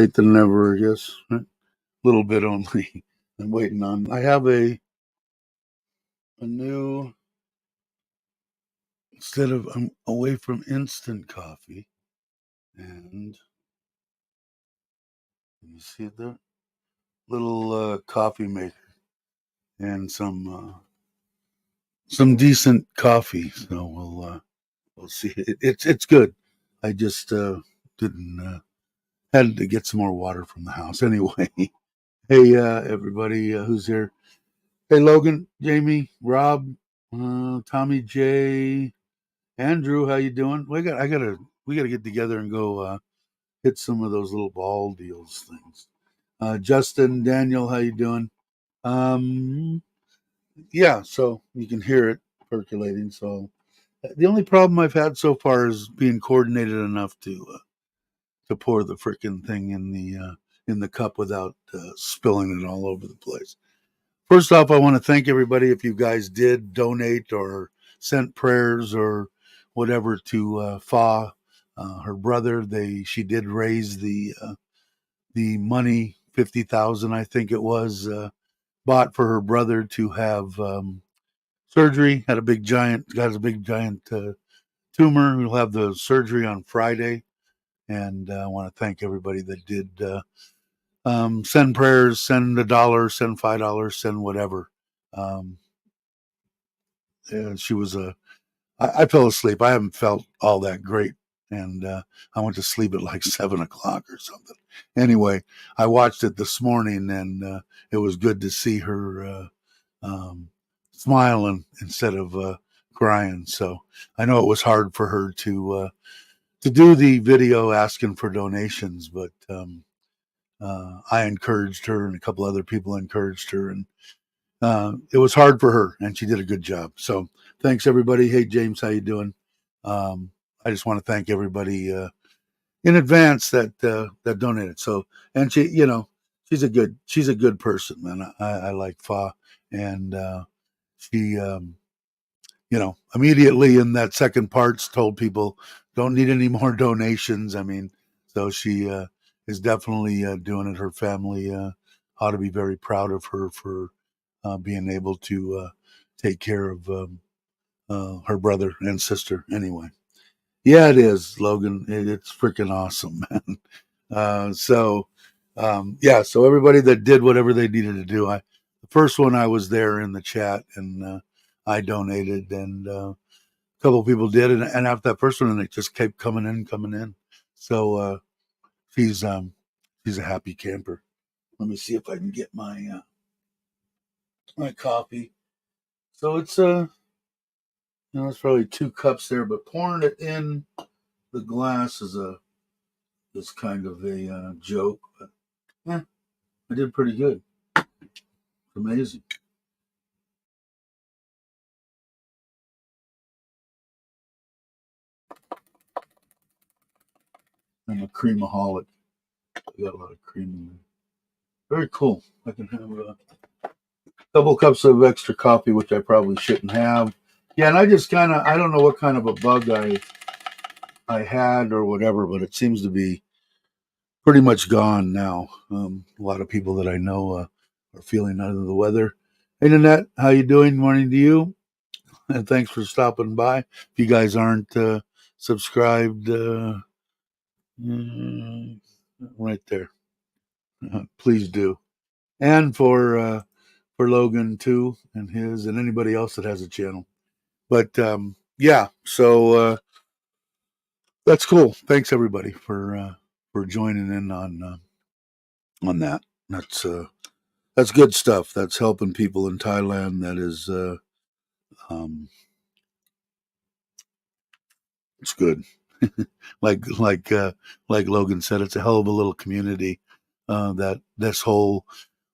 late than never, I guess. A little bit only. I'm waiting on. I have a new, instead of, I'm away from instant coffee. And you see the little coffee maker and some decent coffee. So we'll see. It's good. I just didn't had to get some more water from the house anyway. Hey, everybody who's here. Hey, Logan, Jamie, Rob, Tommy J, Andrew, how you doing? We gotta get together and go hit some of those little ball deals things. Justin, Daniel, how you doing? Um, yeah, so you can hear it percolating. So the only problem I've had so far is being coordinated enough to pour the freaking thing in the cup without spilling it all over the place. First off, I want to thank everybody if you guys did donate or sent prayers or whatever to Fa, her brother. She did raise the money, 50,000, I think it was, bought for her brother to have surgery. Got a big giant tumor. He'll have the surgery on Friday, and I want to thank everybody that did send prayers, send $1, send $5, send whatever. She was I fell asleep. I haven't felt all that great, and I went to sleep at like 7 o'clock or something. Anyway, I watched it this morning, and it was good to see her smiling instead of crying. So I know it was hard for her to do the video asking for donations, but I encouraged her, and a couple other people encouraged her, and it was hard for her, and she did a good job. So thanks, everybody. Hey, James, how you doing? I just want to thank everybody in advance that donated. So, and she, she's a good person, man. I like Fa, and she, immediately in that second parts told people don't need any more donations. I mean, so she is definitely doing it. Her family ought to be very proud of her for being able to take care of her brother and sister. Anyway, yeah, it is, Logan. It's freaking awesome, man. Yeah, so everybody that did whatever they needed to do, the first one I was there in the chat, and I donated, and a couple of people did, and after that first one, it just kept coming in. So she's a happy camper. Let me see if I can get my coffee. So it's it's probably 2 cups there, but pouring it in the glass is kind of a joke. But yeah, I did pretty good. It's amazing. I'm a creamaholic. I got a lot of cream in there. Very cool. I can have a couple cups of extra coffee, which I probably shouldn't have. Yeah, and I just I don't know what kind of a bug I had or whatever, but it seems to be pretty much gone now. A lot of people that I know are feeling under the weather. Hey, Nanette, how you doing? Morning to you. And thanks for stopping by. If you guys aren't subscribed, right there, please do. And for Logan too, and his, and anybody else that has a channel. But yeah, so that's cool. Thanks everybody for joining in on that. That's good stuff. That's helping people in Thailand. That is, it's good. like Logan said, it's a hell of a little community. That this whole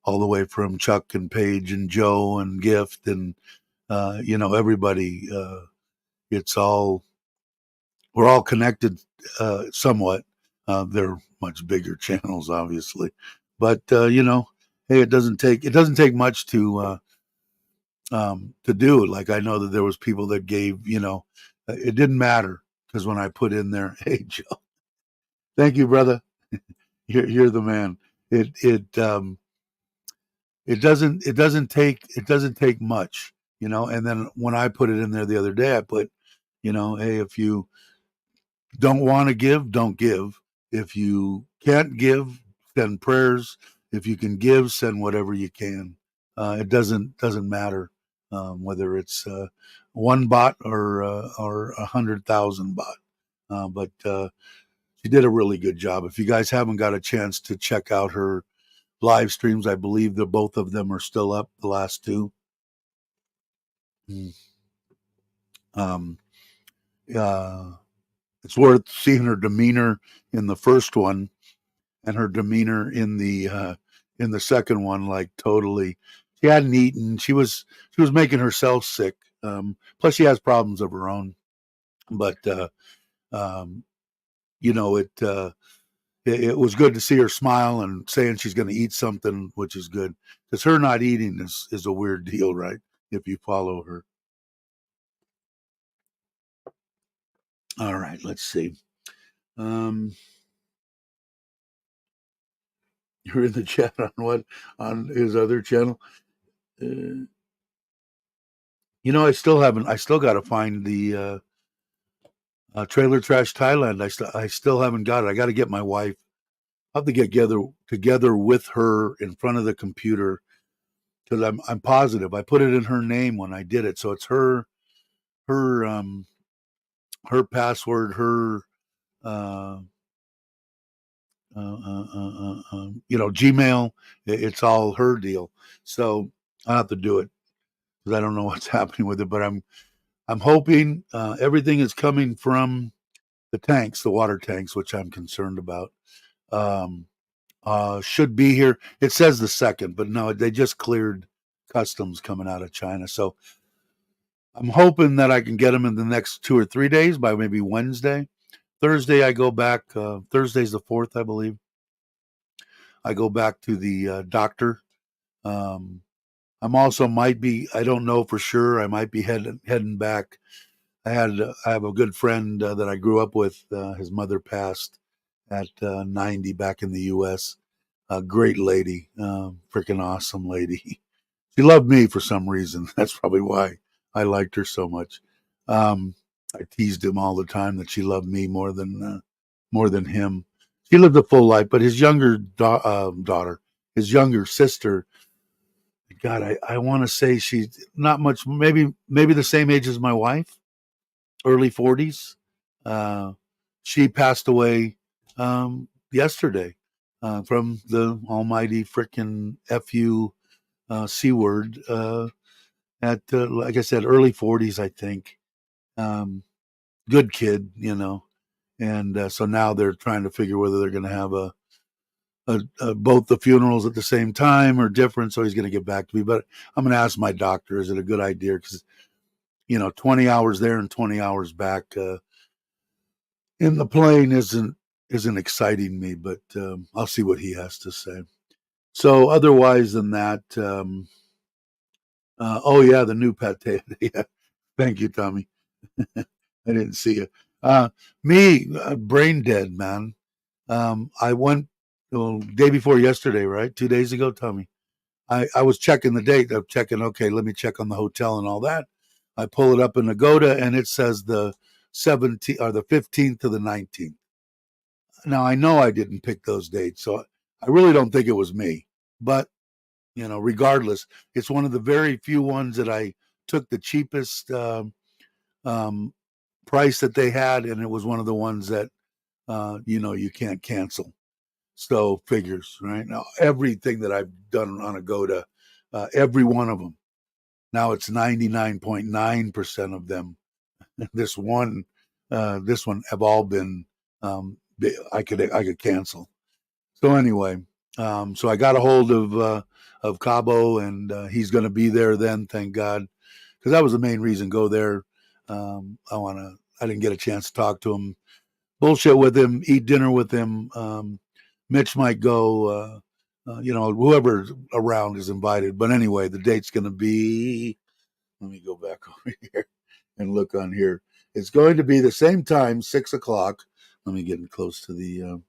all the way from Chuck and Paige and Joe and Gift and everybody. We're all connected somewhat. They're much bigger channels, obviously, but hey, it doesn't take much to do. Like I know that there was people that gave. It didn't matter because when I put in there, hey Joe, thank you, brother. You're the man. It it doesn't take much, And then when I put it in there the other day, I put, hey, if you don't want to give, don't give. If you can't give, send prayers. If you can give, send whatever you can. It doesn't matter whether it's 1 baht or 100,000 baht. But she did a really good job. If you guys haven't got a chance to check out her live streams, I believe that both of them are still up. The last two. Mm. Um, uh, it's worth seeing her demeanor in the first one and her demeanor in the second one. Like totally, she hadn't eaten. She was making herself sick. Plus, she has problems of her own. But um, you know, it was good to see her smile and saying she's going to eat something, which is good because her not eating is a weird deal, right? If you follow her. All right, let's see. Um, you're in the chat on what on his other channel. I still haven't. I still got to find the Trailer Trash Thailand. I still haven't got it. I got to get my wife. I have to get together with her in front of the computer because I'm positive I put it in her name when I did it, so it's her her password, her uh, Gmail. It's all her deal. So I have to do it because I don't know what's happening with it. But I'm hoping everything is coming from the tanks, the water tanks, which I'm concerned about. Um, should be here. It says the second, but no, they just cleared customs coming out of China. So I'm hoping that I can get them in the next 2 or 3 days by maybe Wednesday. Thursday, I go back. Thursday's the 4th, I believe. I go back to the doctor. Um, I'm also might be. I don't know for sure. I might be heading back. I have a good friend that I grew up with. His mother passed at 90 back in the U.S. A great lady, freaking awesome lady. She loved me for some reason. That's probably why I liked her so much. I teased him all the time that she loved me more than him. She lived a full life, but his younger daughter, his younger sister, God, I want to say she's not much, maybe the same age as my wife, early 40s. Uh, she passed away yesterday from the almighty frickin' FU C word at, like I said, early 40s, I think. Um, Good kid, And so now they're trying to figure whether they're going to have both the funerals at the same time or different. So he's going to get back to me. But I'm going to ask my doctor, is it a good idea? Because, 20 hours there and 20 hours back in the plane isn't exciting me, but I'll see what he has to say. So otherwise than that, oh yeah, the new pate. Yeah, thank you, Tommy. I didn't see you. Uh, brain dead, man. I went day before yesterday, right? 2 days ago, Tommy. I was checking the date. I'm checking. Okay, let me check on the hotel and all that. I pull it up in Agoda, and it says the 17th or the 15th to the 19th. Now I know I didn't pick those dates, so I really don't think it was me. But regardless, it's one of the very few ones that I took the cheapest um, price that they had, and it was one of the ones that you can't cancel. So figures right now, everything that I've done on Agoda, every one of them. Now it's 99.9% of them. This one, have all been. I could cancel. So anyway, so I got a hold of Cabo, and he's going to be there then. Thank God, because that was the main reason. Go there. I didn't get a chance to talk to him, bullshit with him, eat dinner with him. Mitch might go. Whoever's around is invited. But anyway, the date's going to be. Let me go back over here and look on here. It's going to be the same time, 6 o'clock. Let me get close to the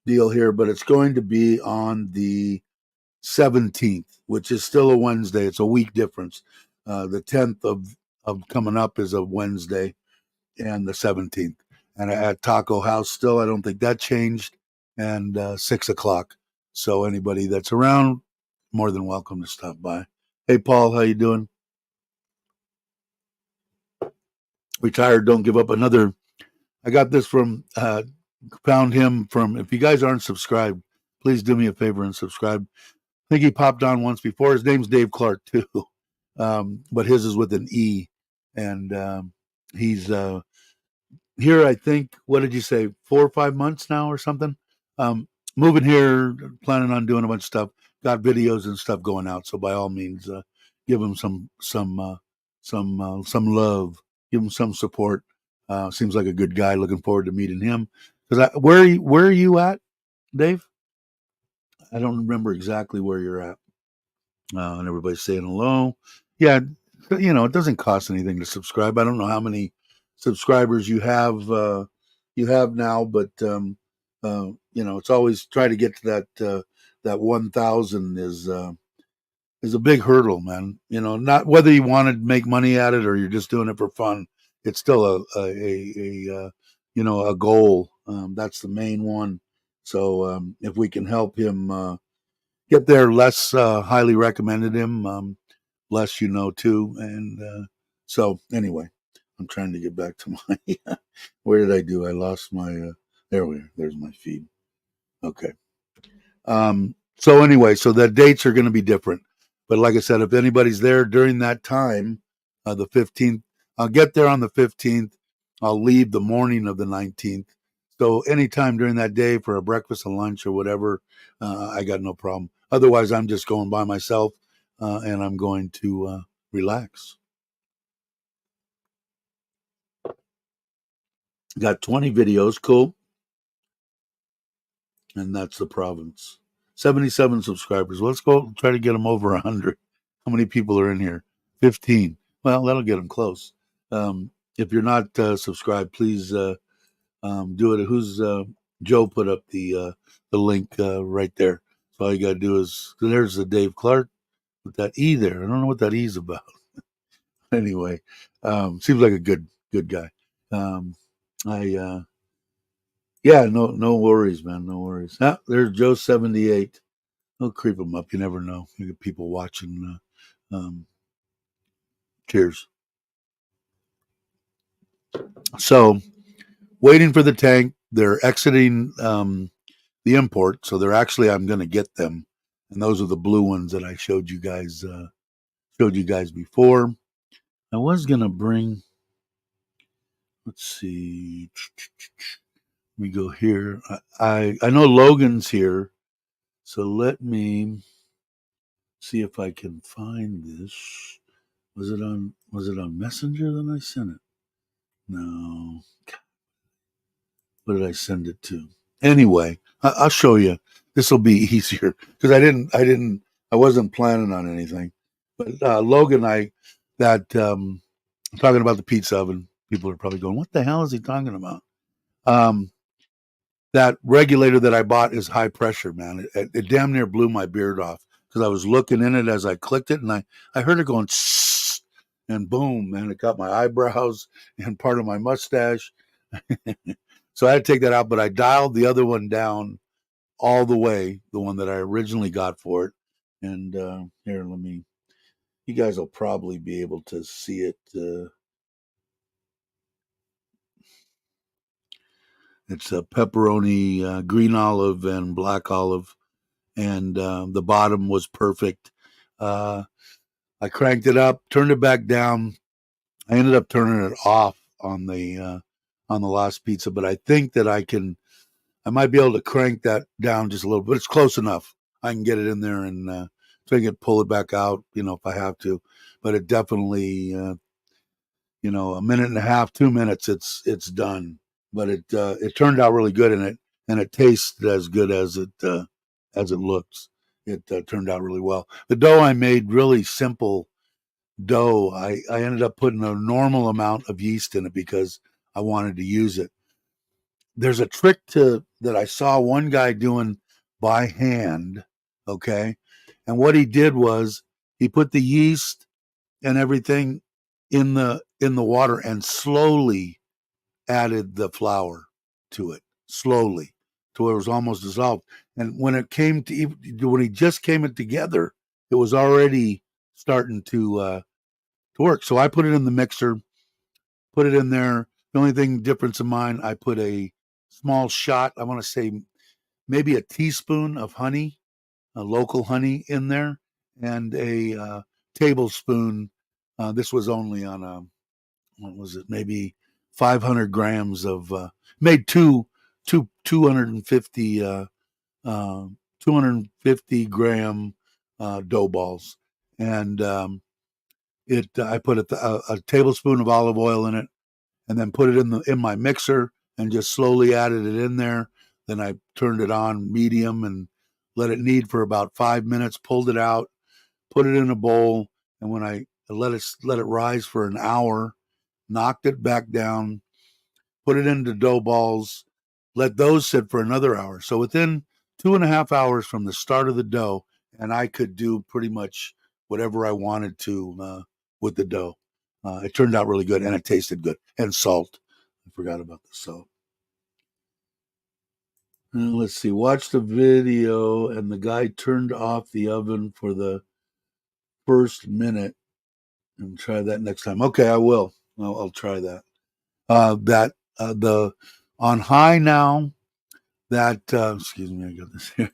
deal here, but it's going to be on the 17th, which is still a Wednesday. It's a week difference. The 10th of coming up is a Wednesday, and the 17th. And at Taco House still, I don't think that changed, and 6 o'clock. So anybody that's around, more than welcome to stop by. Hey, Paul, how you doing? Retired, don't give up. Another. I got this from found him from. If you guys aren't subscribed, please do me a favor and subscribe. I think he popped on once before. His name's Dave Clark too, but his is with an E, and he's here. I think. What did you say? 4 or 5 months now, or something. Moving here, planning on doing a bunch of stuff. Got videos and stuff going out. So by all means, give him some love. Give him some support. Seems like a good guy. Looking forward to meeting him. Because where are you at, Dave? I don't remember exactly where you're at. And everybody's saying hello. Yeah, it doesn't cost anything to subscribe. I don't know how many subscribers you have now, but it's always try to get to that 1,000 is a big hurdle, man. Not whether you want to make money at it or you're just doing it for fun. It's still a goal. That's the main one. So if we can help him get there, less highly recommended him. Less too. And so anyway, I'm trying to get back to my. Where did I do? I lost my. There's my feed. Okay. So anyway, so the dates are going to be different. But like I said, if anybody's there during that time, the 15th, I'll get there on the 15th. I'll leave the morning of the 19th. So anytime during that day for a breakfast and lunch or whatever, I got no problem. Otherwise, I'm just going by myself and I'm going to relax. Got 20 videos. Cool. And that's the province. 77 subscribers. Let's go try to get them over 100. How many people are in here? 15. Well, that'll get them close. If you're not subscribed, please do it. Who's Joe put up the link right there. So all you got to do is, there's the Dave Clark with that E there. I don't know what that E's about. Anyway, seems like a good guy. Yeah, no worries, man. No worries. There's Joe 78. They'll creep them up. You never know. You get people watching. Cheers. So, waiting for the tank. They're exiting the import, so they're actually. I'm going to get them, and those are the blue ones that I showed you guys. Before. I was going to bring. Let's see. Let me go here. I know Logan's here, so let me see if I can find this. Was it on Messenger that I sent it? No. What did I send it to? Anyway, I'll show you. This will be easier because I wasn't planning on anything. But Logan, I'm talking about the pizza oven. People are probably going, "What the hell is he talking about?" Um, that regulator that I bought is high pressure, man. It damn near blew my beard off because I was looking in it as I clicked it, and I heard it going, and boom, man, it got my eyebrows and part of my mustache. So I had to take that out, but I dialed the other one down all the way, the one that I originally got for it. And here, you guys will probably be able to see it. It's a pepperoni, green olive, and black olive. And the bottom was perfect. I cranked it up, turned it back down. I ended up turning it off on the last pizza, but I think that I might be able to crank that down just a little bit. It's close enough. I can get it in there and so I can pull it back out, if I have to. But it definitely, a minute and a half, 2 minutes, it's done. But it turned out really good, and it tastes as good as it looks. It turned out really well. The dough I made, really simple dough. I ended up putting a normal amount of yeast in it because I wanted to use it. There's a trick to that I saw one guy doing by hand. Okay. And what he did was he put the yeast and everything in the water and slowly added the flour to it, slowly, to where it was almost dissolved. And when he just came it together, it was already starting to work. So I put it in the mixer, put it in there. The only thing difference in mine, I put a small shot. I want to say maybe a teaspoon of honey, local honey, in there, and a tablespoon. This was only on a, what was it? Maybe 500 grams of made two 250 250 gram dough balls, and I put a tablespoon of olive oil in it, and then put it in my mixer and just slowly added it in there. Then I turned it on medium and let it knead for about 5 minutes. Pulled it out, put it in a bowl, and when I let it rise for an hour, knocked it back down, put it into dough balls, let those sit for another hour. So within 2.5 hours from the start of the dough, and I could do pretty much whatever I wanted to with the dough. It turned out really good, and it tasted good. And salt. I forgot about the salt. Let's see. Watch the video, and the guy turned off the oven for the first minute. And try that next time. Okay, I will. I'll try that. The on high now. Excuse me, I got this here.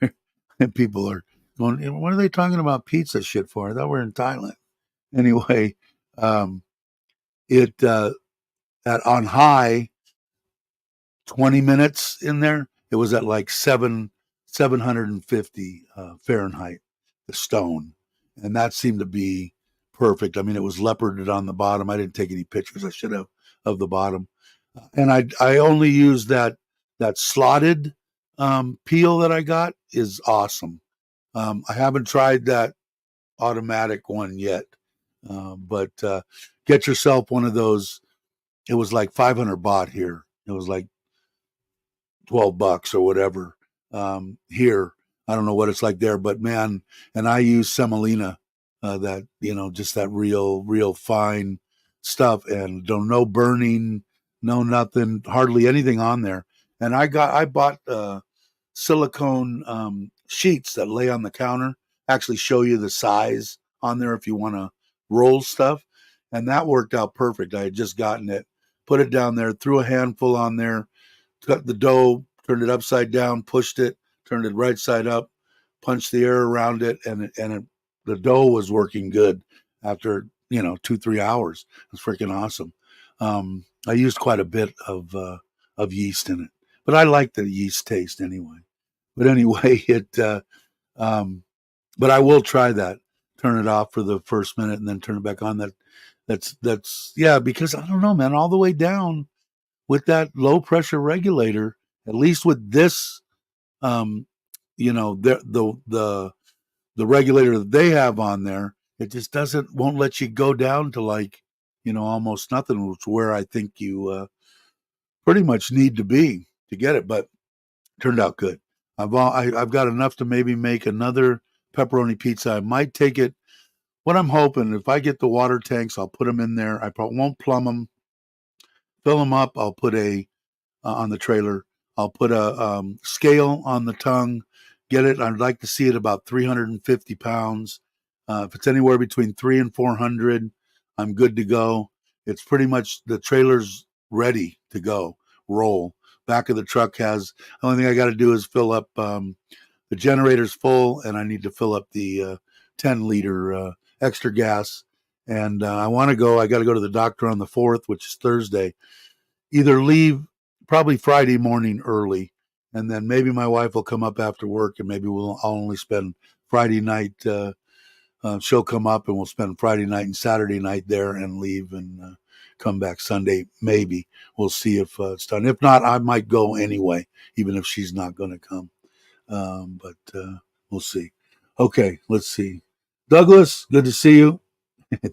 And people are going, what are they talking about pizza shit for? I thought we were in Thailand. Anyway, it at on high, 20 minutes in there, it was at like 750 Fahrenheit, the stone. And that seemed to be perfect. I mean, it was leoparded on the bottom. I didn't take any pictures. I should have, of the bottom. And I only used that slotted peel that I got is awesome. I haven't tried that automatic one yet, but get yourself one of those. It was like 500 baht here. It was like $12 or whatever here. I don't know what it's like there, but man, and I use semolina, that, just that real fine stuff, and no burning, no nothing, hardly anything on there. And I bought silicone sheets that lay on the counter, actually show you the size on there if you want to roll stuff, and that worked out perfect. I had just gotten it, put it down there, threw a handful on there, cut the dough, turned it upside down, pushed it, turned it right side up, punched the air around it, the dough was working good after 2-3 hours. It was freaking awesome. I used quite a bit of yeast in it, but I like the yeast taste anyway. But anyway, but I will try that. Turn it off for the first minute and then turn it back on. That's yeah, because I don't know, man, all the way down with that low pressure regulator, at least with this, the regulator that they have on there, it just won't let you go down to like, almost nothing, which is where I think you pretty much need to be to get it. But turned out good. I've got enough to maybe make another pepperoni pizza. I might take it. What I'm hoping, if I get the water tanks, I'll put them in there. I probably won't plumb them, fill them up. I'll put on the trailer. I'll put a scale on the tongue. Get it. I'd like to see it about 350 pounds. If it's anywhere between 300 and 400, I'm good to go. It's pretty much the trailer's ready to go. Roll. Back of the truck has. The only thing I got to do is fill up. The generator's full, and I need to fill up the 10-liter extra gas. And I got to go to the doctor on the 4th, which is Thursday. Either leave probably Friday morning early, and then maybe my wife will come up after work, and maybe I'll only spend Friday night. She'll come up, and we'll spend Friday night and Saturday night there, and leave and come back Sunday. Maybe we'll see if it's done. If not, I might go anyway, even if she's not going to come. But we'll see. Okay, let's see. Douglas, good to see you.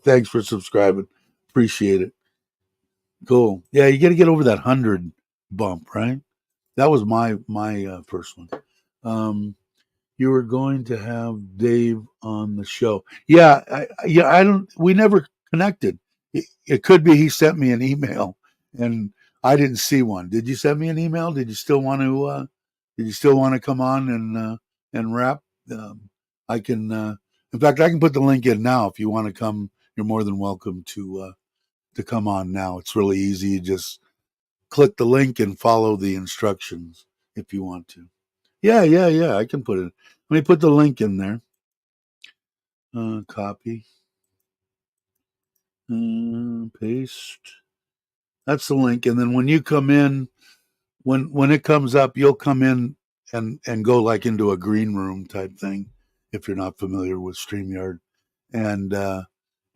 Thanks for subscribing. Appreciate it. Cool. Yeah, you got to get over that 100 bump, right? That was my first one. You were going to have Dave on the show. Yeah, I don't. We never connected. It could be he sent me an email and I didn't see one. Did you send me an email? Did you still want to? Did you still want to come on and rap? I can. In fact, I can put the link in now if you want to come. You're more than welcome to come on now. It's really easy. You just click the link and follow the instructions if you want to. Yeah. I can put it. Let me put the link in there. Copy. Paste. That's the link. And then when you come in, when it comes up, you'll come in and go like into a green room type thing, if you're not familiar with StreamYard, and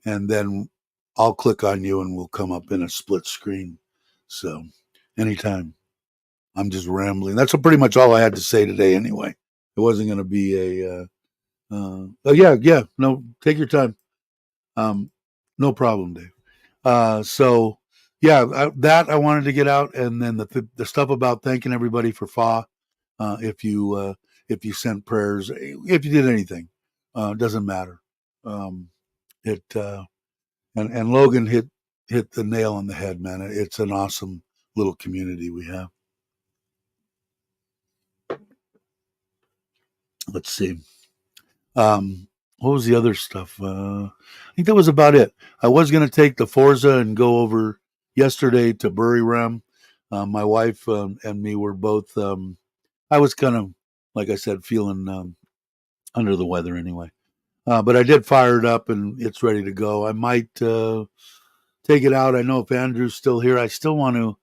and then I'll click on you and we'll come up in a split screen. So anytime. I'm just rambling. That's pretty much all I had to say today. Anyway, it wasn't going to be a. Oh yeah. No, take your time. No problem, Dave. So yeah, that I wanted to get out, and then the stuff about thanking everybody for FA. If you sent prayers, if you did anything, doesn't matter. It and Logan hit the nail on the head, man. It's an awesome little community we have. Let's see. What was the other stuff? I think that was about it. I was going to take the Forza and go over yesterday to Buriram. My wife and me were both. I was kind of, like I said, feeling under the weather anyway. But I did fire it up and it's ready to go. I might take it out. I know if Andrew's still here, I still want to.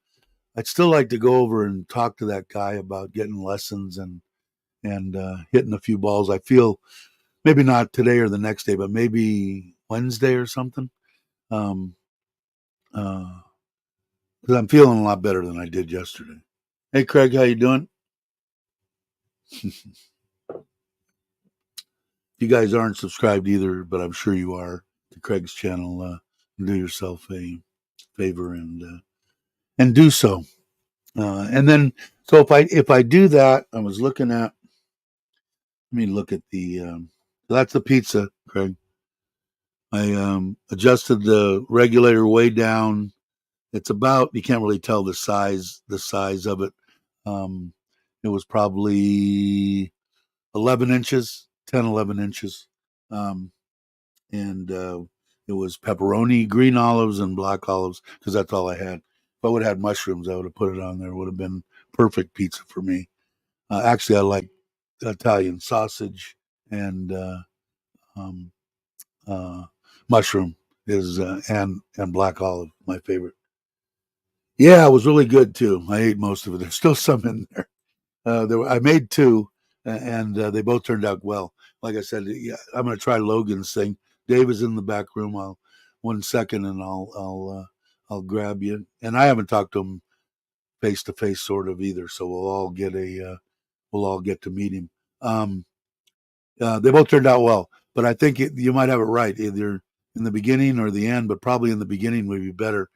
I'd still like to go over and talk to that guy about getting lessons and hitting a few balls. I feel maybe not today or the next day, but maybe Wednesday or something. Um, because I'm feeling a lot better than I did yesterday. Hey, Craig, how you doing? You guys aren't subscribed either, but I'm sure you are to Craig's channel. Do yourself a favor and do so. And then, so if I do that, I was looking at. Let me look at the. That's the pizza, Craig. I adjusted the regulator way down. It's about, you can't really tell the size of it. Um, it was probably 11 inches, 10, 11 inches. Um, and it was pepperoni, green olives, and black olives because that's all I had. If I would have had mushrooms, I would have put it on there. It would have been perfect pizza for me. Actually, I like Italian sausage and um, uh, mushroom is and black olive, my favorite. Yeah, it was really good too. I ate most of it. There's still some in there. I made two, and they both turned out well. Like I said, yeah, I'm going to try Logan's thing. Dave is in the back room. I'll 1 second, and I'll grab you. And I haven't talked to him face to face, sort of either. So we'll all get to meet him. Um, they both turned out well, but I think you might have it right, either in the beginning or the end, but probably in the beginning would be better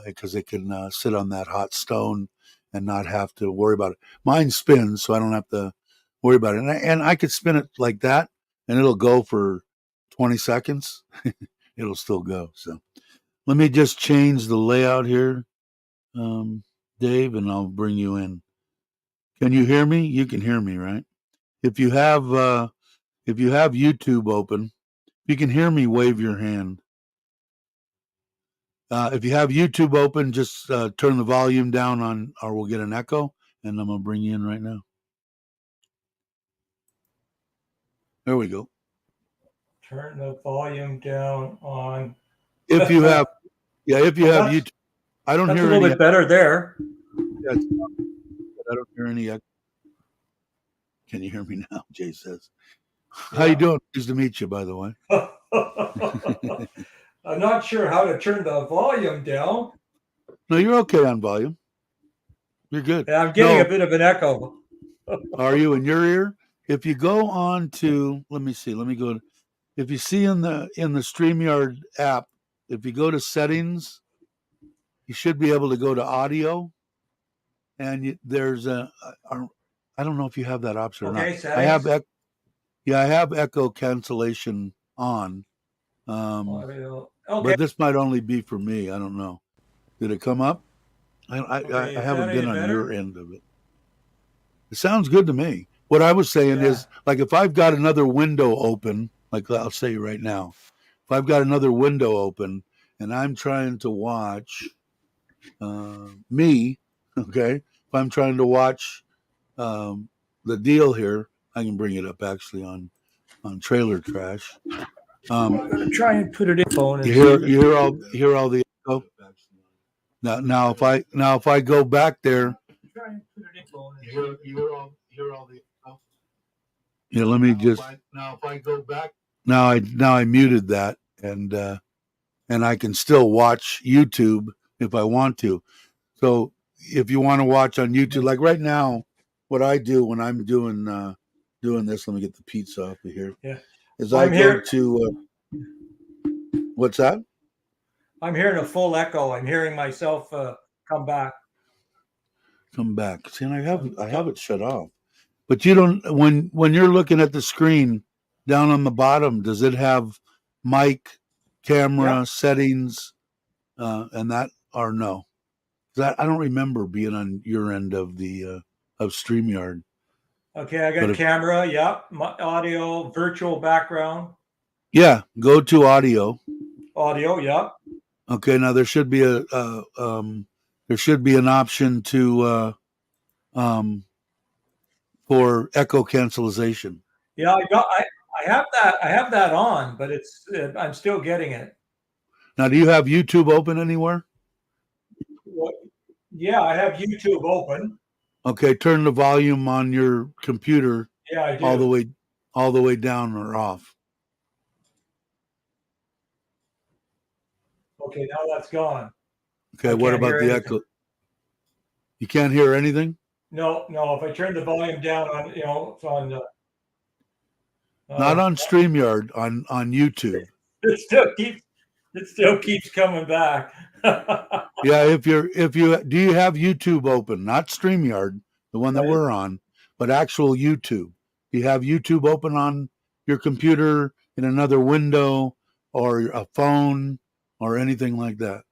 because it can sit on that hot stone and not have to worry about it. Mine spins, so I don't have to worry about it. And I could spin it like that, and it'll go for 20 seconds. It'll still go. So let me just change the layout here, Dave, and I'll bring you in. Can you hear me? You can hear me, right? If you have YouTube open, if you can hear me, wave your hand. If you have YouTube open, just turn the volume down on, or we'll get an echo. And I'm gonna bring you in right now. There we go. Turn the volume down on. If you have, if you have YouTube, I don't hear any. That's a little bit better there. Yeah, I don't hear any echo. Can you hear me now? Jay says. Yeah. How you doing? Pleased to meet you, by the way. I'm not sure how to turn the volume down. No, you're okay on volume. You're good. Yeah, I'm getting a bit of an echo. Are you in your ear? If you go on to, let me see. Let me go. If you see in the StreamYard app, if you go to settings, you should be able to go to audio. and there's I don't know if you have that option or not. Okay, settings. I have echo cancellation on, Audio. Okay. but this might only be for me. I don't know. Did it come up? Okay, I is that haven't been any on better? your end of it. It sounds good to me. What I was saying is, like, if I've got another window open, like I'll say right now, if I've got another window open and I'm trying to watch me, okay, if I'm trying to watch the deal here, I can bring it up actually on Trailer Trash. I'm gonna try and put it in phone. And You hear all the echo. Now if I go back there, you hear all the echo. Yeah, let me just. Now if I go back. Now I muted that, and I can still watch YouTube if I want to. So if you want to watch on YouTube, like right now, what I do when I'm doing this, let me get the pizza off of here. Yeah, is I go to what's that? I'm hearing a full echo. I'm hearing myself come back. Come back. See, and I have it shut off. But you don't when you're looking at the screen down on the bottom, does it have mic, camera, settings, and that or no? That I don't remember being on your end of the of StreamYard. Okay, I got camera. Yep, audio, virtual background. Yeah, go to audio. Audio. Yep. Okay, now there should be an option to for echo cancellation. Yeah, I have that on, but it's I'm still getting it. Now, do you have YouTube open anywhere? Yeah, I have YouTube open. Okay, turn the volume on your computer. Yeah, I do. All the way down or off. Okay, now that's gone. Okay, what about the echo? You can't hear anything? No. If I turn the volume down on, it's on. Not on StreamYard, on YouTube. It still keeps coming back. Yeah, do you have YouTube open? Not StreamYard, the one that we're on, but actual YouTube. Do you have YouTube open on your computer in another window or a phone or anything like that?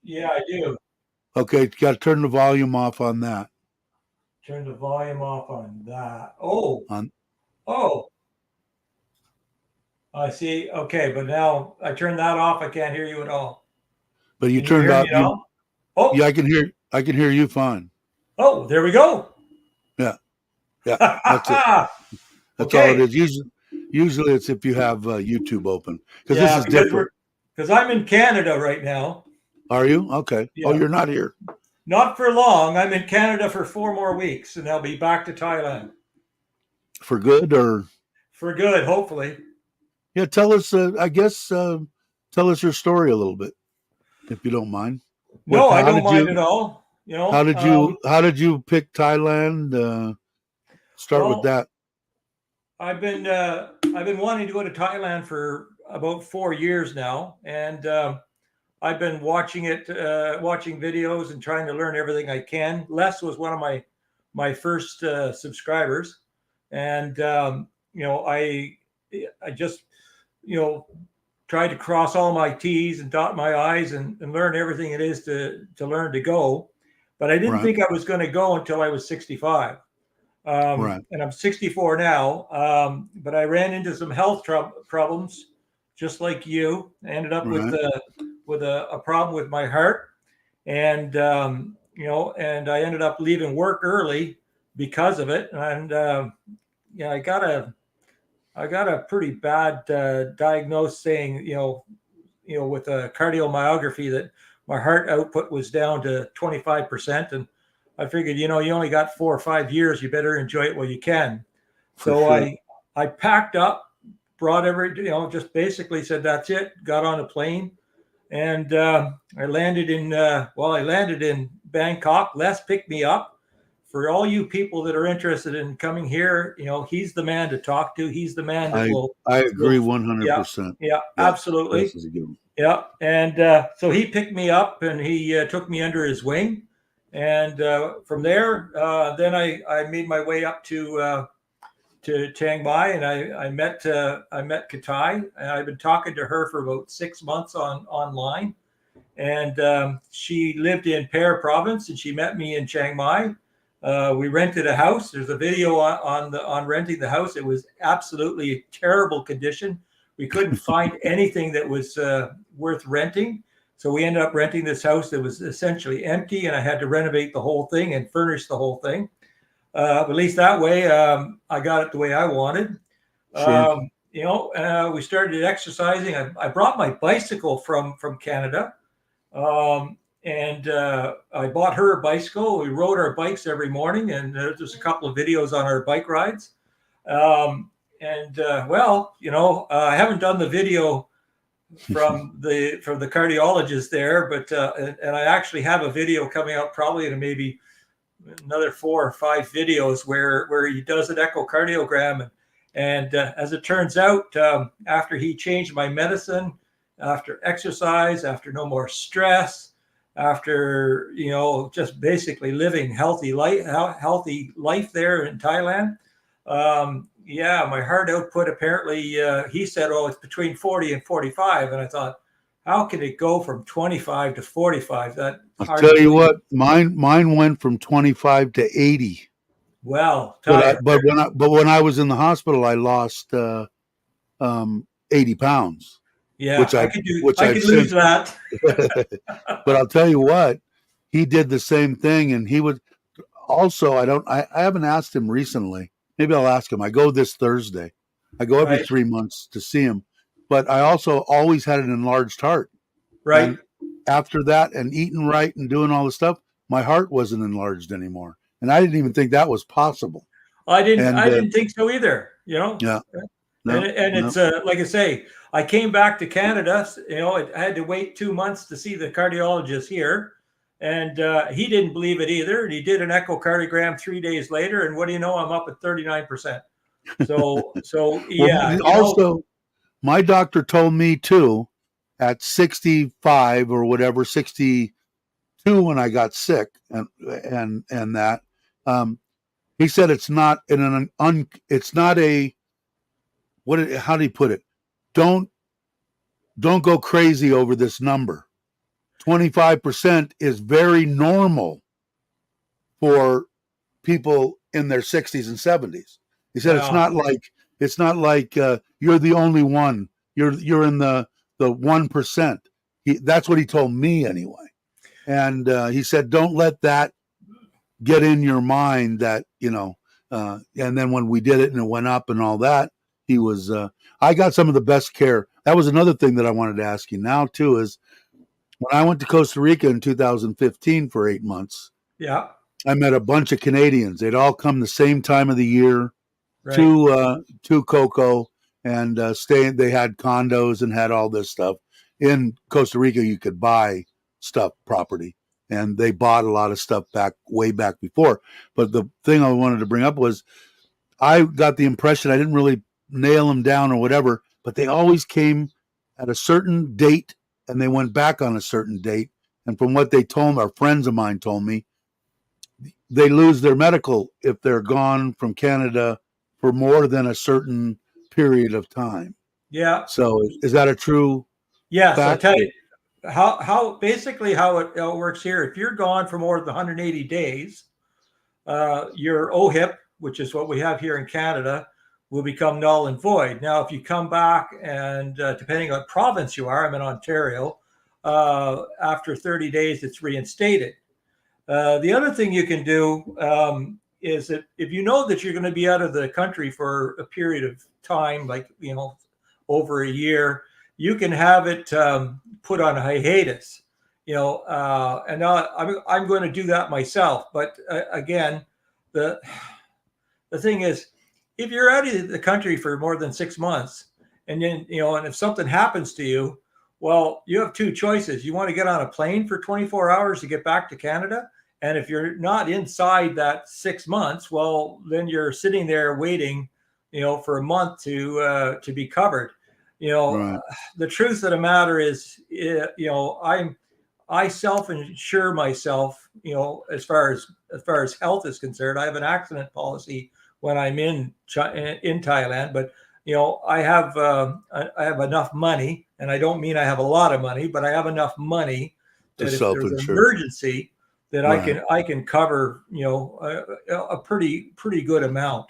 Yeah, I do. Okay, you got to turn the volume off on that. Turn the volume off on that. Oh. I see. Okay, but now I turned that off. I can't hear you at all. But you turned off. Yeah, I can hear you fine. Oh, there we go. Yeah, that's it. That's all it is. Usually it's if you have YouTube open, because this is different. Because I'm in Canada right now. Are you? Okay. Yeah. Oh, you're not here. Not for long. I'm in Canada for 4 more weeks, and I'll be back to Thailand. For good or? For good, hopefully. Yeah, tell us. I guess tell us your story a little bit, if you don't mind. No, I don't mind at all. How did you pick Thailand? Start with that. I've been wanting to go to Thailand for about 4 years now, and I've been watching videos and trying to learn everything I can. Les was one of my first subscribers, and I just tried to cross all my T's and dot my I's and learn everything it is to learn to go. But I didn't think I was going to go until I was 65. And I'm 64 now. But I ran into some health problems, just like you. I ended up with a problem with my heart, and and I ended up leaving work early because of it. And I got a pretty bad diagnosis saying, with a cardiomyography that my heart output was down to 25%. And I figured, you only got 4 or 5 years. You better enjoy it while you can. So I packed up, brought just basically said, that's it. Got on a plane, and I landed in Bangkok. Les picked me up. For all you people that are interested in coming here, he's the man to talk to. He's the man that I agree 100%. Yeah, absolutely. This is a good one. Yeah, and so he picked me up and he took me under his wing, And from there, then I made my way up to Chiang Mai, and I met Katai, and I've been talking to her for about 6 months online. And she lived in Pear Province, and she met me in Chiang Mai. We rented a house. There's a video on renting the house. It was absolutely terrible condition. We couldn't find anything that was worth renting. So we ended up renting this house that was essentially empty, and I had to renovate the whole thing and furnish the whole thing. At least that way, I got it the way I wanted. Sure. We started exercising. I brought my bicycle from Canada, and I bought her a bicycle. We rode our bikes every morning, and there's a couple of videos on our bike rides. I haven't done the video from the cardiologist there, but and I actually have a video coming out probably in maybe another 4 or 5 videos where he does an echocardiogram, and as it turns out, after he changed my medicine, after exercise, after no more stress, after just basically living healthy life there in Thailand, my heart output apparently, he said, oh, it's between 40 and 45, and I thought, how can it go from 25 to 45? That I'll tell you what, mine went from 25 to 80. Well, but when I was in the hospital, I lost 80 pounds. Yeah, I could lose that. But I'll tell you what, he did the same thing, and he would also. I haven't asked him recently. Maybe I'll ask him. I go this Thursday. I go every 3 months to see him, but I also always had an enlarged heart. Right. And after that, and eating right and doing all the stuff, my heart wasn't enlarged anymore, and I didn't even think that was possible. I didn't think so either. Yeah. It's like I say, I came back to Canada. I had to wait 2 months to see the cardiologist here, and he didn't believe it either. And he did an echocardiogram 3 days later, and what do you know? I'm up at 39%. So yeah. Also, my doctor told me too, at 65 or whatever, 62 when I got sick, and that, he said it's not it's not a how do you put it? Don't go crazy over this number. 25% is very normal for people in their 60s and 70s. He said it's not like you're the only one. You're in the 1%. That's what he told me anyway. And he said, don't let that get in your mind that, and then when we did it and it went up and all that, he was, I got some of the best care. That was another thing that I wanted to ask you now too, is when I went to Costa Rica in 2015 for 8 months, I met a bunch of Canadians. They'd all come the same time of the year to Coco and they had condos and had all this stuff. In Costa Rica, you could buy stuff, property, and they bought a lot of stuff way back before. But the thing I wanted to bring up was I got the impression, I didn't really nail them down or whatever, but they always came at a certain date and they went back on a certain date. And from what they told me, or friends of mine told me, they lose their medical if they're gone from Canada for more than a certain period of time. Yeah. So is that a true fact? I'll tell you how basically how it works here. If you're gone for more than 180 days, your OHIP, which is what we have here in Canada, will become null and void. Now, if you come back and depending on province you are, I'm in Ontario, after 30 days, it's reinstated. The other thing you can do is that if you know that you're going to be out of the country for a period of time, like, over a year, you can have it put on a hiatus, and I'm going to do that myself. But again, the thing is, if you're out of the country for more than 6 months, and then, and if something happens to you, well, you have two choices. You want to get on a plane for 24 hours to get back to Canada. And if you're not inside that 6 months, well, then you're sitting there waiting, for a month to be covered. Right. The truth of the matter is, I self-insure myself, as far as health is concerned. I have an accident policy when I'm in Thailand, but I have enough money, and I don't mean I have a lot of money, but I have enough money To that if there's an self-insure. emergency, that Right. I can cover a pretty good amount.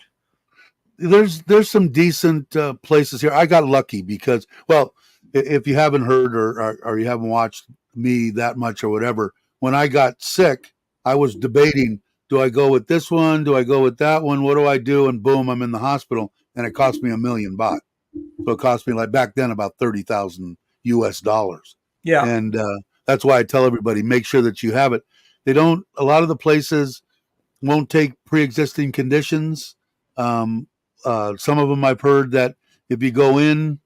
There's some decent places here. I got lucky because, well, if you haven't heard or you haven't watched me that much or whatever, when I got sick, I was debating: do I go with this one? Do I go with that one? What do I do? And boom, I'm in the hospital, and it cost me $1,000,000 baht. So it cost me, like, back then, about 30,000 US dollars. Yeah. And that's why I tell everybody, make sure that you have it. They don't. A lot of the places won't take pre-existing conditions. Um, some of them I've heard that if you go in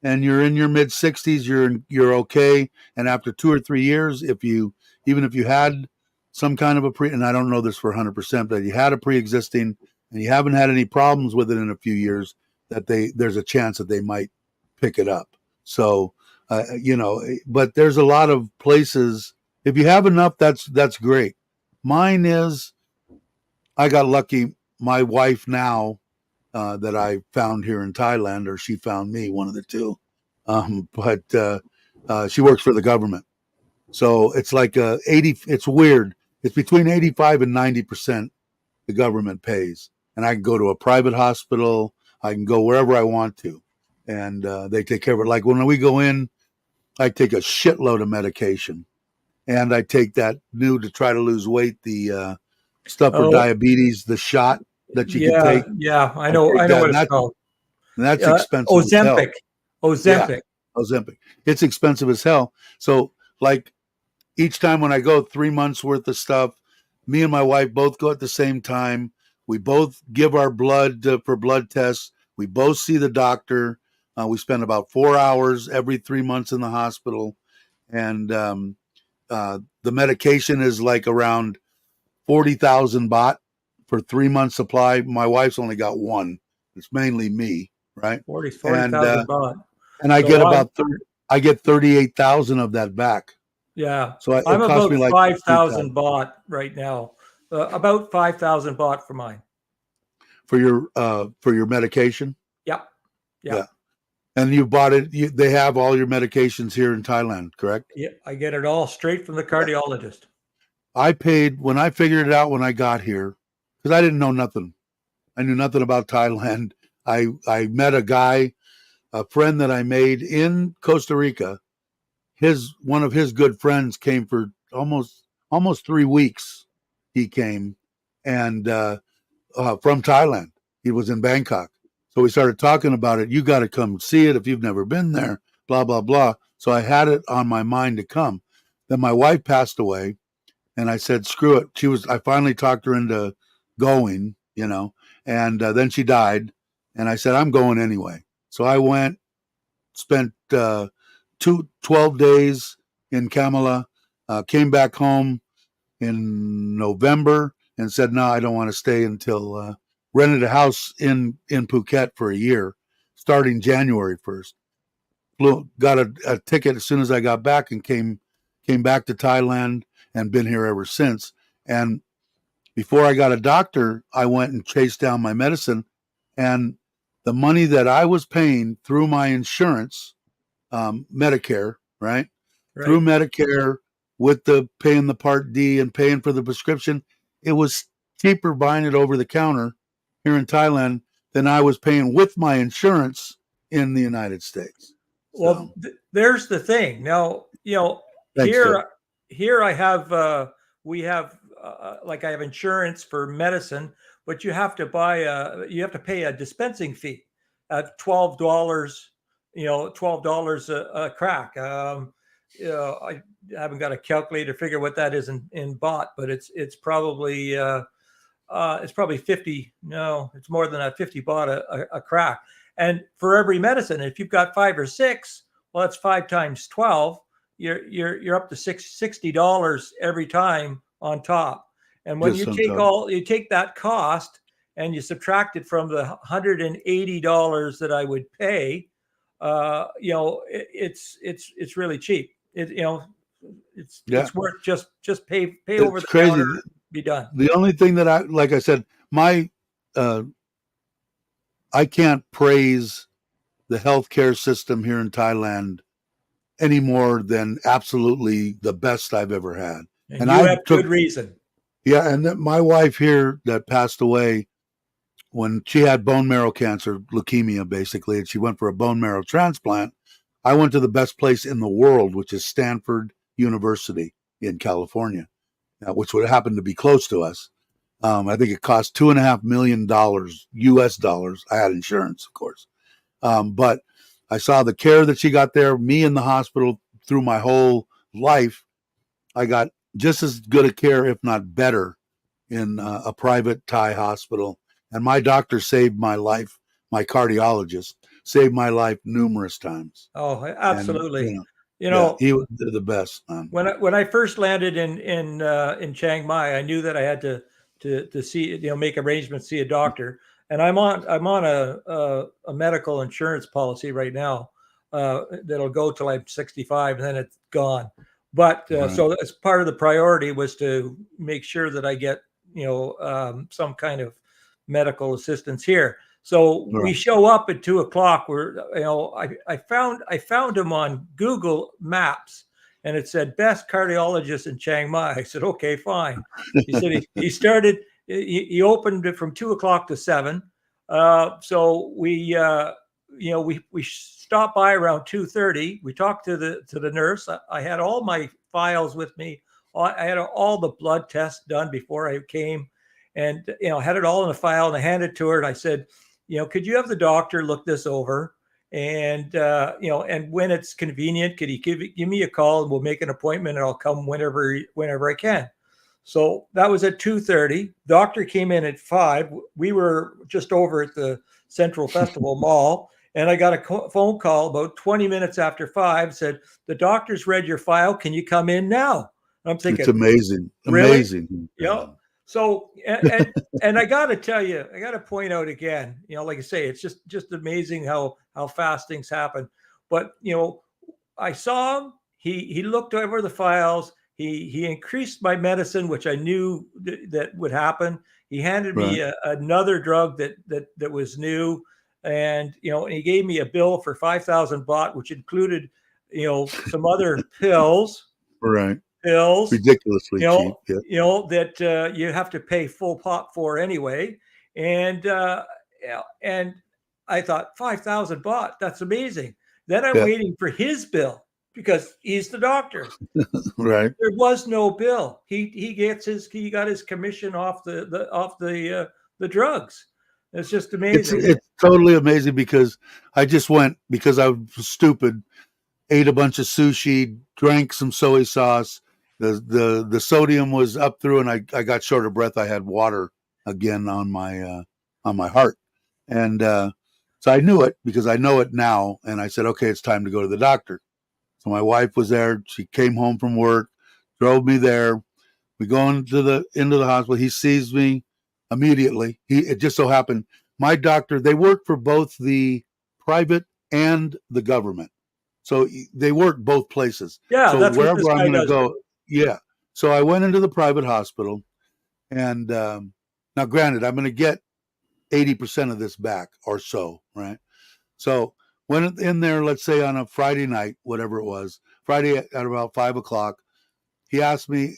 and you're in your mid 60s, you're okay. And after 2 or 3 years, even if you had some kind of and I don't know this for 100%, but you had a pre-existing and you haven't had any problems with it in a few years, that there's a chance that they might pick it up. So but there's a lot of places. If you have enough, that's great. Mine is, I got lucky. My wife now, that I found here in Thailand, or she found me, one of the two. But she works for the government, so it's like 80. It's weird. It's between 85 and 90% the government pays, and I can go to a private hospital. I can go wherever I want to, and they take care of it. Like when we go in, I take a shitload of medication, and I take that new to try to lose weight, the stuff for Oh, diabetes, the shot that you could yeah, take. yeah. I take I know that, what and it's called. that's expensive as hell. Ozempic. Yeah, Ozempic. Ozempic. It's expensive as hell. So, like, each time when I go, 3 months worth of stuff, me and my wife both go at the same time. We both give our blood for blood tests. We both see the doctor. We spend about 4 hours every 3 months in the hospital, and the medication is like around 40,000 baht for 3 months supply. My wife's only got one. It's mainly me, right? Forty And thousand baht. I So get about 38,000 of that back. yeah, So I'm it cost about me like 5,000 3,000 baht right now. About 5,000 baht for mine. For your medication. Yep. Yeah, Yep. and you bought it. They have all your medications here in Thailand, correct? Yeah, I get it all straight from the Yeah. cardiologist. I paid when I figured it out when I got here, because I didn't know nothing. I knew nothing about Thailand. I met a friend that I made in Costa Rica. One of his good friends came for almost 3 weeks. He came, and from Thailand. He was in Bangkok, so we started talking about it. You got to come see it if you've never been there. Blah blah blah. So I had it on my mind to come. Then my wife passed away, and I said, "Screw it." I finally talked her into going, and then she died, and I said, "I'm going anyway." So I went, spent 12 days in Kamala, came back home in November and said, "No, I don't want to stay," until rented a house in Phuket for a year, starting January 1st. Got a ticket as soon as I got back, and came back to Thailand, and been here ever since. And before I got a doctor, I went and chased down my medicine, and the money that I was paying through my insurance, Medicare, right? Through Right. Medicare, with the paying the Part D and paying for the prescription, it was cheaper buying it over the counter here in Thailand than I was paying with my insurance in the United States. Well, So there's the thing. Now, thanks, Joe. here I have we have like I have insurance for medicine, but you have to pay a dispensing fee at $12. $12 a crack. I haven't got a calculator to figure what that is in baht, but it's probably 50. No, it's more than that. 50 baht a crack. And for every medicine, if you've got 5 or 6, well, that's 5 times 12. You're up to $60 every time on top. And when Just on top. you take that cost and you subtract it from the $180 that I would pay, it's really cheap. it's worth just pay over It's the crazy. counter, be done. The only thing that like I said, I can't praise the healthcare system here in Thailand any more than absolutely the best I've ever had. And And you I have took, good reason. yeah, and my wife here that passed away when she had bone marrow cancer, leukemia basically, and she went for a bone marrow transplant. I went to the best place in the world, which is Stanford University in California, which would happen to be close to us. I think it cost $2.5 million US dollars. I had insurance, of course. But I saw the care that she got there, me in the hospital through my whole life. I got just as good a care, if not better, in a private Thai hospital. And my doctor saved my life. My cardiologist saved my life numerous times. Oh, And, absolutely. yeah, they're the best, man. When I first landed in Chiang Mai, I knew that I had to see, make arrangements to see a doctor, and I'm on a medical insurance policy right now that'll go till I'm 65, and then it's gone. But Right. so as part of the priority was to make sure that I get some kind of medical assistance here. So we show up at 2:00. I found him on Google Maps, and it said best cardiologist in Chiang Mai. I said, okay, fine. He said he started. He opened it from 2:00 to 7. So we stopped by around 2:30. We talked to the nurse. I had all my files with me. I had all the blood tests done before I came, and had it all in a file, and I handed it to her, and I said, could you have the doctor look this over? And and when it's convenient, could he give me a call, and we'll make an appointment, and I'll come whenever I can. So that was at 2:30. Doctor came in at 5. We were just over at the Central Festival Mall, and I got a phone call about 20 minutes after 5. Said the doctor's read your file. Can you come in now? I'm thinking, it's amazing, really? amazing. So and I got to tell you, I got to point out again, like I say, it's just amazing how fast things happen. But I saw him. He looked over the files. He increased my medicine, which I knew that would happen. He handed me another drug that was new, and and he gave me a bill for 5,000 baht, which included some other pills. Right. Pills, ridiculously cheap. Yeah. That you have to pay full pot for anyway. And I thought 5,000 baht, that's amazing. Then I'm waiting for his bill because he's the doctor. Right. There was no bill. He got his commission off the drugs. It's just amazing. It's totally amazing because I just went because I was stupid, ate a bunch of sushi, drank some soy sauce. The sodium was up through, and I got short of breath. I had water again on my heart, and so I knew it because I know it now. And I said, okay, it's time to go to the doctor. So my wife was there. She came home from work, drove me there. We go into the hospital. He sees me immediately. It just so happened my doctor. They work for both the private and the government. So they work both places. Yeah, so that's wherever what this guy I'm going to does. go, yeah. So I went into the private hospital, and now, granted, I'm going to get 80% of this back or so, right? So went in there, let's say on a Friday night, whatever it was, Friday at about 5:00. He asked me.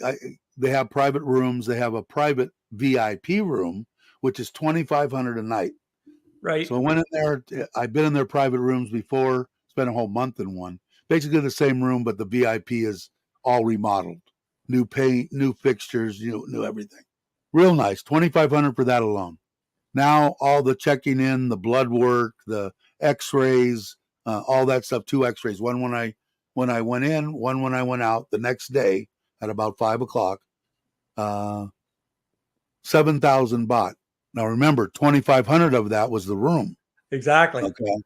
They have private rooms. They have a private VIP room, which is $2,500 a night. Right. So I went in there. I've been in their private rooms before. Spent a whole month in one. Basically the same room, but the VIP is all remodeled, new paint, new fixtures, new everything. Real nice. $2,500 for that alone. Now all the checking in, the blood work, the X-rays, all that stuff. 2 X-rays. One when I went in, one when I went out. The next day at about 5:00. 7,000 baht. Now remember, 2,500 of that was the room. Exactly. Okay.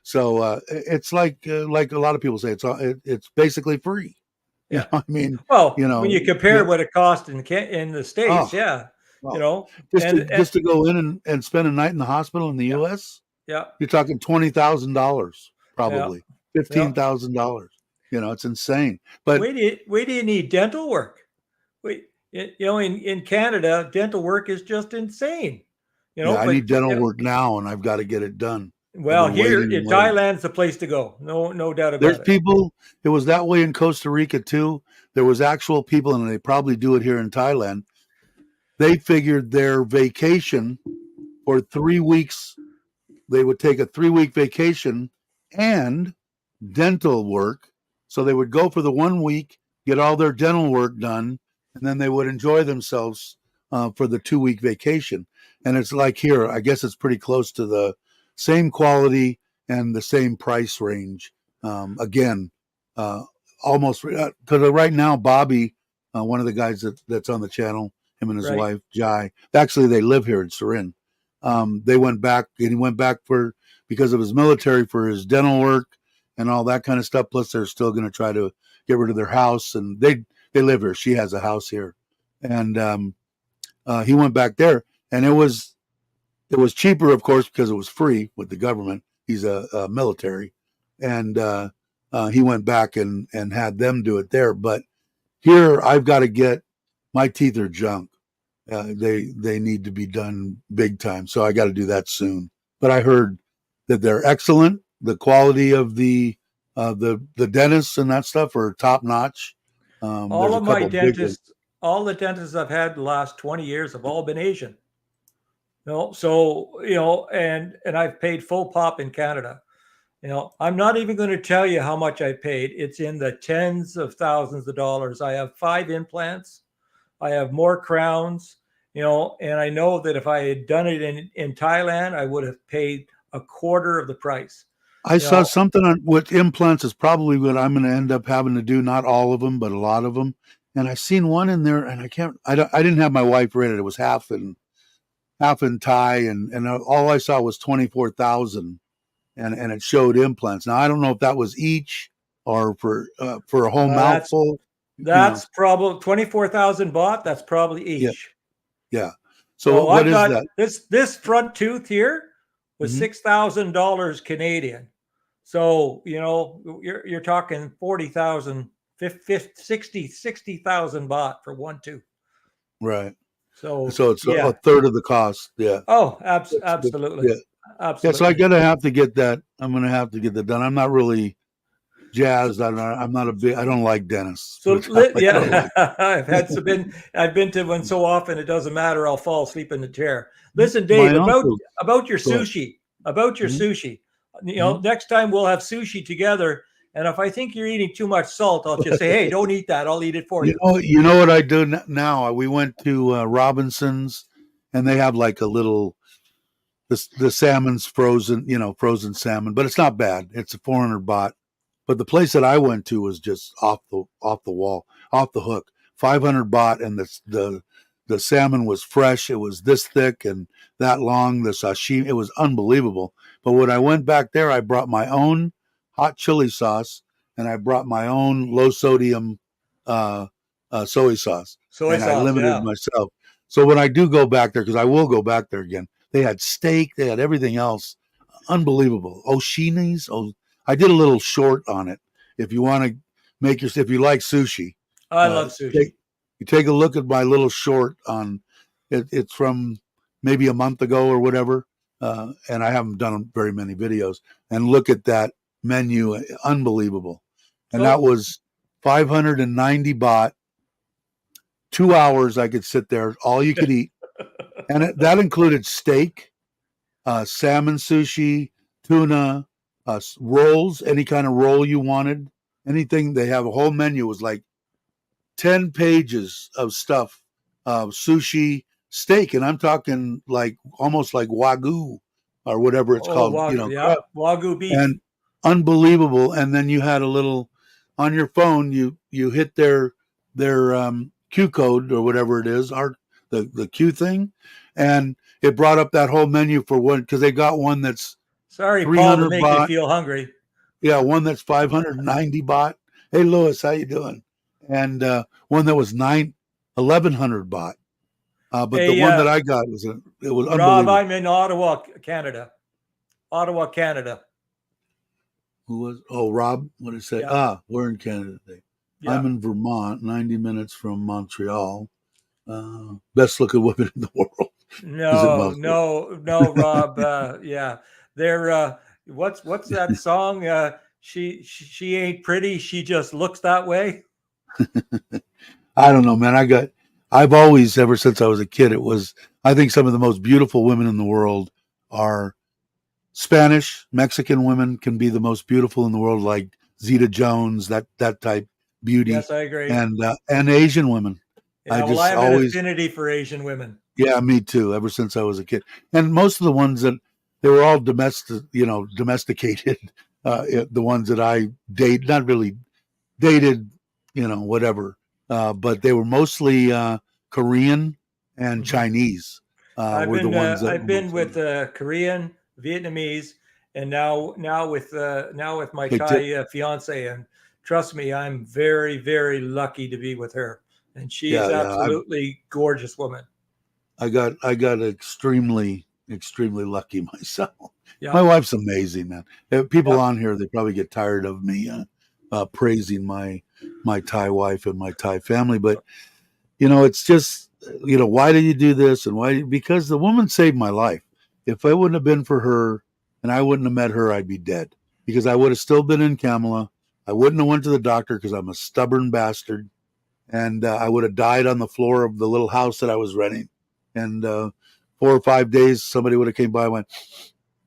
So it's like a lot of people say, it's basically free. Yeah. I mean, well, when you compare what it cost in the States, just to go in and spend a night in the hospital in the U.S., yeah, you're talking $20,000 probably, $15,000. It's insane. But wait do you need dental work? Wait, in Canada, dental work is just insane. yeah, I But need dental work now, and I've got to get it done. I've well, been here waiting in and waiting. Thailand's the place to go. No doubt There's about it. people. It was that way in Costa Rica too. There was actual people, and they probably do it here in Thailand. They figured their vacation for 3 weeks. They would take a 3 week vacation and dental work. So they would go for the 1 week, get all their dental work done, and then they would enjoy themselves for the 2 week vacation. And it's like here, I guess it's pretty close to the same quality and the same price range. Again, almost because right now, Bobby, one of the guys that's on the channel, him and his Right. wife, Jai, actually, they live here in Surin. They went back, and he went back because of his military for his dental work and all that kind of stuff. Plus, they're still going to try to get rid of their house, and they live here. She has a house here, and he went back there, and it was cheaper, of course, because it was free with the government. He's a military, and he went back and had them do it there. But here, I've got to get my teeth are junk. They need to be done big time, so I got to do that soon. But I heard that they're excellent. The quality of the dentists and that stuff are top notch. All There's a of my couple big ones. dentists, all the dentists I've had the last 20 years have all been Asian. So and I've paid full pop in Canada. I'm not even going to tell you how much I paid. It's in the tens of thousands of dollars. I have 5 implants. I have more crowns, and I know that if I had done it in Thailand, I would have paid a quarter of the price. I saw something on with implants is probably what I'm going to end up having to do. Not all of them, but a lot of them. And I seen one in there, and I didn't have my wife read it. It was half in Thai, and all I saw was 24,000, and it showed implants. Now I don't know if that was each or for a whole mouthful. That's probably 24,000 baht. That's probably each. Yeah. So what is that? This front tooth here was $6,000 Canadian. So you're talking 40,000, 60,000 baht for one tooth. Right. So it's a third of the cost. Yeah. Oh, absolutely. Yeah. Absolutely. Yeah. So I'm going to have to get that done. I'm not really jazzed. I don't like dentists. So I've been to one so often it doesn't matter. I'll fall asleep in the chair. Listen, Dave, about your sushi. About your sushi. Next time we'll have sushi together. And if I think you're eating too much salt, I'll just say, "Hey, don't eat that. I'll eat it for you." You know what I do now? We went to Robinson's, and they have like a little the salmon's frozen, frozen salmon, but it's not bad. It's a 400 baht. But the place that I went to was just off the wall, off the hook. 500 baht, and the salmon was fresh. It was this thick and that long. The sashimi, it was unbelievable. But when I went back there, I brought my own hot chili sauce, and I brought my own low sodium soy sauce. I limited myself. So when I do go back there, because I will go back there again, they had steak, they had everything else. Unbelievable. Oshini's. I did a little short on it. If you want to if you like sushi, I love sushi. You take a look at my little short on it. It's from maybe a month ago or whatever, and I haven't done very many videos. And look at that menu, unbelievable. And that was 590 baht. 2 hours I could sit there, all you could eat, and that included steak, salmon sushi, tuna. Rolls, any kind of roll you wanted, anything. They have a whole menu. It was like 10 pages of stuff, sushi, steak, and I'm talking like almost like Wagyu or whatever it's called. Wagyu, Wagyu beef, and unbelievable. And then you had a little on your phone. You hit their Q code or whatever it is, the Q thing, and it brought up that whole menu for one because they got one that's. Sorry, Paul, to make you feel hungry. Yeah, one that's 590 baht. Hey, Louis, how you doing? And one that was 1,100 baht. But the one that I got was unbelievable. Rob, I'm in Ottawa, Canada. Who was? Oh, Rob. What did I say? Yeah, We're in Canada today. yeah. I'm in Vermont, 90 minutes from Montreal. Best looking women in the world. Is it No, mostly? no, no, Rob. Yeah, they're. What's that song? She ain't pretty. She just looks that way. I don't know, man. I've always, ever since I was a kid, I think some of the most beautiful women in the world are Spanish, Mexican women can be the most beautiful in the world, like Zeta Jones, that type beauty, Yes, I agree. And Asian women. I Yeah, well, I just have an always, affinity for Asian women. yeah, me too. Ever since I was a kid, and most of the ones that they were all domesticated. The ones that I not really dated, whatever, but they were mostly Korean and Mhm. Chinese. Were the ones that I've were been most with Korean, Vietnamese, and now with my they did. Thai fiance. And trust me, I'm very very lucky to be with her. And she is Yeah, yeah. absolutely gorgeous woman. I got extremely lucky myself. Yeah. My wife's amazing, man. People Yeah. on here, they probably get tired of me praising my Thai wife and my Thai family, but it's just, why do you do this? And why? Because the woman saved my life. If it wouldn't have been for her and I wouldn't have met her, I'd be dead because I would have still been in Kamala. I wouldn't have went to the doctor because I'm a stubborn bastard. And I would have died on the floor of the little house that I was renting. And 4 or 5 days, somebody would have came by and went,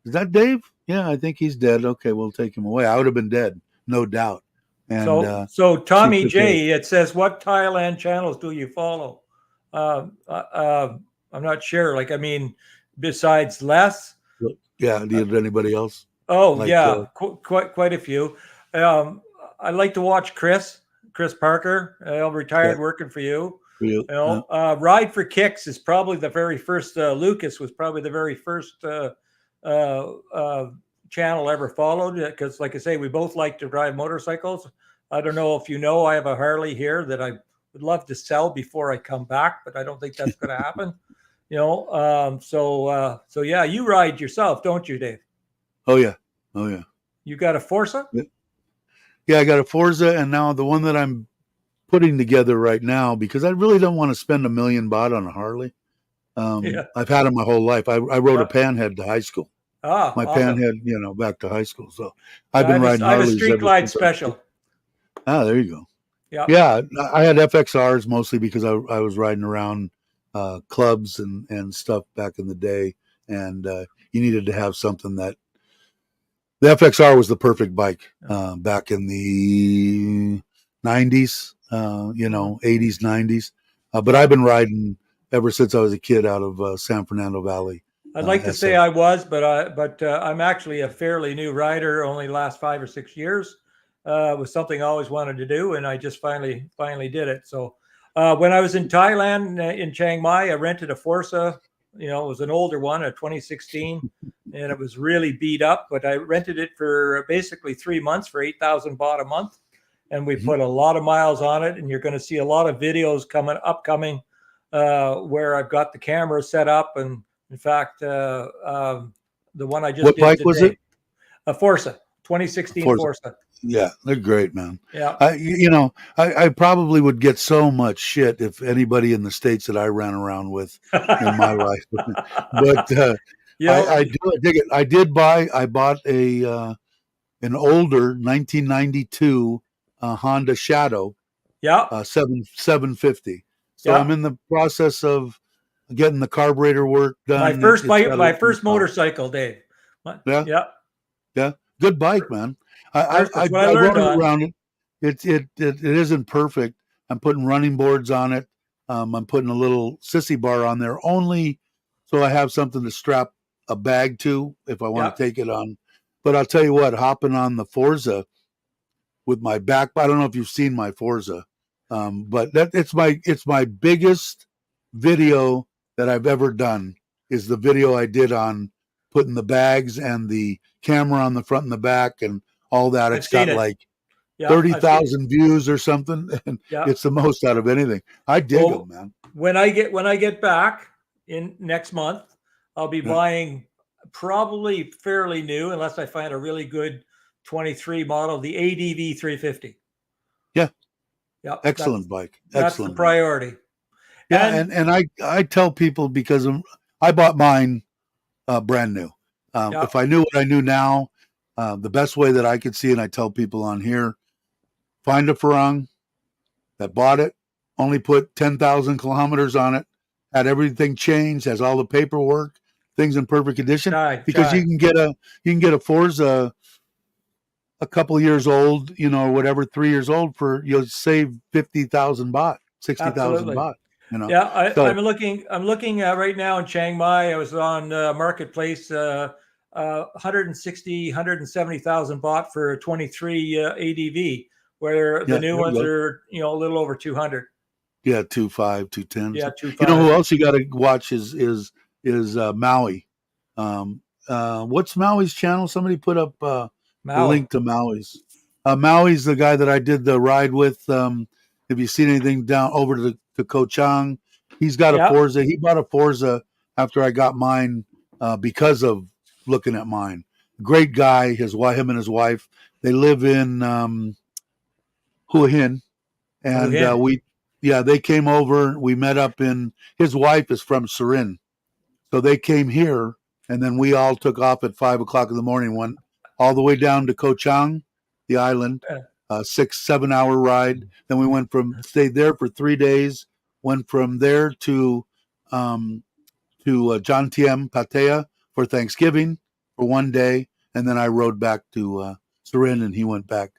is that Dave? Yeah, I think he's dead. Okay, we'll take him away. I would have been dead, no doubt. And So she Tommy took care. J, it says, what Thailand channels do you follow? Uh, uh, uh, I'm not sure. Like, I mean, besides Les. Yeah, Uh, did anybody else? oh Like, yeah, quite a few. Um, I like to watch Chris Parker. yeah, Retired working for you. for you. You Yeah. know, Ride for Kicks is probably the very first. Lucas was probably the very first uh, uh, channel I ever followed. Because, like I say, we both like to drive motorcycles. I don't know if you know, I have a Harley here that I would love to sell before I come back, but I don't think that's going to happen. You know, so yeah, you ride yourself, don't you, Dave? Oh, yeah. Oh, yeah. You got a Forza? Yeah, yeah, I got a Forza, and now the one that I'm putting together right now, because I really don't want to spend $1 million on a Harley. Yeah. I've had them my whole life. I rode a Yep. panhead to high school. Ah, My awesome. panhead, back to high school. So I've been riding I have a Harleys Street ever Glide since I was a kid. Special. There you go. Yep. Yeah, I had FXRs mostly because I was riding around clubs and stuff back in the day, and you needed to have something that the FXR was the perfect bike back in the 90s, Mhm. 80s, 90s. But I've Yeah. been riding ever since I was a kid out of San Fernando Valley, I'd like to say SF. I was, but I'm actually a fairly new rider. Only last 5 or 6 years. Was something I always wanted to do, and I just finally did it. So when I was in Thailand in Chiang Mai, I rented a Forza. You know, it was an older one, a 2016, and it was really beat up. But I rented it for basically 3 months for 8,000 baht a month, and we Mhm. put a lot of miles on it. And you're going to see a lot of videos upcoming, where I've got the camera set up. And in fact, the one I just What did bike was it? today, a Forza, 2016 Forza. Forza. Yeah, they're great, man. Yeah. I probably would get so much shit if anybody in the states that I ran around with in my life, but you know, I do dig it. I bought an older 1992 Honda Shadow yeah, 750. So I'm yeah. in the process of getting the carburetor work My done. first It's bike, got a my first motorcycle, Dave. yeah. Yeah, Yeah, good bike, man. I first. I That's what I I learned rode it on. around it. It isn't perfect. I'm putting running boards on it. I'm putting a little sissy bar on there only so I have something to strap a bag to if I want Yeah, to take it on. But I'll tell you what, hopping on the Forza with my back. I don't know if you've seen my Forza, but it's my biggest video that I've ever done. Is the video I did on putting the bags and the camera on the front and the back and all that. I've It's seen got it. like Yeah, thirty I've seen. thousand views or something, and Yeah. it's the most out of anything. I dig them, Well, man. when I get back in next month, I'll be Yeah. buying probably fairly new, unless I find a really good 23 model, the ADV 350. Yeah, Yep, excellent bike. that's the Excellent bike. priority. Yeah, And and I tell people because I bought mine brand new. yeah, If I knew what I knew now, the best way that I could see, and I tell people on here, find a Farang that bought it, only put 10,000 kilometers on it, had everything changed, has all the paperwork, things in perfect condition, because chai. you can get a Forza a couple of years old, or whatever, 3 years old, for you'll save 50,000 baht, 60,000 Absolutely. baht. Yeah, So I'm looking. I'm looking right now in Chiang Mai. I was on Marketplace. 160, 170,000 baht for a 23 ADV, where the yeah, new there you ones go. are a little over 200. Yeah, 2.5, 2.10. Yeah, You know 2.5. who else you got to watch is Maui. What's Maui's channel? Somebody put up the Maui. link to Maui's. Maui's the guy that I did the ride with. Have you seen anything down over to Ko Chang? He's got a Yeah. Forza. He bought a Forza after I got mine because of looking at mine. Great guy. Him and his wife. They live in Hua Hin, Oh, and Hin. they came over. We met up in. His wife is from Surin, so they came here, and then we all took off at 5 o'clock in the morning. Went all the way down to Ko Chang, the island, 6-7 hour ride. Then we stayed there for 3 days. Went from there um, to John Tiem Pattaya for Thanksgiving for one day, and then I rode back to Surin, and he went back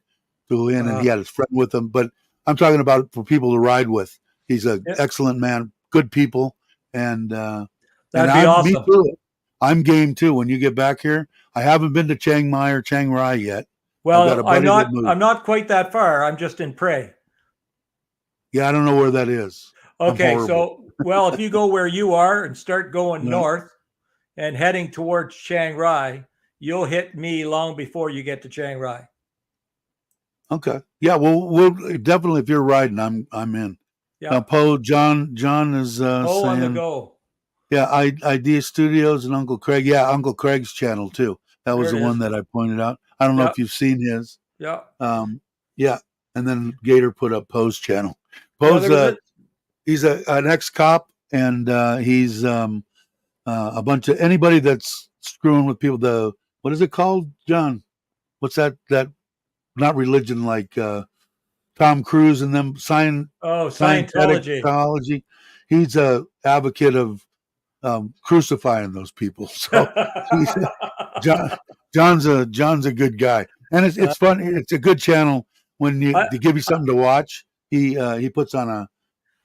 to Inn, and he had his friend with him. But I'm talking about for people to ride with. He's an Yeah, excellent man, good people, and that'd be me awesome. too. I'm game too. When you get back here, I haven't been to Chiang Mai or Chiang Rai yet. I've got Well, a buddy that I'm moved. not quite that far. I'm just in Prey. Yeah, I don't know where that is. I'm Okay, horrible. so if you go where you are and start going Yeah. north and heading towards Chiang Rai, you'll hit me long before you get to Chiang Rai. Okay. Yeah. Well, we'll definitely, if you're riding, I'm in. Yeah. Poe John is On the saying, go. yeah, Idea Studios and Uncle Craig. Yeah, Uncle Craig's channel too. That There was it the is. one that I pointed out. I don't know Yeah. if you've seen his. Yeah. Yeah, and then Gator put up Poe's channel. Well, Poe's he's an ex cop, and he's a bunch of anybody that's screwing with people. What is it called, John? What's that? That not religion like Tom Cruise and them scientific Scientology. theology. He's a advocate of crucifying those people. So he's John, John's a good guy, and it's fun. It's a good channel when to give you something to watch. He puts on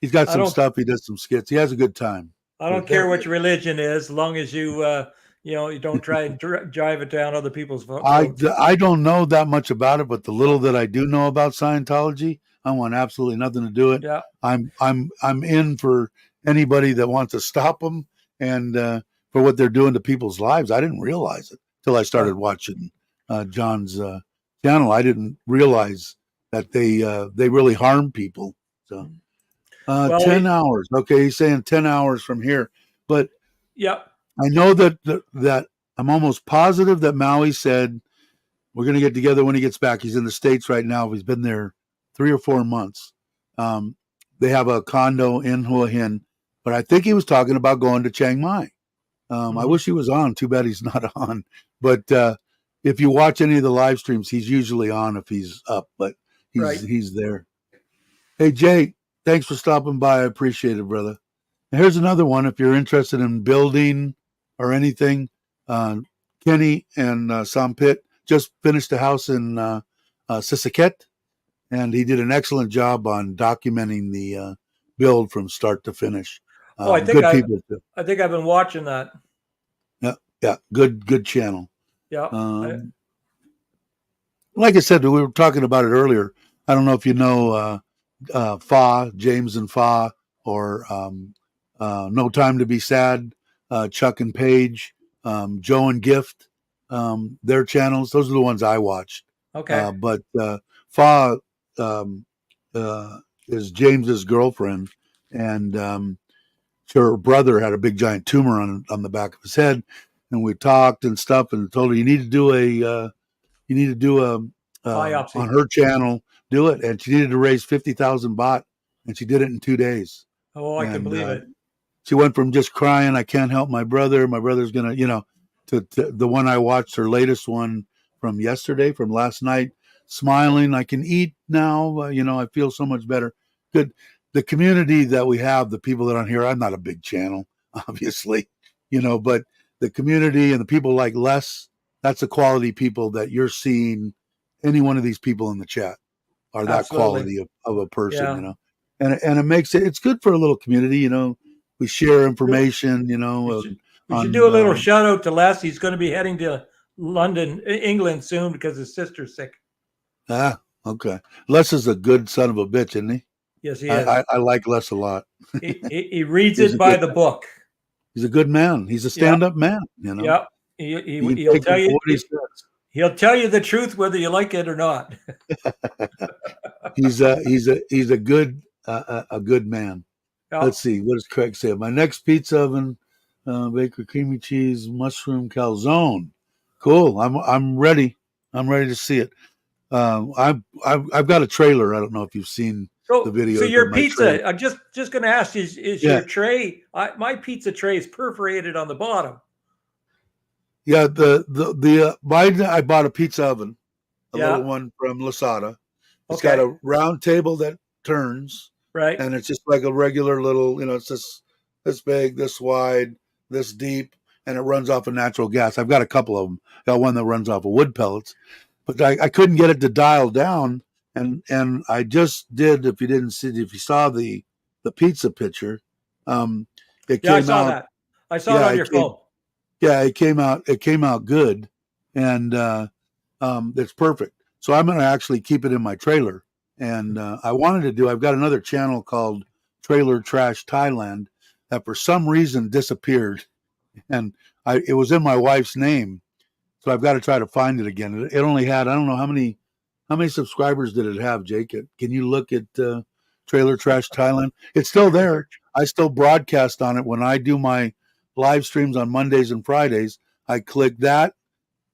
he's got some stuff. He does some skits. He has a good time. I don't care what your religion is, as long as you you don't try and drive it down other people's throats. I don't know that much about it, but the little that I do know about Scientology, I want absolutely nothing to do it. Yeah. I'm in for anybody that wants to stop them and for what they're doing to people's lives. I didn't realize it till I started watching John's channel. I didn't realize that they really harm people. So 10 hours. Okay, he's saying 10 hours from here, but yep. I know that I'm almost positive that Maui said we're going to get together when he gets back. He's in the States right now. He's been there 3 or 4 months. They have a condo in Hua Hin, but I think he was talking about going to Chiang Mai. I wish he was on. Too bad he's not on. But if you watch any of the live streams, he's usually on if he's up, but he's there. Hey, Jay, thanks for stopping by. I appreciate it, brother. And here's another one. If you're interested in building or anything, Kenny and Sampit just finished a house in Sisaket, and he did an excellent job on documenting the build from start to finish. Good people too. I think I've been watching that. Yeah, good channel. Yeah. Like I said, we were talking about it earlier. I don't know if you know Fa, James and Fa, or No Time to Be Sad, Chuck and Paige, Joe and Gift, their channels. Those are the ones I watched. Okay. But Fa is James's girlfriend, and her brother had a big giant tumor on the back of his head, and we talked and stuff, and told her you need to do You need to do on Biopsy. her channel, do it. And she needed to raise 50,000 baht, and she did it in 2 days. Oh, I can And believe it. she went from just crying, I can't help my brother. My brother's gonna, to the one I watched, her latest one from yesterday, from last night, smiling. I can eat now. I feel so much better. Good. The community that we have, the people that are on here, I'm not a big channel, obviously, but the community and the people like Les, that's the quality people that you're seeing. Any one of these people in the chat are that Absolutely. quality of a person, Yeah. and it makes it's good for a little community, we share information, We should do a on little shout out to Les. He's going to be heading to London, England soon because his sister's sick. Okay. Les is a good son of a bitch, isn't he? Yes, he is. I like Les a lot. He reads He's it a by good the man. book. He's a good man. He's a Yeah. stand-up man, Yeah. You can He'll take tell him you for what he says. he'll tell you the truth whether you like it or not. He's a good man. Yeah. Let's see, what does Craig say? My next pizza oven, baker creamy cheese mushroom calzone. Cool. I'm ready. I'm ready to see it. I've got a trailer. I don't know if you've seen the videos So of your my trailer. pizza, I'm just going to ask you, is Yeah. your tray? My pizza tray is perforated on the bottom. Yeah, I bought a pizza oven, a little one from Lasada. It's got a round table that turns, right, and it's just like a regular little, it's this big, this wide, this deep, and it runs off of natural gas. I've got a couple of them. Got one that runs off of wood pellets, but I couldn't get it to dial down, and I just did. If you saw the pizza picture, it came I saw out. that. I saw it on your phone. Yeah, it came out good, and it's perfect. So I'm going to actually keep it in my trailer. And I've got another channel called Trailer Trash Thailand that for some reason disappeared, and it was in my wife's name, so I've got to try to find it again. It only had, I don't know how many subscribers did it have, Jake? Can you look at Trailer Trash Thailand? It's still there. I still broadcast on it when I do my live streams on Mondays and Fridays. I click that,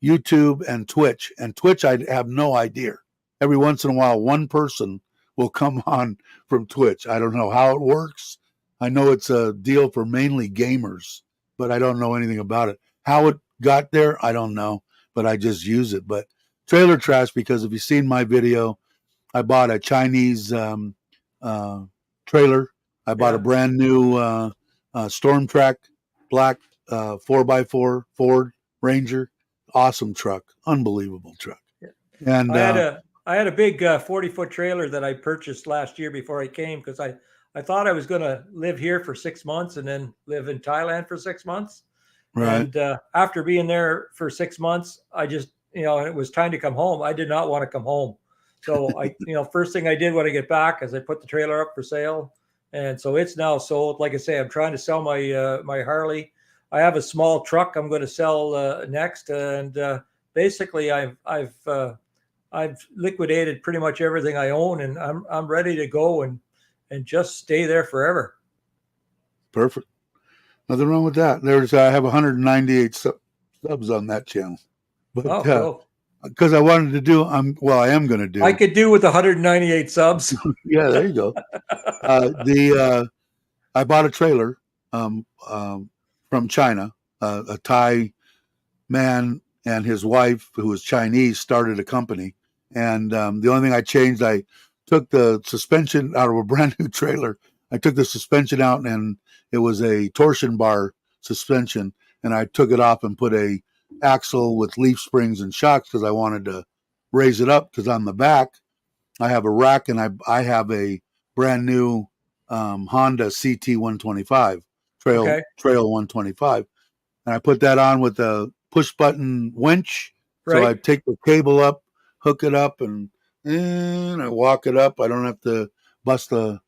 YouTube, and Twitch. And Twitch, I have no idea. Every once in a while, one person will come on from Twitch. I don't know how it works. I know it's a deal for mainly gamers, but I don't know anything about it. How it got there, I don't know, but I just use it. But Trailer Trash, because if you've seen my video, I bought a Chinese trailer. I bought a brand new Storm Track black 4x4 Ford Ranger. Awesome truck, unbelievable truck. And I had a big 40-foot trailer that I purchased last year before I came because I thought I was going to live here for 6 months and then live in Thailand for 6 months. Right. And after being there for 6 months, I just, it was time to come home. I did not want to come home. So first thing I did when I get back is I put the trailer up for sale. And so it's now sold. Like I say, I'm trying to sell my my Harley. I have a small truck I'm going to sell next. And basically I've liquidated pretty much everything I own, and I'm ready to go and just stay there forever. Perfect. Nothing wrong with that. I have 198 subs on that channel, but cool. Because I wanted to do, I am going to do. I could do with 198 subs. Yeah, there you go. I bought a trailer from China. A Thai man and his wife, who was Chinese, started a company. And the only thing I changed, I took the suspension out of a brand new trailer. I took the suspension out, and it was a torsion bar suspension. And I took it off and put a axle with leaf springs and shocks because I wanted to raise it up. Because on the back, I have a rack, and I have a brand new Honda CT 125 Trail 125, and I put that on with a push button winch. Right. So I take the cable up, hook it up, and I walk it up. I don't have to bust a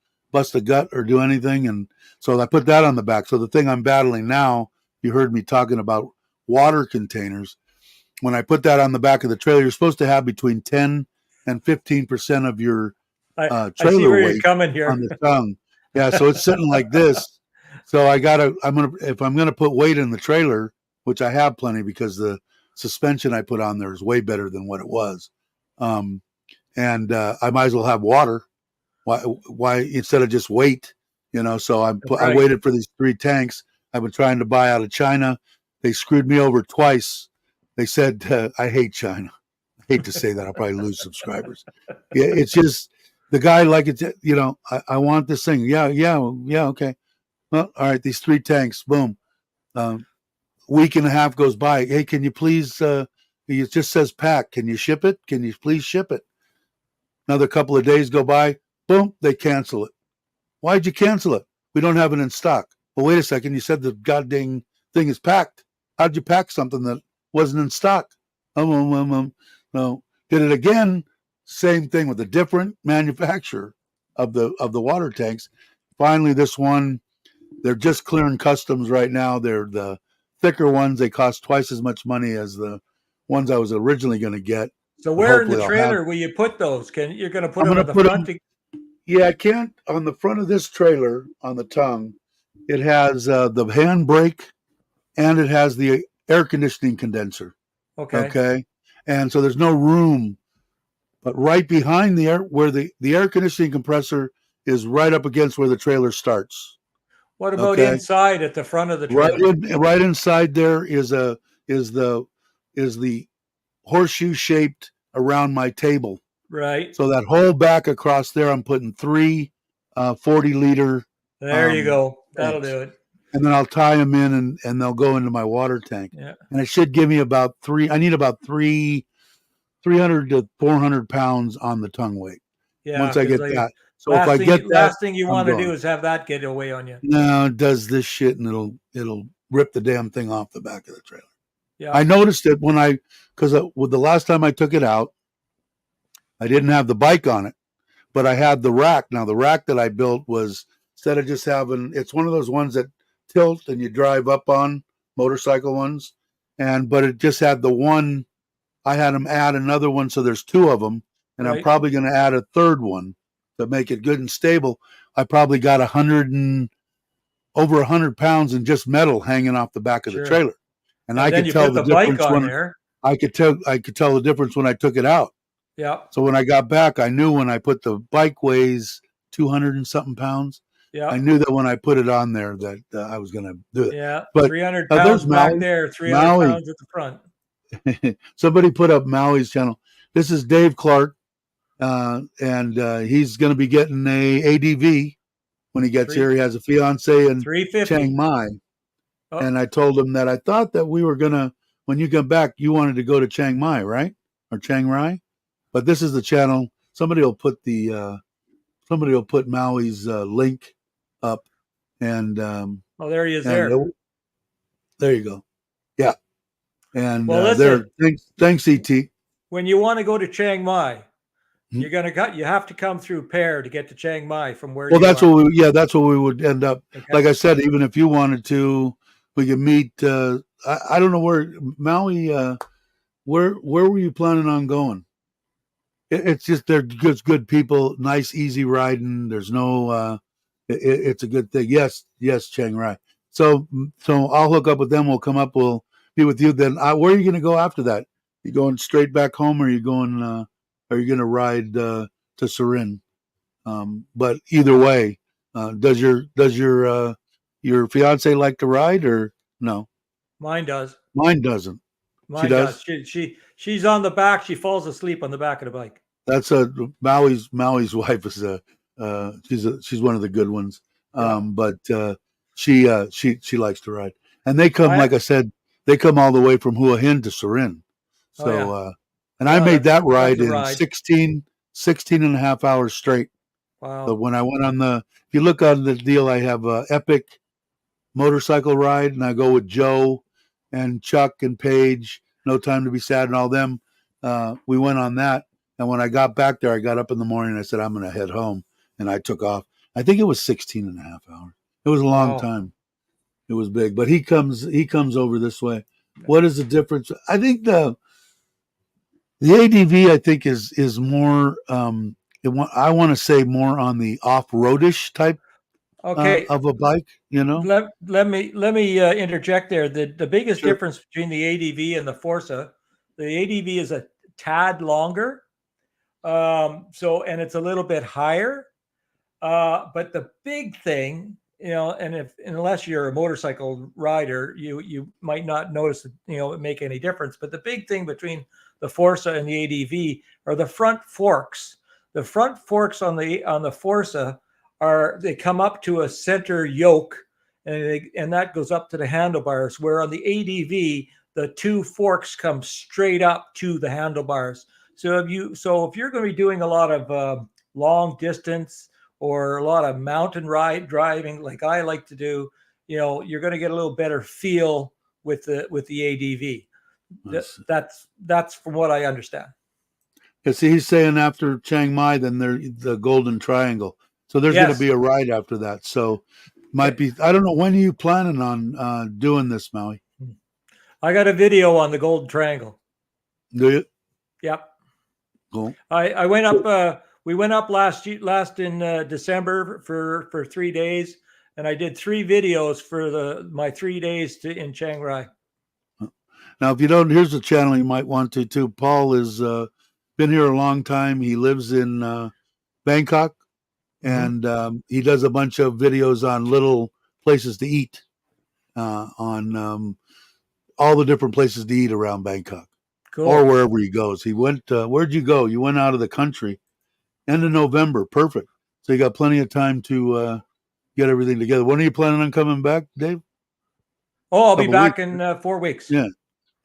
gut or do anything. And so I put that on the back. So the thing I'm battling now, you heard me talking about water containers. When I put that on the back of the trailer, you're supposed to have between 10 and 15% of your trailer weight on the tongue. Yeah, so it's sitting like this. So if I'm gonna put weight in the trailer, which I have plenty because the suspension I put on there is way better than what it was. And I might as well have water. Why instead of just wait, So I waited for these 3 tanks. I've been trying to buy out of China. They screwed me over twice. They said, I hate China. I hate to say that. I'll probably lose subscribers. Yeah, it's just the guy like it's, I want this thing. Yeah, okay. Well, all right, these 3 tanks, boom. Week and a half goes by. Hey, can you please, it just says pack. Can you ship it? Can you please ship it? Another couple of days go by. Boom, they cancel it. Why'd you cancel it? We don't have it in stock. Well, wait a second. You said the goddamn thing is packed. How'd you pack something that wasn't in stock? No. Did it again. Same thing with a different manufacturer of the water tanks. Finally, this one, they're just clearing customs right now. They're the thicker ones. They cost twice as much money as the ones I was originally going to get. So where in the trailer will you put those? You're going to put them on the front? Yeah, I can't. On the front of this trailer, on the tongue, it has the handbrake and it has the air conditioning condenser. Okay. And so there's no room. But right behind the air, where the air conditioning compressor is right up against where the trailer starts. What about inside at the front of the trailer? Right inside there is the horseshoe shaped around my table. Right. So that whole back across there, I'm putting 3 40-liter. There you go. That'll do it. And then I'll tie them in and they'll go into my water tank. Yeah. And it should give me about 300 to 400 pounds on the tongue weight. Yeah. Once I get that. So if I get that, last thing you want to do is have that get away on you. No, it does this shit and it'll rip the damn thing off the back of the trailer. Yeah. I noticed it because with the last time I took it out, I didn't have the bike on it, but I had the rack. Now the rack that I built was, instead of just having, it's one of those ones that tilt and you drive up on, motorcycle ones, but it just had the one. I had them add another one, so there's 2 of them, and right. I'm probably going to add a third one to make it good and stable. I probably got over 100 pounds in just metal hanging off the back of the trailer, and I could tell the difference I could tell the difference when I took it out. Yeah. So when I got back, I knew when I put the bike weighs 200 and something pounds. Yeah. I knew that when I put it on there that I was going to do it. Yeah. But 300 pounds back there, 300 pounds at the front. Somebody put up Maui's channel. This is Dave Clark, and he's going to be getting a ADV when he gets here. He has a fiance in Chiang Mai. Oh. And I told him that I thought that we were going to, when you come back, you wanted to go to Chiang Mai, right? Or Chiang Rai? But this is the channel. Somebody will put Maui's link up, and there he is. There you go. Yeah, and there. Thanks, ET. When you want to go to Chiang Mai, you have to come through Pear to get to Chiang Mai from where. Well, that's what we would end up. Okay. Like I said, even if you wanted to, we could meet. I don't know where Maui. Where were you planning on going? It's just they're good people, nice, easy riding. There's no, it's a good thing. Yes, Chiang Rai. So I'll hook up with them. We'll come up. We'll be with you. Then where are you going to go after that? You going straight back home, or are you going? Are you going to ride to Surin? But either way, does your fiance like to ride or no? Mine does. Mine doesn't. Mine does. She's on the back. She falls asleep on the back of the bike. That's Maui's wife is she's one of the good ones. But she likes to ride, and they come like I said, they come all the way from Hua Hin to Surin. So and I made that ride in 16 and a half hours straight. Wow. But when I went on if you look on the deal, I have a epic motorcycle ride, and I go with Joe and Chuck and Paige, No Time to Be Sad, and all them. We went on that. And when I got back there, I got up in the morning and I said, I'm going to head home. And I took off. I think it was 16 and a half hours. It was a long time. It was big. But he comes over this way. What is the difference? I think the ADV, I think, is more, I want to say more on the off-roadish type. Okay, of a bike, you know? let me interject there. The biggest Sure. difference between the ADV and the Forza, the ADV is a tad longer, and it's a little bit higher. But the big thing, and unless you're a motorcycle rider, you might not notice it make any difference. But the big thing between the Forza and the ADV are the front forks. The front forks on the Forza they come up to a center yoke, and that goes up to the handlebars. Where on the ADV, the two forks come straight up to the handlebars. So if you're going to be doing a lot of long distance or a lot of mountain ride driving like I like to do, you're going to get a little better feel with the ADV. That's from what I understand. Yeah, see, he's saying after Chiang Mai, then the Golden Triangle. So there's going to be a ride after that. So might be. I don't know, when are you planning on doing this, Maui? I got a video on the Golden Triangle. Do you? Yep. Cool. I went up. We went up last in December for 3 days, and I did 3 videos for my 3 days in Chiang Rai. Now, if you don't, here's the channel you might want to too. Paul has been here a long time. He lives in Bangkok, and he does a bunch of videos on little places to eat, on all the different places to eat around Bangkok. Cool. Or wherever he goes. He went, where'd you go? You went out of the country. End of November. Perfect. So you got plenty of time to get everything together. When are you planning on coming back, Dave? Oh, I'll be back in 4 weeks. Yeah.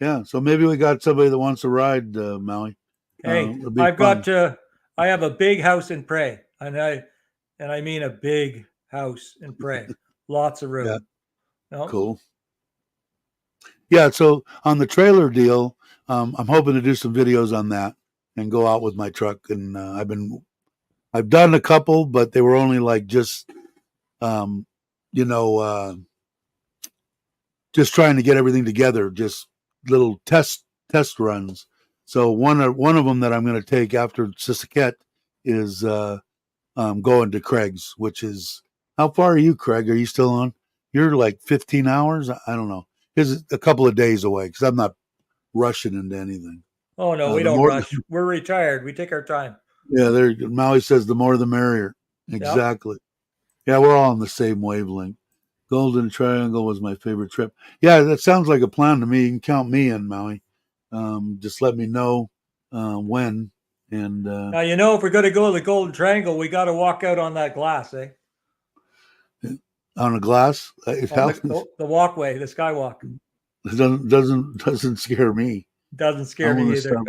Yeah. So maybe we got somebody that wants to ride, Maui. Hey, I have a big house in Prey, and I mean a big house in Prey. Lots of room. Yeah. No? Cool. Yeah, so on the trailer deal, I'm hoping to do some videos on that and go out with my truck. And I've done a couple, but they were only like just, just trying to get everything together, just little test runs. So one of them that I'm going to take after Sisaket is going to Craig's, which is, how far are you, Craig? Are you still on? You're like 15 hours? I don't know. It's a couple of days away because I'm not rushing into anything. Oh, no, we don't rush. We're retired. We take our time. Yeah, Maui says the more the merrier. Exactly. Yep. Yeah, we're all on the same wavelength. Golden Triangle was my favorite trip. Yeah, that sounds like a plan to me. You can count me in, Maui. Just let me know when. And now, if we're going to go to the Golden Triangle, we got to walk out on that glass, eh? On a glass? The walkway, the skywalk. It doesn't scare me. Doesn't scare me either.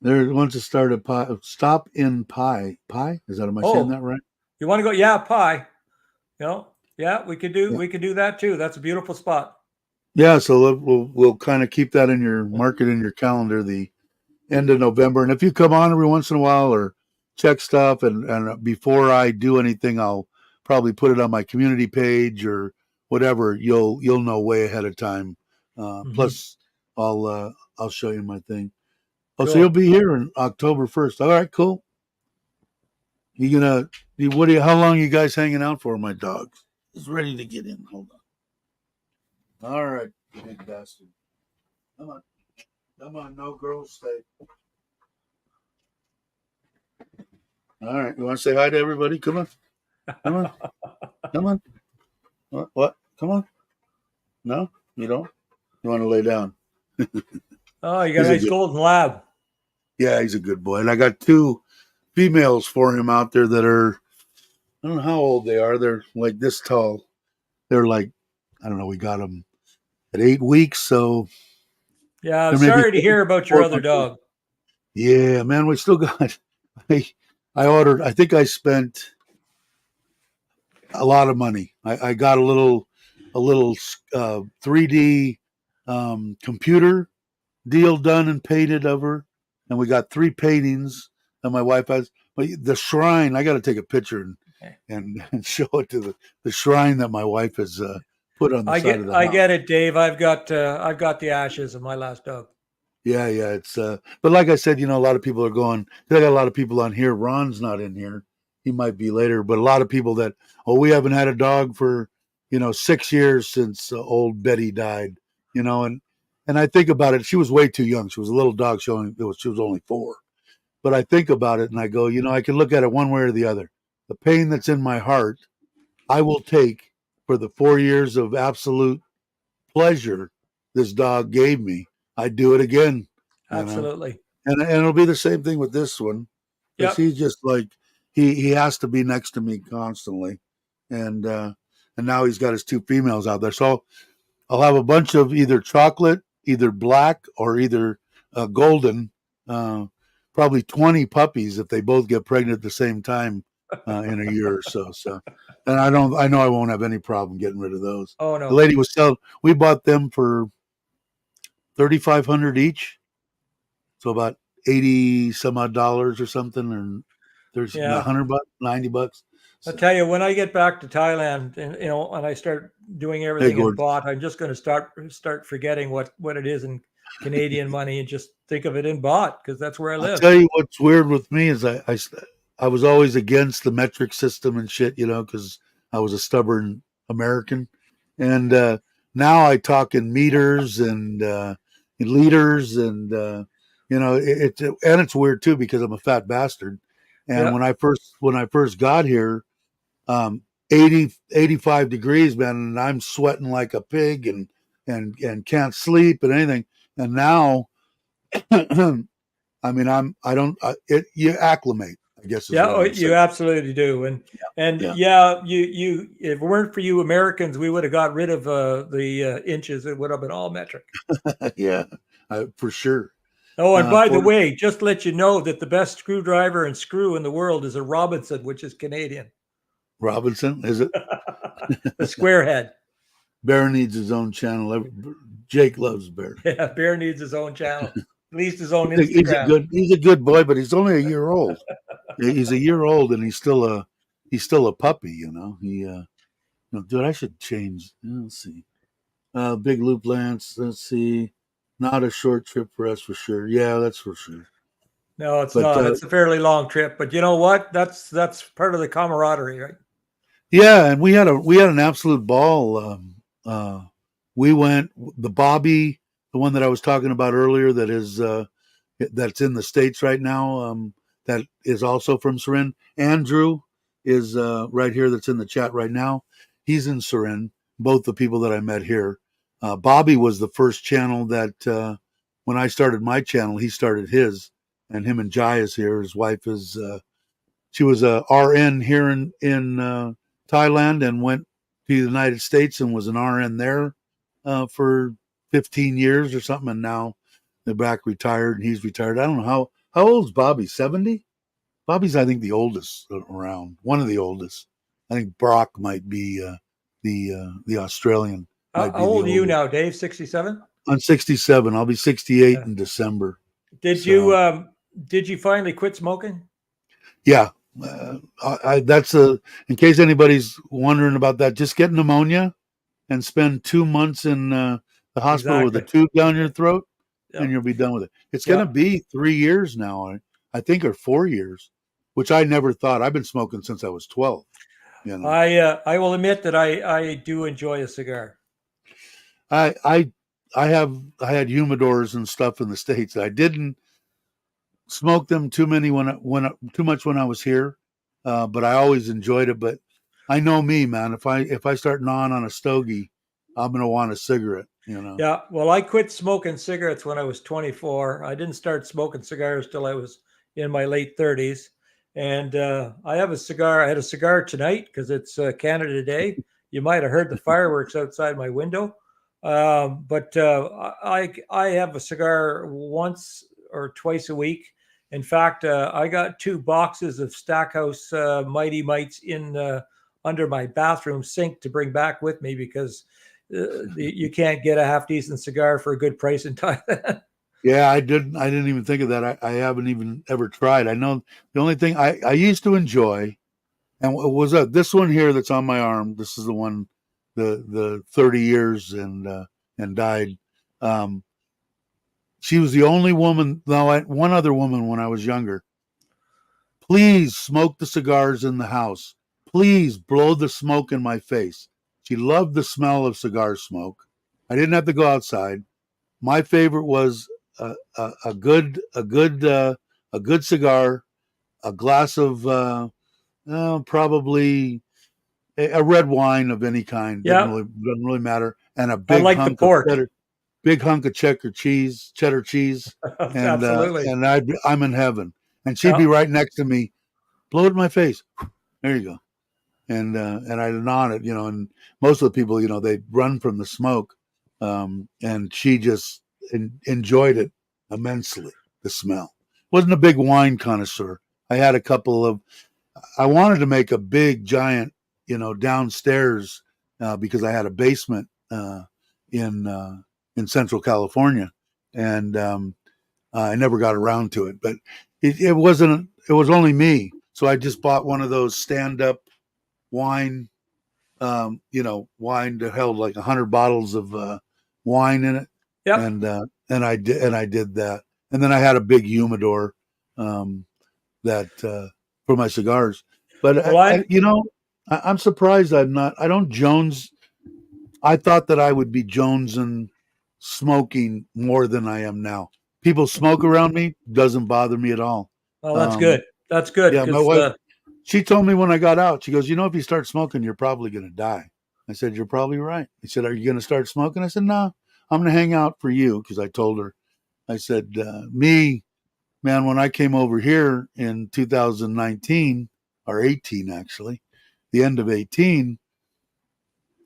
There wants to start a pie. Stop in Pie. Pie? Am I saying that right? You want to go? Yeah, Pie. Yeah, we could do that too. That's a beautiful spot. Yeah, so we'll kind of keep that in your market in your calendar, the end of November. And if you come on every once in a while or check stuff, and before I do anything, I'll probably put it on my community page or whatever. You'll know way ahead of time. Plus, I'll show you my thing. Oh, cool. So you'll be here on October 1st. All right, cool. How long are you guys hanging out for? My dog is ready to get in. Hold on. All right, big bastard. Come on, no girls stay. All right, you want to say hi to everybody? Come on. Come on. What? Come on. No, you don't? You want to lay down? Oh, you got a nice golden lab. Yeah, he's a good boy. And I got 2 females for him out there that are, I don't know how old they are. They're like this tall. They're like, I don't know, we got them at 8 weeks. So. Yeah, I'm sorry to hear about your other dog. Yeah, man, we still got, I ordered, I think I spent a lot of money. I got a little 3D computer deal done and painted of her. And we got 3 paintings that my wife has. But the shrine, I got to take a picture and show it to the shrine that my wife has put on the side of the house. I get it, Dave. I've got the ashes of my last dog. Yeah. It's but like I said, a lot of people are going. I got a lot of people on here. Ron's not in here. he might be later. But a lot of people that, oh, we haven't had a dog for 6 years since old Betty died, and I think about it. She was way too young. She was a little dog. She was only 4. But I think about it and I go, I can look at it one way or the other. The pain that's in my heart, I will take for the 4 years of absolute pleasure this dog gave me. I'd do it again, Absolutely. And it'll be the same thing with this one, because Yep. he's just like he has to be next to me constantly, and now he's got his 2 females out there. So I'll have a bunch of either chocolate, either black, or either golden. Probably 20 puppies if they both get pregnant at the same time in a year or so. So, and I know I won't have any problem getting rid of those. Oh The no. lady was selling. We bought them for $3,500 each, so about 80 some odd dollars or something, and there's Yeah. $100, $90. I'll tell you, when I get back to Thailand and I start doing everything in baht, I'm just going to start forgetting what it is in Canadian money and just think of it in baht, because that's where I live. I'll tell you what's weird with me is I was always against the metric system and shit, because I was a stubborn American, and now I talk in meters and in liters, and it's weird too because I'm a fat bastard, and when I first got here, 85 degrees, man, and I'm sweating like a pig and can't sleep and anything, and now. I mean, you acclimate, I guess. You absolutely do. And you if it weren't for you Americans, we would have got rid of the inches. It would have been all metric. Yeah, for sure. Oh, and by the way, just to let you know that the best screwdriver and screw in the world is a Robinson, which is Canadian. Robinson, is it? The square head. Bear needs his own channel. Jake loves Bear. Yeah, Bear needs his own channel. At least his own Instagram. He's a good boy, but he's only a year old. He's a year old, and he's still a puppy. Dude, I should change. Let's see. Big Loop Lance. Let's see. Not a short trip for us for sure. Yeah, that's for sure. No, it's not. It's a fairly long trip, but you know what? That's part of the camaraderie, right? Yeah, and we had an absolute ball. We went the Bobby, the one that I was talking about earlier, that's in the States right now. That is also from Surin. Andrew is right here. That's in the chat right now. He's in Surin. Both the people that I met here. Bobby was the first channel that when I started my channel, he started his, and him and Jai is here. His wife is she was a RN here in Thailand and went to the United States and was an RN there for 15 years or something, and now they're back retired, and he's retired. I don't know how old is Bobby? 70? Bobby's, I think, the oldest around. One of the oldest. I think Brock might be the Australian. How old are you now, Dave? 67? I'm 67. I'll be 68 in December. Did you finally quit smoking? Yeah. That's in case anybody's wondering about that, just get pneumonia and spend 2 months in the hospital with a tube down your throat, and you'll be done with it. It's going to be 3 years now, I think, or 4 years, which I never thought. I've been smoking since I was 12. I will admit that I do enjoy a cigar. I had humidors and stuff in the States. I didn't smoke them too much when I was here, but I always enjoyed it. But I know me, man. If I start gnawing on a stogie, I'm gonna want a cigarette. Yeah. Well, I quit smoking cigarettes when I was 24. I didn't start smoking cigars till I was in my late 30s. And I have a cigar. I had a cigar tonight because it's Canada Day. You might have heard the fireworks outside my window. But I have a cigar once or twice a week. In fact, I got 2 boxes of Stackhouse Mighty Mites in under my bathroom sink to bring back with me because you can't get a half decent cigar for a good price in Thailand. Yeah, I didn't even think of that. I haven't even ever tried. I know the only thing I used to enjoy, and was this one here that's on my arm. This is the one, the 30 years and died. She was the only woman. No, one other woman when I was younger please smoke the cigars in the house. Please blow the smoke in my face. She loved the smell of cigar smoke. I didn't have to go outside. My favorite was a good cigar, a glass of probably a red wine of any kind. Yeah, Doesn't really matter, and a I like the pork. big hunk of cheddar cheese, Absolutely. and I'm in heaven. And she'd be Yeah, right next to me, blow it in my face. There you go. And I nodded, and most of the people, they'd run from the smoke, and she just enjoyed it immensely. The smell. Wasn't a big wine connoisseur. I had a couple of. I wanted to make a big giant, downstairs because I had a basement in in Central California, and I never got around to it. But it wasn't. It was only me, so I just bought one of those stand up wine, wine that held like 100 bottles of wine in it, yep. and I did that, and then I had a big humidor um, that for my cigars. But Well, I I'm surprised I'm not. I don't Jones. I thought that I would be jonesing smoking more than I am now. People smoke around me, doesn't bother me at all. well, that's Um, good. That's good yeah, my because wife, she told me when I got out, she goes, if you start smoking, you're probably going to die. I said, you're probably right. He said, are you going to start smoking? I said, no, I'm going to hang out for you. Because I told her, I said, me, man, when I came over here in 2019 or 18, actually, the end of 18,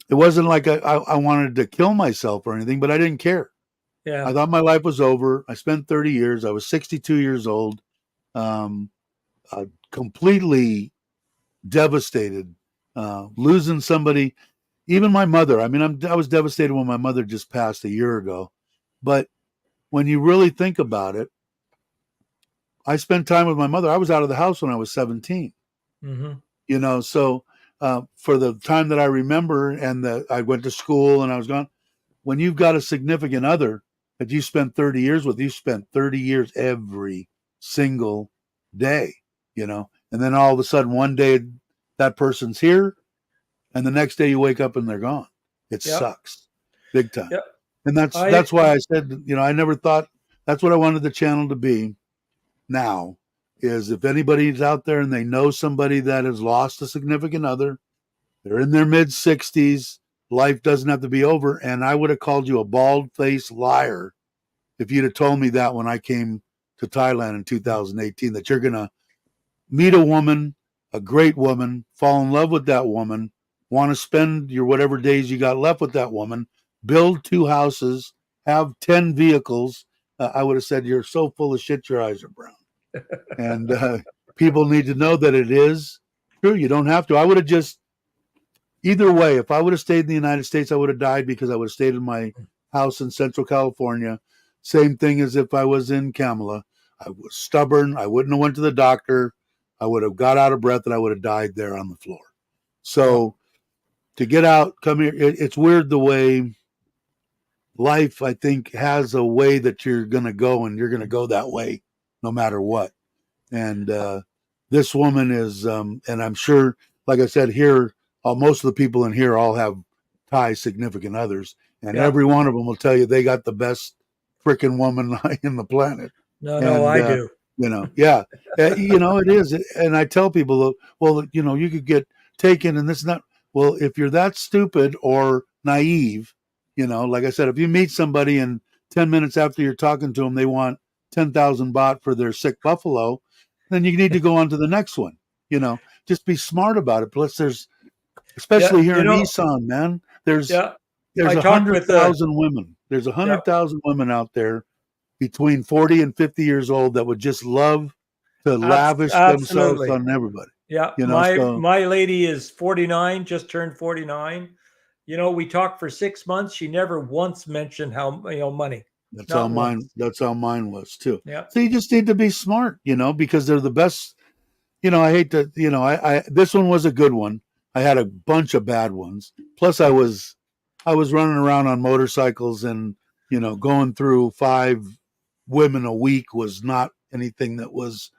it wasn't like I wanted to kill myself or anything, but I didn't care. I yeah, thought my life was over. I spent 30 years. I was 62 years old, um, completely devastated, losing somebody. Even my mother. I mean, I was devastated when my mother just passed a year ago. But when you really think about it, I spent time with my mother. I was out of the house when I was 17. hmm, So for the time that I remember, and that I went to school and I was gone. When you've got a significant other that you spent 30 years with, you spent 30 years every single day. And then all of a sudden, one day that person's here, and the next day you wake up and they're gone. It yep, sucks big time. yep. And that's I why I said, I never thought that's what I wanted the channel to be. Now is if anybody's out there and they know somebody that has lost a significant other, they're in their mid 60s, life doesn't have to be over. And I would have called you a bald-faced liar if you'd have told me that when I came to Thailand in 2018, that you're going to meet a woman, a great woman, fall in love with that woman, want to spend your whatever days you got left with that woman, build 2 houses, have 10 vehicles. I would have said, you're so full of shit, your eyes are brown. And people need to know that it is true. You don't have to. I would have just, either way, if I would have stayed in the United States, I would have died because I would have stayed in my house in Central California. Same thing as if I was in Kamala. I was stubborn. I wouldn't have went to the doctor. I would have got out of breath and I would have died there on the floor. yep, So to get out, come here, it's weird the way life, I think, has a way that you're going to go, and you're going to go that way no matter what. And this woman is, and I'm sure, like I said, here, most of the people in here all have Thai significant others, and yep. every one of them will tell you they got the best freaking woman in the planet. No, no, And I do. yeah, it is. And I tell people, well, you could get taken, and this and that. Well, if you're that stupid or naive, like I said, if you meet somebody and 10 minutes after you're talking to them, they want 10,000 baht for their sick buffalo, then you need to go on to the next one. Just be smart about it. Plus, there's, Yeah, especially here in Isan, man, there's yeah. there's I a talked hundred with thousand women. There's a yeah, hundred thousand women out there between 40 and 50 years old that would just love to lavish themselves absolutely. on everybody. Yeah, my So my lady is 49, just turned 49. We talked for 6 months. She never once mentioned how money, that's how not mine. once. That's how mine was too. Yeah, So you just need to be smart, because they're the best. I hate to, I this one was a good one. I had a bunch of bad ones. Plus, I was running around on motorcycles, and going through 5 women a week was not anything that was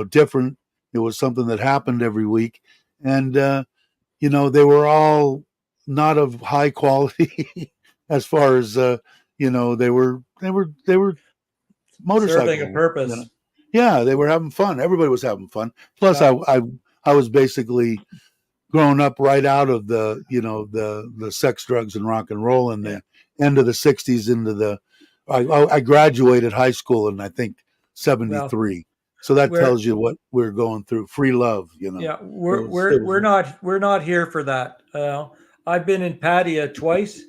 different. It was something that happened every week, and they were all not of high quality as far as they were Serving a motorcycle. purpose. Yeah, they were having fun. Everybody was having fun. Plus, Yeah. I was basically grown up right out of the sex, drugs, and rock and roll in Yeah. the end of the '60s into the. I graduated high school in I think Well, '73, so that we're tells you what we're going through. Free love, yeah, It we're was it we're was we're not we're not here for that. I've been in Pattaya twice,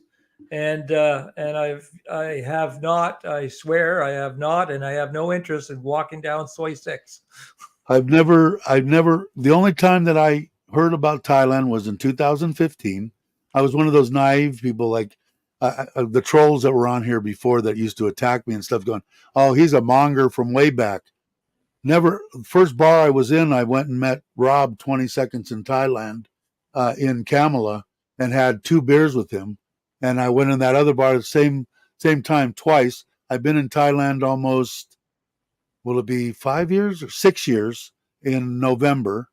and I have not. I swear I have not, and I have no interest in walking down Soy Six. I've never. The only time that I heard about Thailand was in 2015. I was one of those naive people, like the trolls that were on here before that used to attack me and stuff. Going, oh, he's a monger from way back. Never. First bar I was in, I went and met Rob 20 seconds in Thailand, in Kamala, and had 2 beers with him. And I went in that other bar the same time twice. I've been in Thailand almost, will it be 5 years or 6 years in November?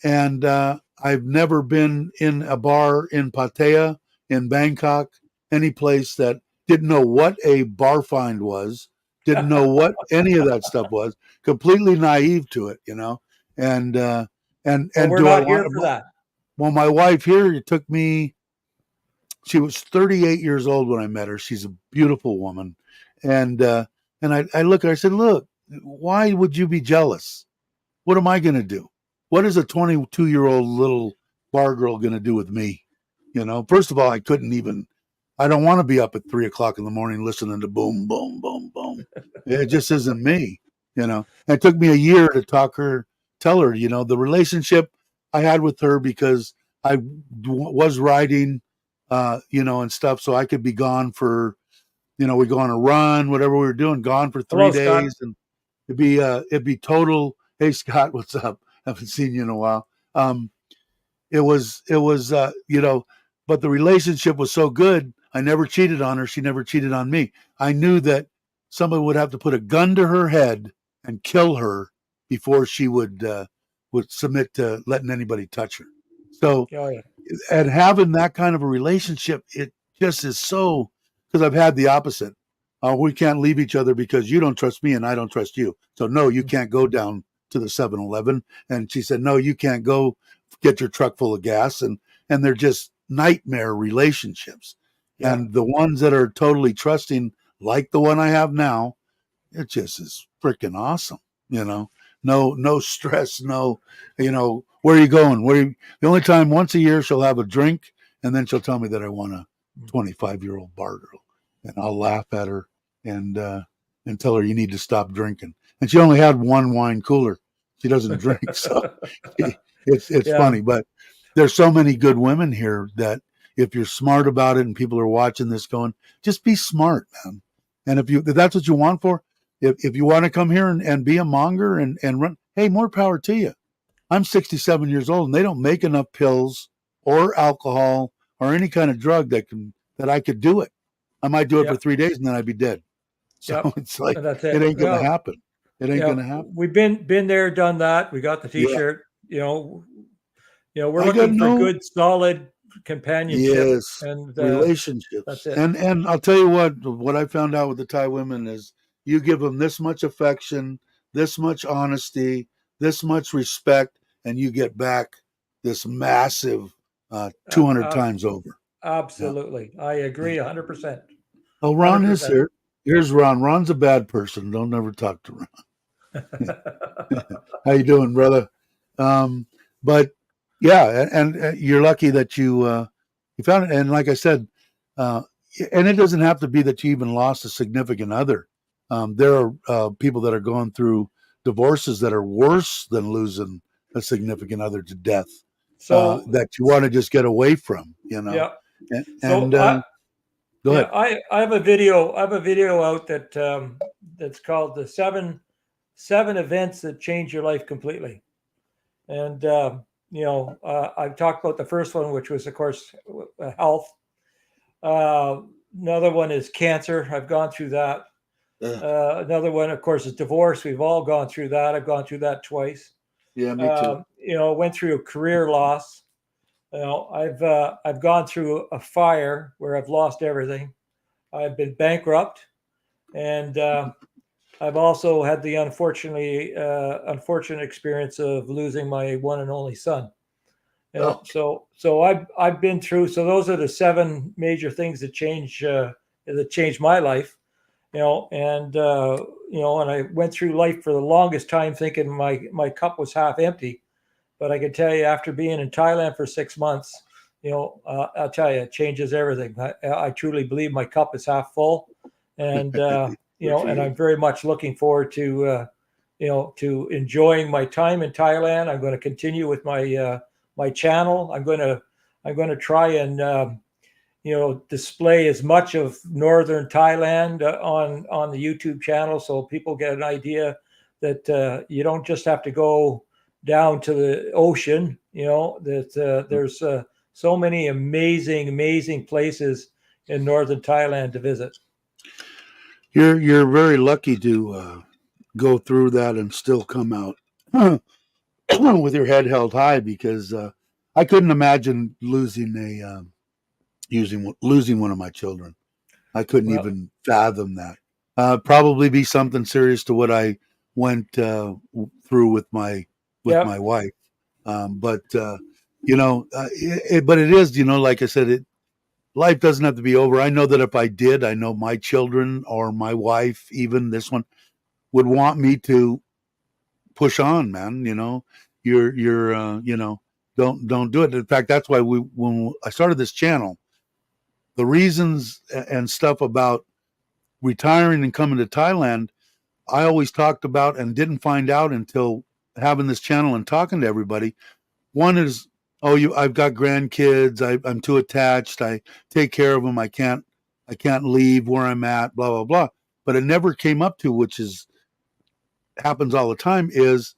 And I've never been in a bar in Pattaya, in Bangkok, any place that didn't know what a bar find was, didn't know what any of that stuff was, completely naive to it. And Well, and we're do I not want here to? for that. Well, my wife here, it took me. She was 38 years old when I met her. She's a beautiful woman, and I look at her. I said, "Look, why would you be jealous? What am I going to do? What is a 22-year-old little bar girl going to do with me? First of all, I couldn't even. I don't want to be up at 3 o'clock in the morning listening to boom, boom, boom, boom. It just isn't me. And it took me a year to tell her, the relationship I had with her because I was writing, and stuff, so I could be gone for, we go on a run, whatever we were doing, gone for three Hello, Scott. days, and it'd be total. Hey Scott, what's up? Haven't seen you in a while. It was but the relationship was so good. I never cheated on her. She never cheated on me. I knew that somebody would have to put a gun to her head and kill her before she would submit to letting anybody touch her. So, Oh yeah. and having that kind of a relationship, it just is so, because I've had the opposite. We can't leave each other because you don't trust me and I don't trust you. So no, you can't go down to the 7-Eleven. And she said, no, you can't go get your truck full of gas. And they're just nightmare relationships. Yeah. And the ones that are totally trusting, like the one I have now, it just is freaking awesome. No stress, where are you going? The only time once a year she'll have a drink, and then she'll tell me that I want a 25-year-old bar girl, and I'll laugh at her and tell her you need to stop drinking. And she only had one wine cooler. She doesn't drink, so it's Yeah. funny. But there's so many good women here that if you're smart about it and people are watching this going, just be smart, man. And if that's what you want for, if you want to come here and be a monger and run, hey, more power to you. I'm 67 years old and they don't make enough pills or alcohol or any kind of drug that I could do it. I might do it for Yeah. 3 days and then I'd be dead. So Yeah. it's like, And that's it it. ain't going to Well, happen. It ain't yeah, going to happen. we've been there, done that. We got the Yeah. T-shirt. We're I got looking for good, solid companionship, yes, and that's relationships. it. And I'll tell you what I found out with the Thai women is you give them this much affection, this much honesty, this much respect, and you get back this massive, Uh, 200 uh, times over. Yeah. Absolutely, I agree, 100%, Oh, Ron is 100%. here. Here's Ron. Ron's a bad person. Don't ever talk to Ron. How you doing, brother? But yeah, and you're lucky that you found it. And like I said, uh, and it doesn't have to be that you even lost a significant other. There are people that are going through divorces that are worse than losing a significant other to death. So, That you want to just get away from. yeah. And So go ahead. I have a video. I have a video out that's called the seven events that change your life completely. And I've talked about the first one, which was, of course, health. Another one is cancer. I've gone through that. Another one, of course, is divorce. We've all gone through that. I've gone through that twice. Yeah, me too. Went through a career loss. I've gone through a fire where I've lost everything. I've been bankrupt, and I've also had the unfortunate experience of losing my one and only son. Oh, So I've been through. So those are the seven major things that changed my life. And I went through life for the longest time thinking my cup was half empty. But I can tell you, after being in Thailand for 6 months, I'll tell you, it changes everything. I truly believe my cup is half full, and good for and you. I'm very much looking forward to enjoying my time in Thailand. I'm going to continue with my channel. I'm going to try and display as much of northern Thailand on the YouTube channel, so people get an idea that you don't just have to go down to the ocean. That there's so many amazing places in northern Thailand to visit. You're very lucky to go through that and still come out with your head held high, because I couldn't imagine losing one of my children. I couldn't Well, even fathom that. Probably be something serious to what I went through with yeah, my wife. But but it is, like I said, life doesn't have to be over. I know that if I did, I know my children or my wife, even this one, would want me to push on, man. You're don't do it. In fact, that's why when I started this channel, the reasons and stuff about retiring and coming to Thailand, I always talked about and didn't find out until having this channel and talking to everybody. One is, oh, I've got grandkids. I'm too attached. I take care of them. I can't leave where I'm at. Blah blah blah. But it never came up to, which is happens all the time, is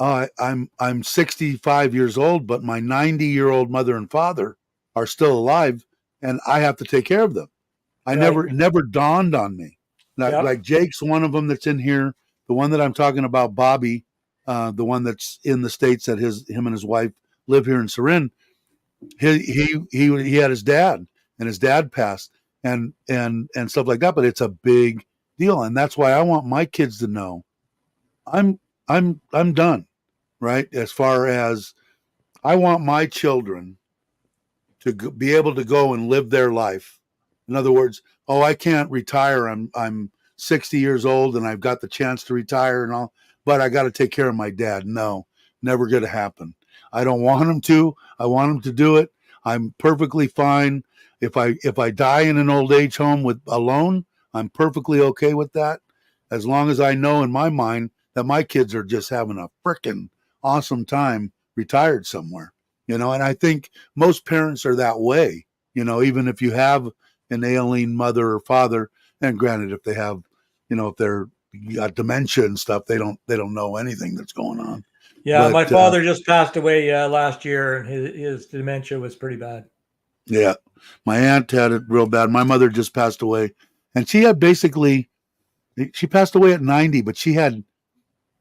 I'm 65 years old, but my 90-year-old mother and father are still alive, and I have to take care of them. I right, never dawned on me. yeah, Like Jake's one of them that's in here. The one that I'm talking about, Bobby, the one that's in the States, that him and his wife live here in Surin. He had his dad, and his dad passed, and stuff like that. But it's a big deal, and that's why I want my kids to know I'm I'm done. Right, as far as I want my children to be able to go and live their life. In other words, oh, I can't retire. I'm 60 years old and I've got the chance to retire and all, but I got to take care of my dad. No, never going to happen. I don't want him to. I want him to do it. I'm perfectly fine if I die in an old age home with alone. I'm perfectly okay with that, as long as I know in my mind that my kids are just having a freaking awesome time retired somewhere. And I think most parents are that way. Even if you have an ailing mother or father, and granted, if they have, if they're got dementia and stuff, they don't know anything that's going on. yeah. But My father just passed away last year, and his dementia was pretty bad. yeah, my aunt had it real bad. My mother just passed away, and she passed away at 90, but she had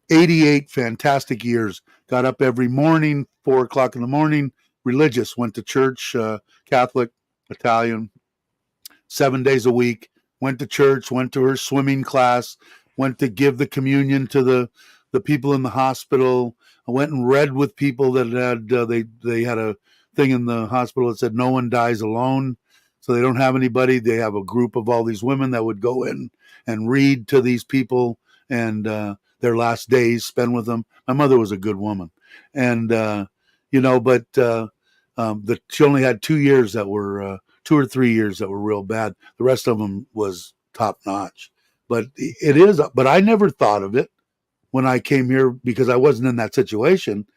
88 fantastic years. Got up every morning, 4 o'clock in the morning, religious, went to church, Catholic, Italian, 7 days a week, went to church, went to her swimming class, went to give the communion to the people in the hospital. I went and read with people that had, they had a thing in the hospital that said no one dies alone. So they don't have anybody. They have a group of all these women that would go in and read to these people, and their last days spent with them. My mother was a good woman. And, but she only had 2 years that were 2 or 3 years that were real bad. The rest of them was top notch. But it is. But I never thought of it when I came here, because I wasn't in that situation.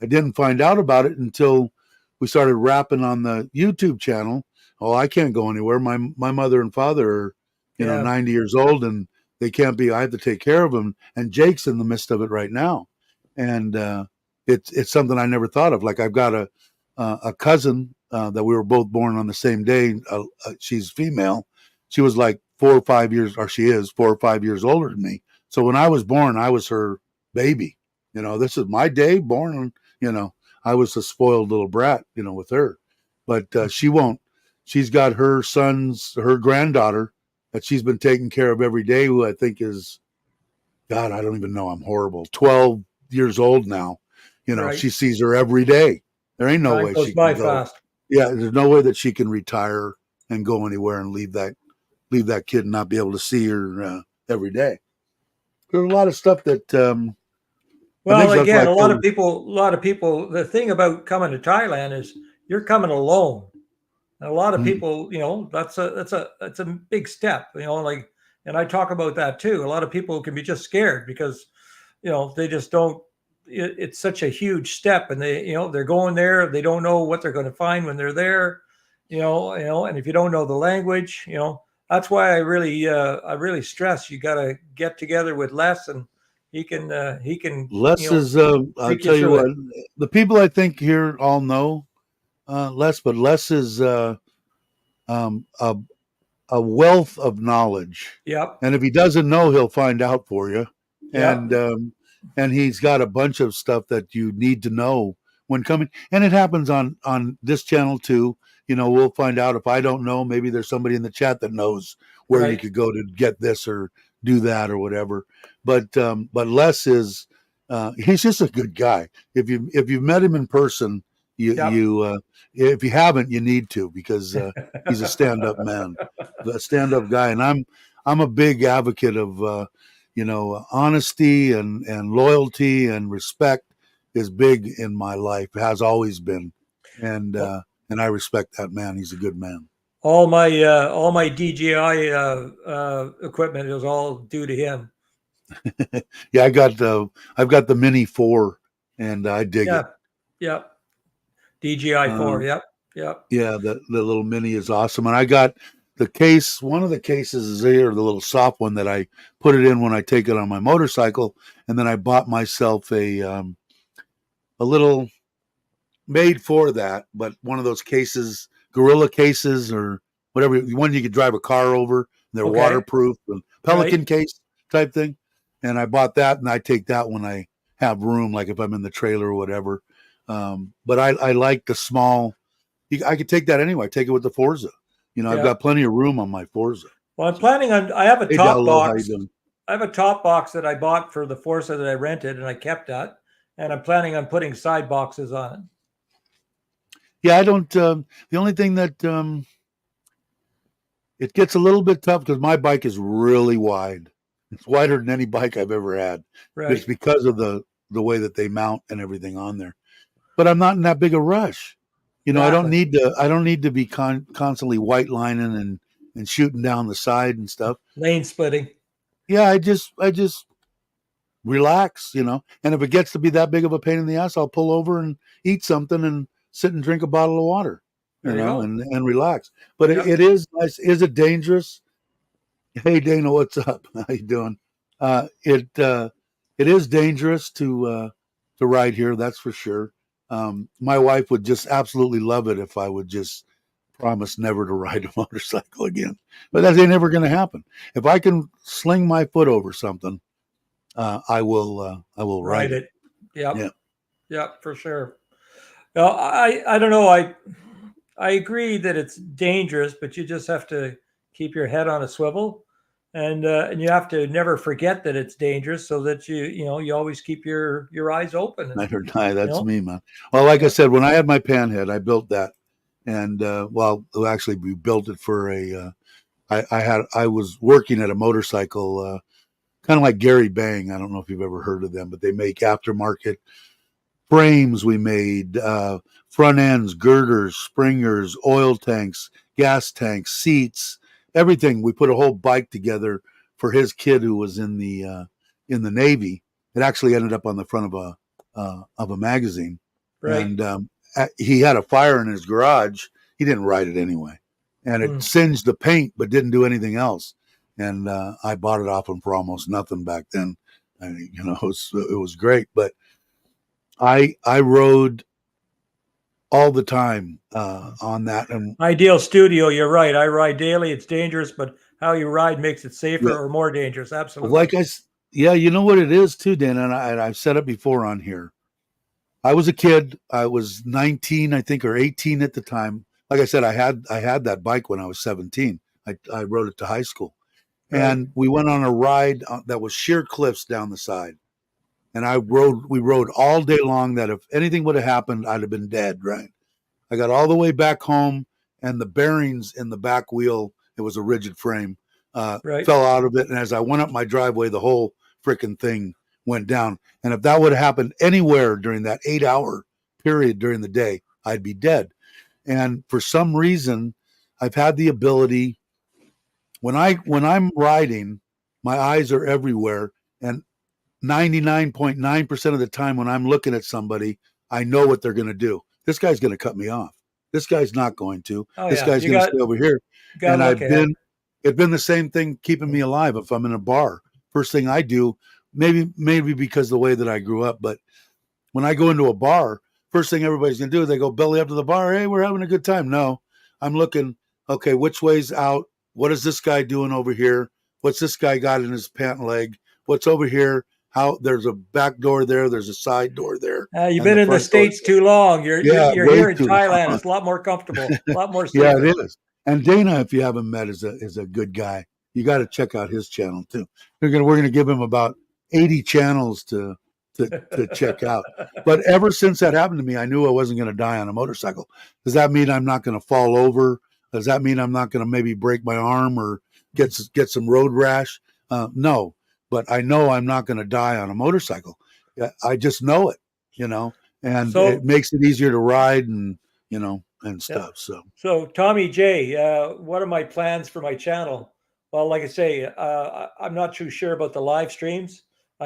I didn't find out about it until we started rapping on the YouTube channel. Oh, I can't go anywhere. My mother and father are, Yeah, 90 years old, and they can't be. I have to take care of them. And Jake's in the midst of it right now, and it's something I never thought of. Like, I've got a cousin that we were both born on the same day. She's female. She was like 4 or 5 years, or she is 4 or 5 years older than me. So when I was born, I was her baby, This is my day, born, and I was a spoiled little brat, with her. But she won't. She's got her granddaughter that she's been taking care of every day, who I think is, God, I don't even know. I'm horrible. 12 years old now. Right. She sees her every day. There ain't no Time way goes she can by go. fast. Yeah, there's no way that she can retire and go anywhere and leave that kid and not be able to see her every day. There's a lot of stuff that I Well, think that's again, like a lot of people. The thing about coming to Thailand is you're coming alone. And a lot of people, that's a big step. Like, and I talk about that too. A lot of people can be just scared because they just don't. It's such a huge step, and they're going there. They don't know what they're going to find when they're there. And if you don't know the language, that's why I really stress you got to get together with Les, and he can Les is. I'll take you tell you through what. it. The people I think here all know Les, but Les is a wealth of knowledge, Yep. and if he doesn't know, he'll find out for you. Yep. And he's got a bunch of stuff that you need to know when coming. And it happens on this channel too. We'll find out if I don't know. Maybe there's somebody in the chat that knows where you Right. could go to get this or do that or whatever. But Les is he's just a good guy. If you've met him in person, Yep. if you haven't, you need to, because he's a stand-up man, a stand-up guy, and I'm a big advocate of honesty and loyalty and respect is big in my life, has always been, and I respect that man. He's a good man. All my DJI equipment is all due to him. Yeah, I've got the Mini 4, and I dig Yeah. it. Yep. DJI 4. Um, Yep. Yep. yeah, the little Mini is awesome, and I got the case. One of the cases is here, the little soft one that I put it in when I take it on my motorcycle, and then I bought myself a little made for that, but one of those cases, Gorilla cases or whatever, one you could drive a car over. They're Okay. waterproof, and Pelican Right. case type thing. And I bought that, and I take that when I have room, like if I'm in the trailer or whatever. But I like the small. I could take that anyway. Take it with the Forza. I've got Yep. plenty of room on my Forza. Well, I'm So, planning on. I have a hey, top Dallo, how you box. doing? I have a top box that I bought for the Forza that I rented, and I kept that. And I'm planning on putting side boxes on it. Yeah, I don't. The only thing that it gets a little bit tough because my bike is really wide. It's wider than any bike I've ever had. It's Right. because of the way that they mount and everything on there. But I'm not in that big a rush. I don't Exactly. need to. I don't need to be constantly white lining and shooting down the side and stuff. Lane splitting. Yeah, I just relax. And if it gets to be that big of a pain in the ass, I'll pull over and eat something and sit and drink a bottle of water. There you go. And relax. But Yep. it is nice. Is it dangerous? Hey Dana, what's up? How you doing? It is dangerous to ride here, that's for sure. My wife would just absolutely love it if I would just promise never to ride a motorcycle again, but that ain't never going to happen. If I can sling my foot over something, I will. I will ride Ride it. it. Yep. Yeah. Yep. For sure. Well, I don't know. I agree that it's dangerous, but you just have to keep your head on a swivel, and you have to never forget that it's dangerous, so that you always keep your eyes open. And Night or die. you That's know, me, man. Well, like I yeah, said, when I had my panhead, I built that, and actually, we built it for a. I was working at a motorcycle, kind of like Gary Bang. I don't know if you've ever heard of them, but they make aftermarket frames. We made front ends, girders, springers, oil tanks, gas tanks, seats, everything. We put a whole bike together for his kid who was in the Navy. It actually ended up on the front of a magazine, right. and he had a fire in his garage. He didn't ride it anyway, and it Mm, singed the paint, but didn't do anything else. And I bought it off him for almost nothing back then. It was great, but I rode all the time on that, and Ideal studio. You're right. I ride daily. It's dangerous, but how you ride makes it yeah, safer or more dangerous. like Absolutely. Yeah, you know what it is too, Dan, and I've said it before on here. I was a kid. I was 19, I think, or 18 at the time. Like I said, I had that bike when I was 17. I rode it to high school, Right. and we went on a ride that was sheer cliffs down the side. And we rode all day long. That if anything would have happened, I'd have been dead. Right. I got all the way back home, and the bearings in the back wheel, it was a rigid frame, Right. fell out of it. And as I went up my driveway, the whole freaking thing went down. And if that would have happened anywhere during that 8 hour period during the day, I'd be dead. And for some reason, I've had the ability when I'm riding, my eyes are everywhere, and 99.9% of the time when I'm looking at somebody, I know what they're going to do. This guy's going to cut me off. This guy's not going to. Oh This yeah, guy's going to stay over here. got to And look ahead. it's been the same thing keeping me alive. If I'm in a bar, first thing I do, maybe because of the way that I grew up, but when I go into a bar, first thing everybody's going to do is they go belly up to the bar. Hey, we're having a good time. No, I'm looking, okay, which way's out? What is this guy doing over here? What's this guy got in his pant leg? What's over here? How there's a back door there, there's a side door there, You've and been the in the front door. States too long. You're you're Yeah, you're way here in too Thailand. long. It's a lot more comfortable, a lot more Yeah, it safer. is. And Dana, if you haven't met, is a good guy. You got to check out his channel too. We're gonna give him about 80 channels to check out. But ever since that happened to me, I knew I wasn't going to die on a motorcycle. Does that mean I'm not going to fall over? Does that mean I'm not going to maybe break my arm or get some road rash? No, but I know I'm not going to die on a motorcycle. I just know it, and it So makes it easier to ride and yeah. stuff. So So Tommy J, what are my plans for my channel? Well, like I say, I'm not too sure about the live streams.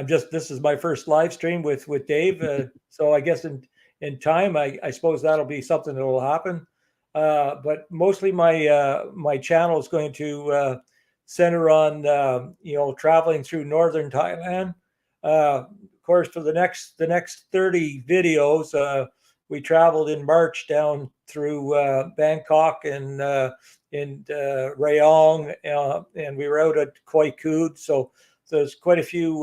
This is my first live stream with Dave. So I guess in time, I suppose that'll be something that will happen. But mostly my channel is going to center on traveling through northern Thailand. Of course, for the next 30 videos, we traveled in March down through Bangkok and Rayong, and we rode at Khoi Kood. So there's quite a few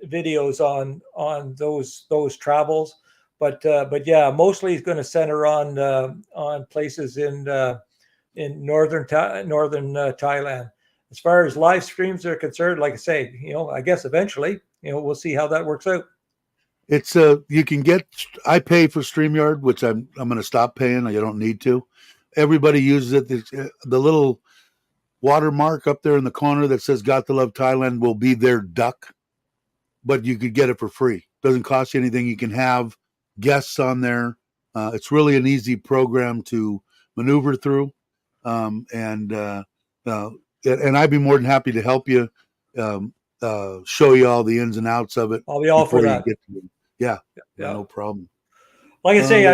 videos on those travels. But yeah, mostly it's going to center on places in northern Thailand. As far as live streams are concerned, like I say, I guess eventually, we'll see how that works out. it's you can get. I pay for StreamYard, which I'm going to stop paying. I don't need to. Everybody uses it. The little watermark up there in the corner that says "Got to Love Thailand" will be their duck, but you could get it for free. Doesn't cost you anything. You can have guests on there. It's really an easy program to maneuver through, and uh, and I'd be more than happy to help you, show you all the ins and outs of it I'll be all for before you that. get to it. Yeah, Yeah. no problem. Like I say,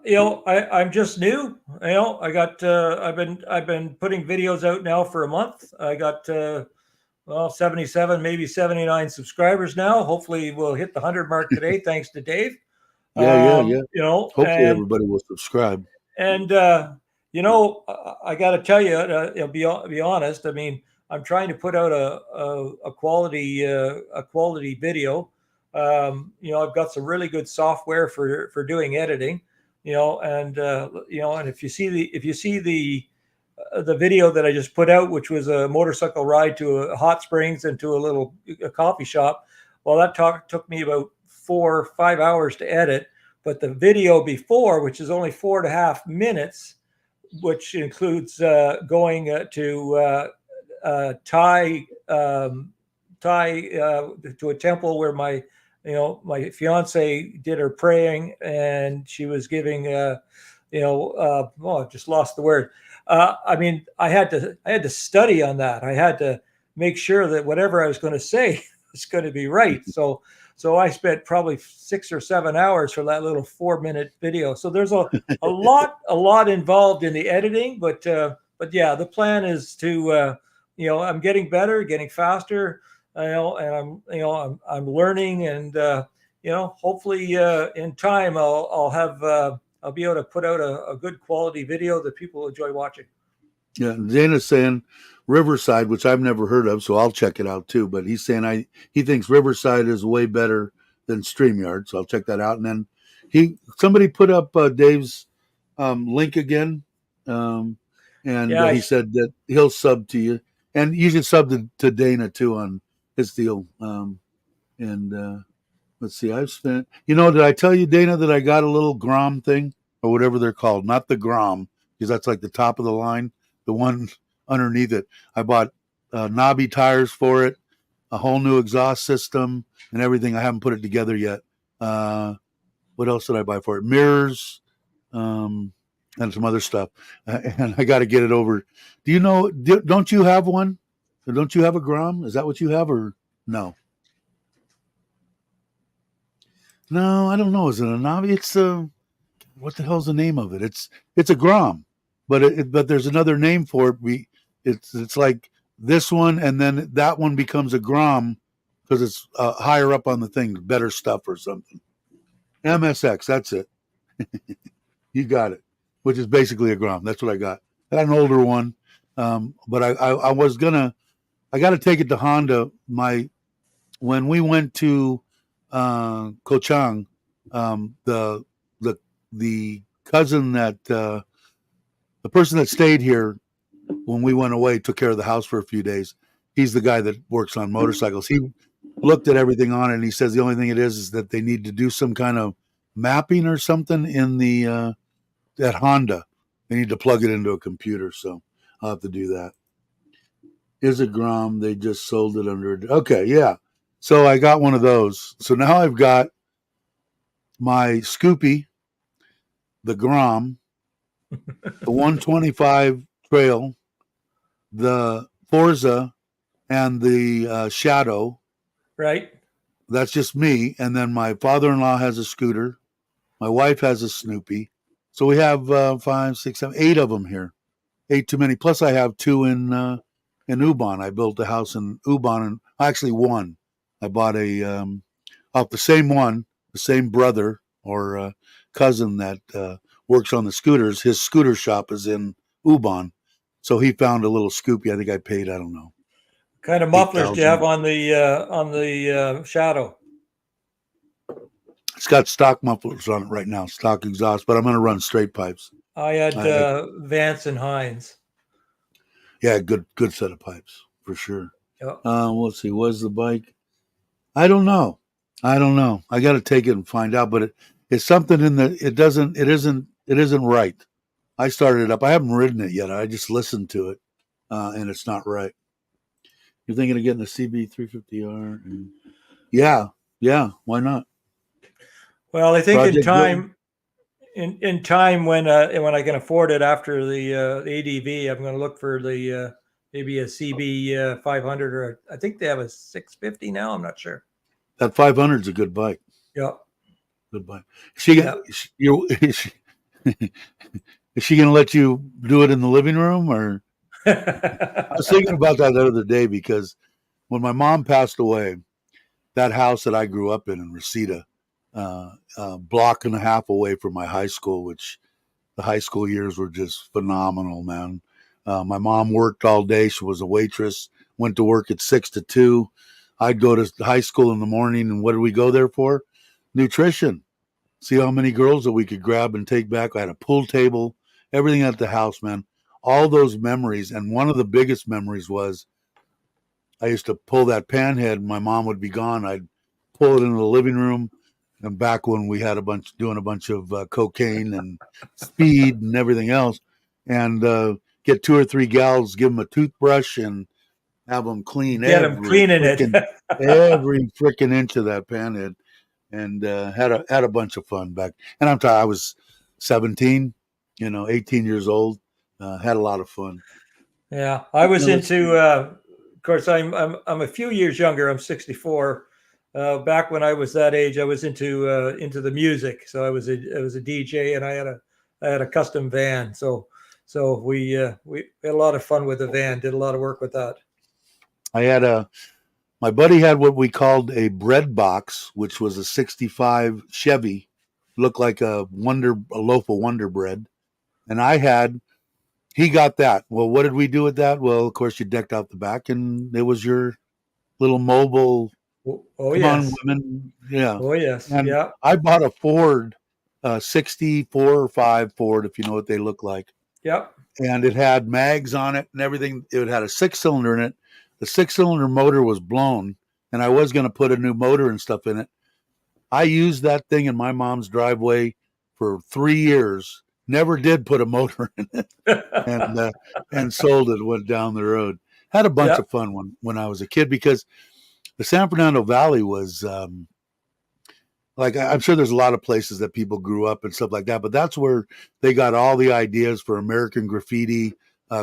Let, I'm just new. I've been putting videos out now for a month. I got 77, maybe 79 subscribers now. Hopefully we'll hit the 100 mark today, thanks to Dave. yeah. Hopefully And everybody will subscribe. and I got to tell you, be honest. I mean, I'm trying to put out a quality video. I've got some really good software for doing editing. And if you see the video that I just put out, which was a motorcycle ride to a hot springs and to a coffee shop, well, that took me about 4 or 5 hours to edit. But the video before, which is only 4.5 minutes, which includes going Thai to a temple where my fiance did her praying, and she was giving I just lost the word. I mean, I had to study on that. I had to make sure that whatever I was going to say was going to be right. So I spent probably 6 or 7 hours for that little 4 minute video. So there's a lot involved in the editing, but yeah, the plan is to I'm getting better, getting faster, and I'm learning, and hopefully in time I'll be able to put out a good quality video that people enjoy watching. Yeah, Dana's saying Riverside, which I've never heard of, so I'll check it out too. But he's saying he thinks Riverside is way better than StreamYard, so I'll check that out. And then somebody put up Dave's link again, um, and Yeah, he said that he'll sub to you, and you should sub to Dana too on his deal. And let's see, I've spent. Did I tell you, Dana, that I got a little Grom thing or whatever they're called? Not the Grom, because that's like the top of the line. The one underneath it, I bought knobby tires for it, a whole new exhaust system, and everything. I haven't put it together yet. What else did I buy for it? Mirrors, and some other stuff. And I got to get it over. Do you know? Don't you have one? Don't you have a Grom? Is that what you have, or no? No, I don't know. Is it a knobby? It's what the hell's the name of it? It's a Grom, but there's another name for it. It's like this one, and then that one becomes a Grom because it's higher up on the thing, better stuff or something. MSX, that's it. You got it. Which is basically a Grom. That's what I got. I got an older one, but I was gonna. I got to take it to Honda. When we went to Kochang, the the cousin that the person that stayed here when we went away took care of the house for a few days. He's the guy that works on motorcycles. He looked at everything on it, and he says the only thing it is that they need to do some kind of mapping or something in the at Honda. They need to plug it into a computer, so I'll have to do that. Is a Grom? They just sold it under. Okay, yeah. So I got one of those. So now I've got my Scoopy, the Grom, the 125 Trail, the Forza, and the Shadow. right. That's just me. And then my father-in-law has a scooter. My wife has a Snoopy. So we have 5, 6, 7, 8 of them here. 8 too many. Plus I have 2 in Ubon. I built a house in Ubon, and actually one. I bought off the same one, the same brother or cousin that works on the scooters. His scooter shop is in Ubon, so he found a little Scoopy. I think I paid, I don't know, What kind of mufflers do you have 8,000. on the Shadow? It's got stock mufflers on it right now, stock exhaust, but I'm going to run straight pipes. I had I Vance and Hines. Yeah, good set of pipes for sure. Yeah. Let's see, what's the bike? I don't know. I got to take it and find out, but it's something in the. It isn't right. I started it up. I haven't ridden it yet. I just listened to it, and it's not right. You're thinking of getting a CB350R? Yeah, yeah. Why not? Well, I think Project Build. in time when I can afford it after the ADV, I'm going to look for the maybe a CB 500 or I think they have a 650 now. I'm not sure. That 500 is a good bike. Yeah. Good bike. She Yeah. you is she going to let you do it in the living room or? I was thinking about that the other day because when my mom passed away, that house that I grew up in Reseda, block and a half away from my high school, which the high school years were just phenomenal, man. My mom worked all day. She was a waitress, went to work at 6 to 2. I'd go to high school in the morning, and what did we go there for? Nutrition. See how many girls that we could grab and take back. I had a pool table, everything at the house, man. All those memories. And one of the biggest memories was I used to pull that pan head. My mom would be gone. I'd pull it into the living room. And back when we had doing a bunch of cocaine and speed and everything else, and get 2 or 3 gals, give them a toothbrush, and have them clean Get them cleaning it. every freaking inch of that pan head, and had a bunch of fun back. And I was 17, 18 years old. Had a lot of fun. Yeah, I was Now, into. Of course, I'm a few years younger. I'm 64. Back when I was that age, I was into the music. So I was a DJ, and I had a custom van. So we had a lot of fun with the van. Did a lot of work with that. My buddy had what we called a bread box, which was a 65 Chevy, looked like a loaf of Wonder Bread. And I had he got that. Well, what did we do with that? Well, of course, you decked out the back, and it was your little mobile. Oh Come on, yes. women, yeah. Oh yes. And Yeah. I bought a Ford, 64 or 5 Ford, if you know what they look like. Yep. And it had mags on it and everything. It had a 6-cylinder in it. The 6-cylinder motor was blown, and I was going to put a new motor and stuff in it. I used that thing in my mom's driveway for 3 years. Never did put a motor in it, and uh, and sold it. Went down the road. Had a bunch Yep. of fun when I was a kid because the San Fernando Valley was like I'm sure there's a lot of places that people grew up and stuff like that, but that's where they got all the ideas for American graffiti.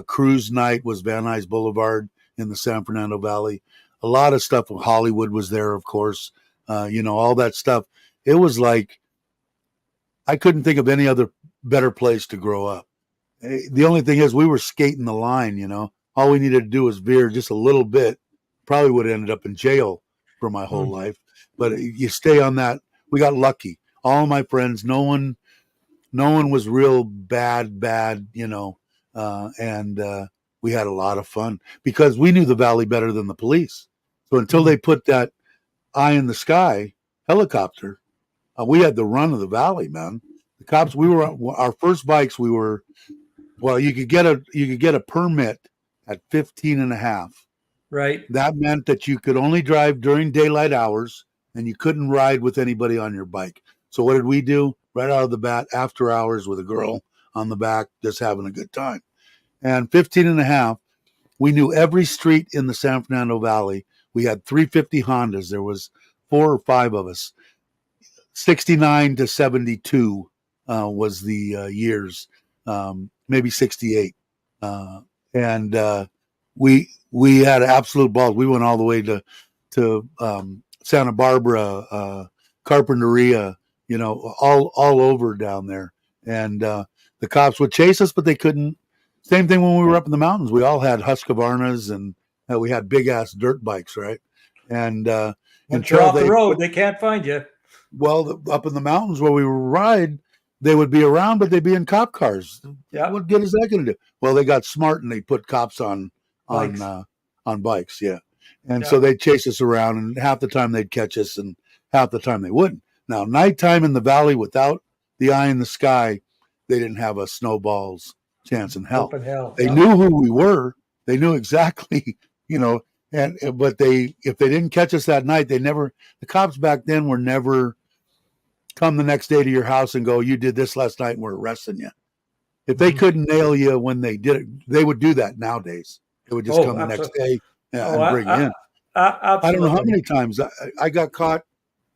Cruise Night was Van Nuys Boulevard in the San Fernando Valley. A lot of stuff. Hollywood was there, of course. All that stuff. It was like I couldn't think of any other better place to grow up. The only thing is we were skating the line. All we needed to do was veer just a little bit. Probably would have ended up in jail for my whole life. But you stay on that. We got lucky. All my friends, no one was real bad, and we had a lot of fun because we knew the valley better than the police. So until they put that eye in the sky helicopter, we had the run of the valley, man. The cops, we were our first bikes. You could get a permit at 15 and a half. Right. That meant that you could only drive during daylight hours and you couldn't ride with anybody on your bike. So what did we do? Right out of the bat, after hours with a girl on the back, just having a good time. And 15 and a half, we knew every street in the San Fernando Valley. We had 350 Hondas. There was 4 or 5 of us. 69 to 72 was the years, maybe 68. And we had absolute balls. We went all the way to Santa Barbara, Carpinteria, all over down there. And the cops would chase us, but they couldn't. Same thing when we were up in the mountains. We all had Husqvarnas and we had big ass dirt bikes, right? And once you're off the road, they can't find you. Well, up in the mountains where we would ride, they would be around, but they'd be in cop cars. Yeah. What good is that going to do? Well, they got smart and they put cops on bikes, yeah. And so they'd chase us around, and half the time they'd catch us, and half the time they wouldn't. Now, nighttime in the valley without the eye in the sky, they didn't have a snowball's chance in hell. Open hell. They knew who we were. They knew exactly, but if they didn't catch us that night, the cops back then were never come the next day to your house and go, you did this last night and we're arresting you. If they couldn't nail you when they did it, they would do that nowadays. They would just come the next day and bring you in. I don't know how many times I got caught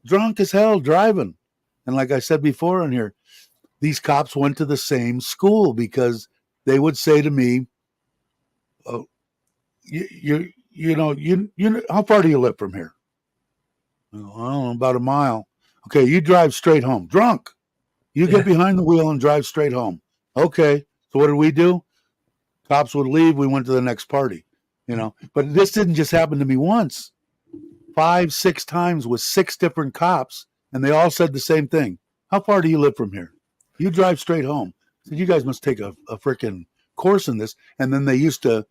drunk as hell driving. And like I said before on here, these cops went to the same school because they would say to me, oh, how far do you live from here? I don't know, about a mile. Okay, you drive straight home. Drunk. You get behind the wheel and drive straight home. Okay. So what did we do? Cops would leave. We went to the next party, But this didn't just happen to me once. 5, 6 times with 6 different cops, and they all said the same thing. How far do you live from here? You drive straight home. I said, you guys must take a freaking course in this. And then they used to,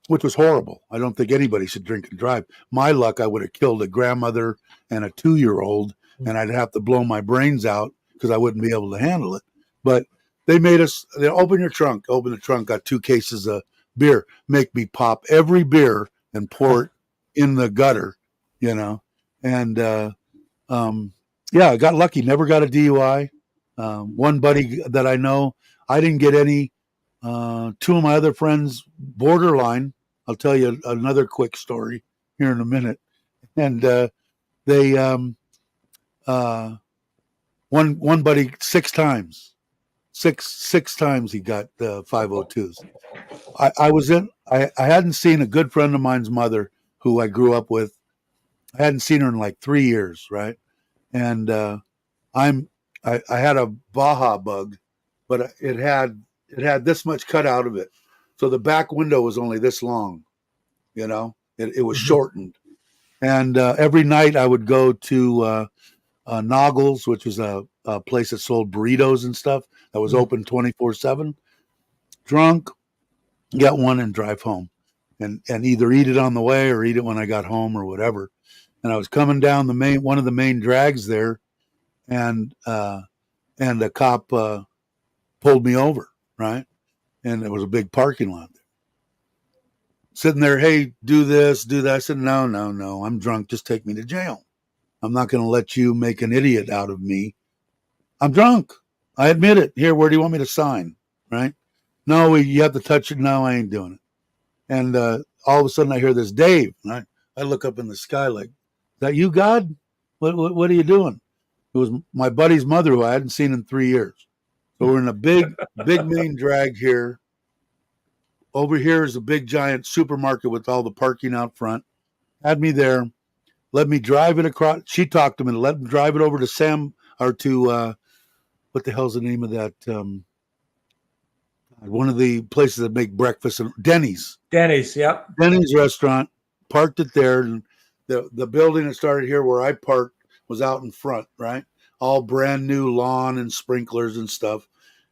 which was horrible. I don't think anybody should drink and drive. My luck, I would have killed a grandmother and a 2-year-old, and I'd have to blow my brains out because I wouldn't be able to handle it. But they made us, open the trunk, got 2 cases of beer, make me pop every beer and pour it in the gutter, And I got lucky, never got a DUI. One buddy that I know, I didn't get any. 2 of my other friends, borderline. I'll tell you another quick story here in a minute. And one buddy 6 times. Six times he got 502s. I hadn't seen a good friend of mine's mother who I grew up with. I hadn't seen her in like 3 years, right? And I had a Baja bug, but it had this much cut out of it. So the back window was only this long, it was shortened. And every night I would go to Noggles, which was a place that sold burritos and stuff that was open 24/7. Drunk, get one and drive home, and either eat it on the way or eat it when I got home or whatever. And I was coming down one of the main drags there, and a cop pulled me over, right? And it was a big parking lot there. Sitting there, hey, do this, do that. I said, no, I'm drunk. Just take me to jail. I'm not going to let you make an idiot out of me. I'm drunk. I admit it. Here, where do you want me to sign? Right? No, you have to touch it. No, I ain't doing it. And all of a sudden I hear this, Dave. And I look up in the sky like, is that you, God? What are you doing? It was my buddy's mother who I hadn't seen in 3 years. So we're in a big main drag here. Over here is a big giant supermarket with all the parking out front. Had me there. Let me drive it across. She talked to me to let me drive it over to Sam or to what the hell's the name of that? One of the places that make breakfast, Denny's. Denny's, yep. Denny's restaurant. Parked it there, and the building that started here where I parked was out in front, right? All brand new lawn and sprinklers and stuff.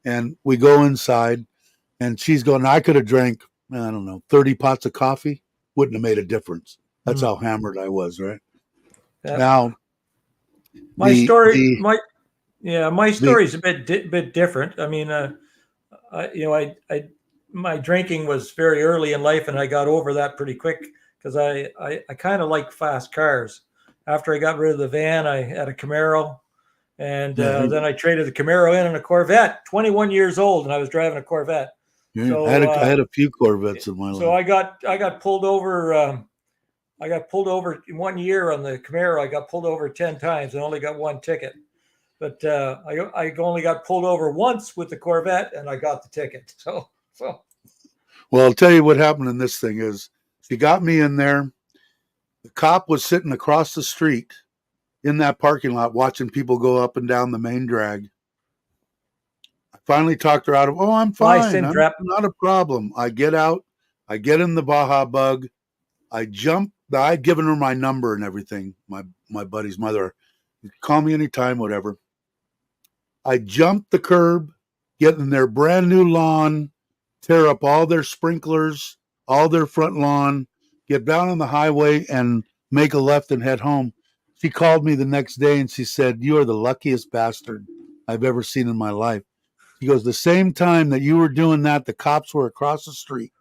And we go inside, and she's going, I could have drank, I don't know, 30 pots of coffee. Wouldn't have made a difference. That's how hammered I was, right? Yep. Now, my story is a bit different. I mean, my drinking was very early in life, and I got over that pretty quick because I kind of like fast cars. After I got rid of the van, I had a Camaro, and then I traded the Camaro in a Corvette. 21 years old, and I was driving a Corvette. Yeah, so, I had a few Corvettes in my life. So I got pulled over. I got pulled over in 1 year on the Camaro. I got pulled over 10 times and only got one ticket. But I only got pulled over once with the Corvette, and I got the ticket. So. Well, I'll tell you what happened in this thing is she got me in there. The cop was sitting across the street in that parking lot watching people go up and down the main drag. I finally talked her out of, I'm fine. Not a problem. I get out. I get in the Baja Bug. I jump. I'd given her my number and everything, my buddy's mother. Call me anytime, whatever. I jump the curb, get in their brand new lawn, tear up all their sprinklers, all their front lawn, get down on the highway and make a left and head home. She called me the next day and she said, you are the luckiest bastard I've ever seen in my life. She goes, the same time that you were doing that, the cops were across the street.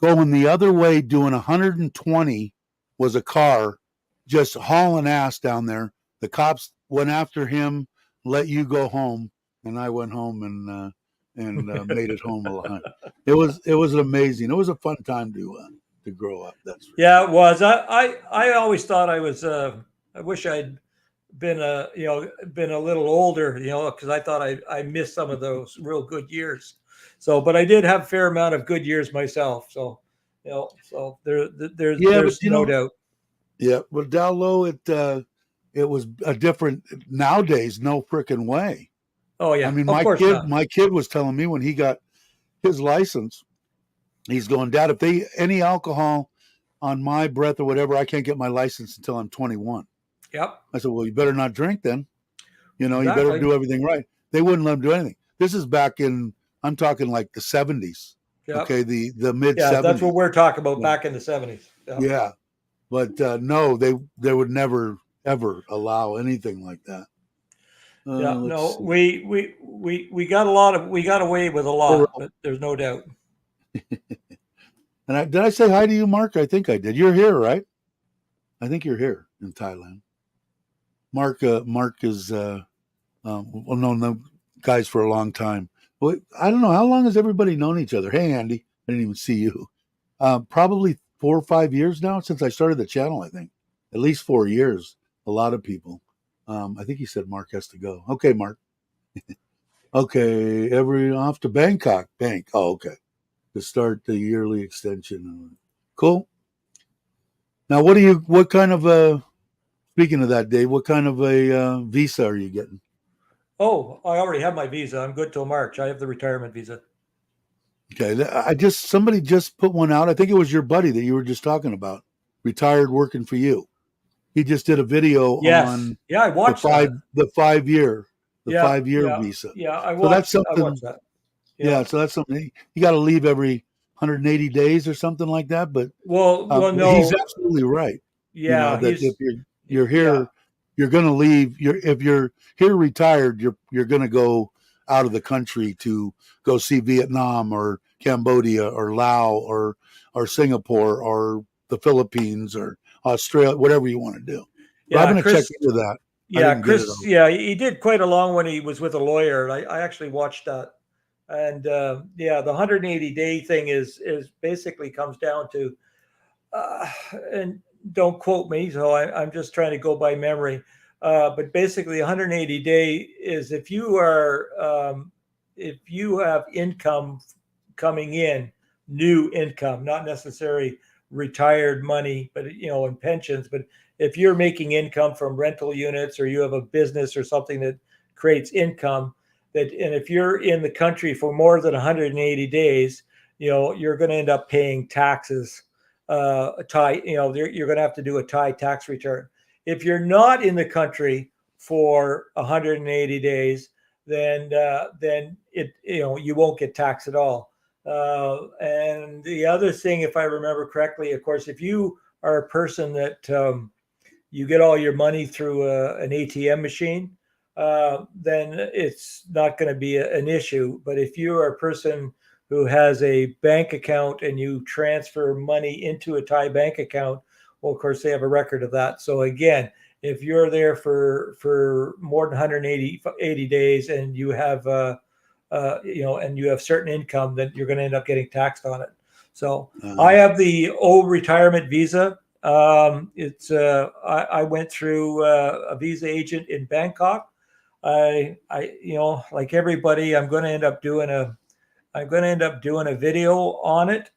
Going the other way, doing 120 was a car just hauling ass down there. The cops went after him, let you go home, and I went home and made it home alive. It was amazing. It was a fun time to grow up. That's right. Yeah, it was. I always thought I was. I wish I'd been a little older, because I thought I missed some of those real good years. So, but I did have a fair amount of good years myself. So, there's no doubt. Yeah, well, down low, it was a different. Nowadays, no freaking way. Oh yeah, I mean, my kid was telling me when he got his license, he's going, Dad, if any alcohol on my breath or whatever, I can't get my license until I'm 21. Yep. I said, well, you better not drink then. Exactly. You better do everything right. They wouldn't let him do anything. This is back in, I'm talking like the 70s. Yep. Okay, the mid 70s. Yeah, that's what we're talking about, back in the 70s. Yep. Yeah. But no, they would never, ever allow anything like that. No, we got away with a lot, but there's no doubt. And did I say hi to you, Mark? I think I did. You're here, right? I think you're here in Thailand. Mark is known the guys for a long time. Well, I don't know, how long has everybody known each other? Hey, Andy, I didn't even see you. Probably 4 or 5 years now since I started the channel. I think at least 4 years. A lot of people. I think he said Mark has to go. Okay, Mark. Okay, off to Bangkok. Oh, okay. To start the yearly extension. Cool. Now, what kind of speaking of that, Dave, what kind of a visa are you getting? Oh, I already have my visa. I'm good till March. I have the retirement visa. Okay. Somebody just put one out. I think it was your buddy that you were just talking about, retired working for you. He just did a video on I watched the 5 year visa. Yeah, I watched that. Yeah, so that's something you got to leave every 180 days or something like that. But Well, he's no, absolutely right. yeah, That if you're yeah, here, you're going to leave. If you're here retired, you're going to go out of the country to go see Vietnam or Cambodia or Laos or Singapore or the Philippines or Australia, whatever you want to do. But I'm yeah, going to check Chris. into that. I Yeah, didn't get it Chris. all. Yeah, he did quite a long when he was with a lawyer. I actually watched that, and yeah, the 180-day thing is basically comes down to, uh, and don't quote me, so I'm just trying to go by memory. But basically, 180-day is if you have income coming in, new income, not necessarily retired money, but in pensions. But if you're making income from rental units, or you have a business or something that creates income, and if you're in the country for more than 180 days, you're going to end up paying taxes. A tie, you're going to have to do a tie tax return. If you're not in the country for 180 days, then you won't get taxed at all. And the other thing, if I remember correctly, of course, if you are a person that you get all your money through an ATM machine, then it's not going to be an issue. But if you are a person who has a bank account and you transfer money into a Thai bank account, well, of course, they have a record of that. So again, if you're there for more than 180 days and you have and you have certain income, then you're going to end up getting taxed on it. So I Uh, have the old retirement visa. I went through a visa agent in Bangkok. Like everybody, I'm going to end up doing a video on it.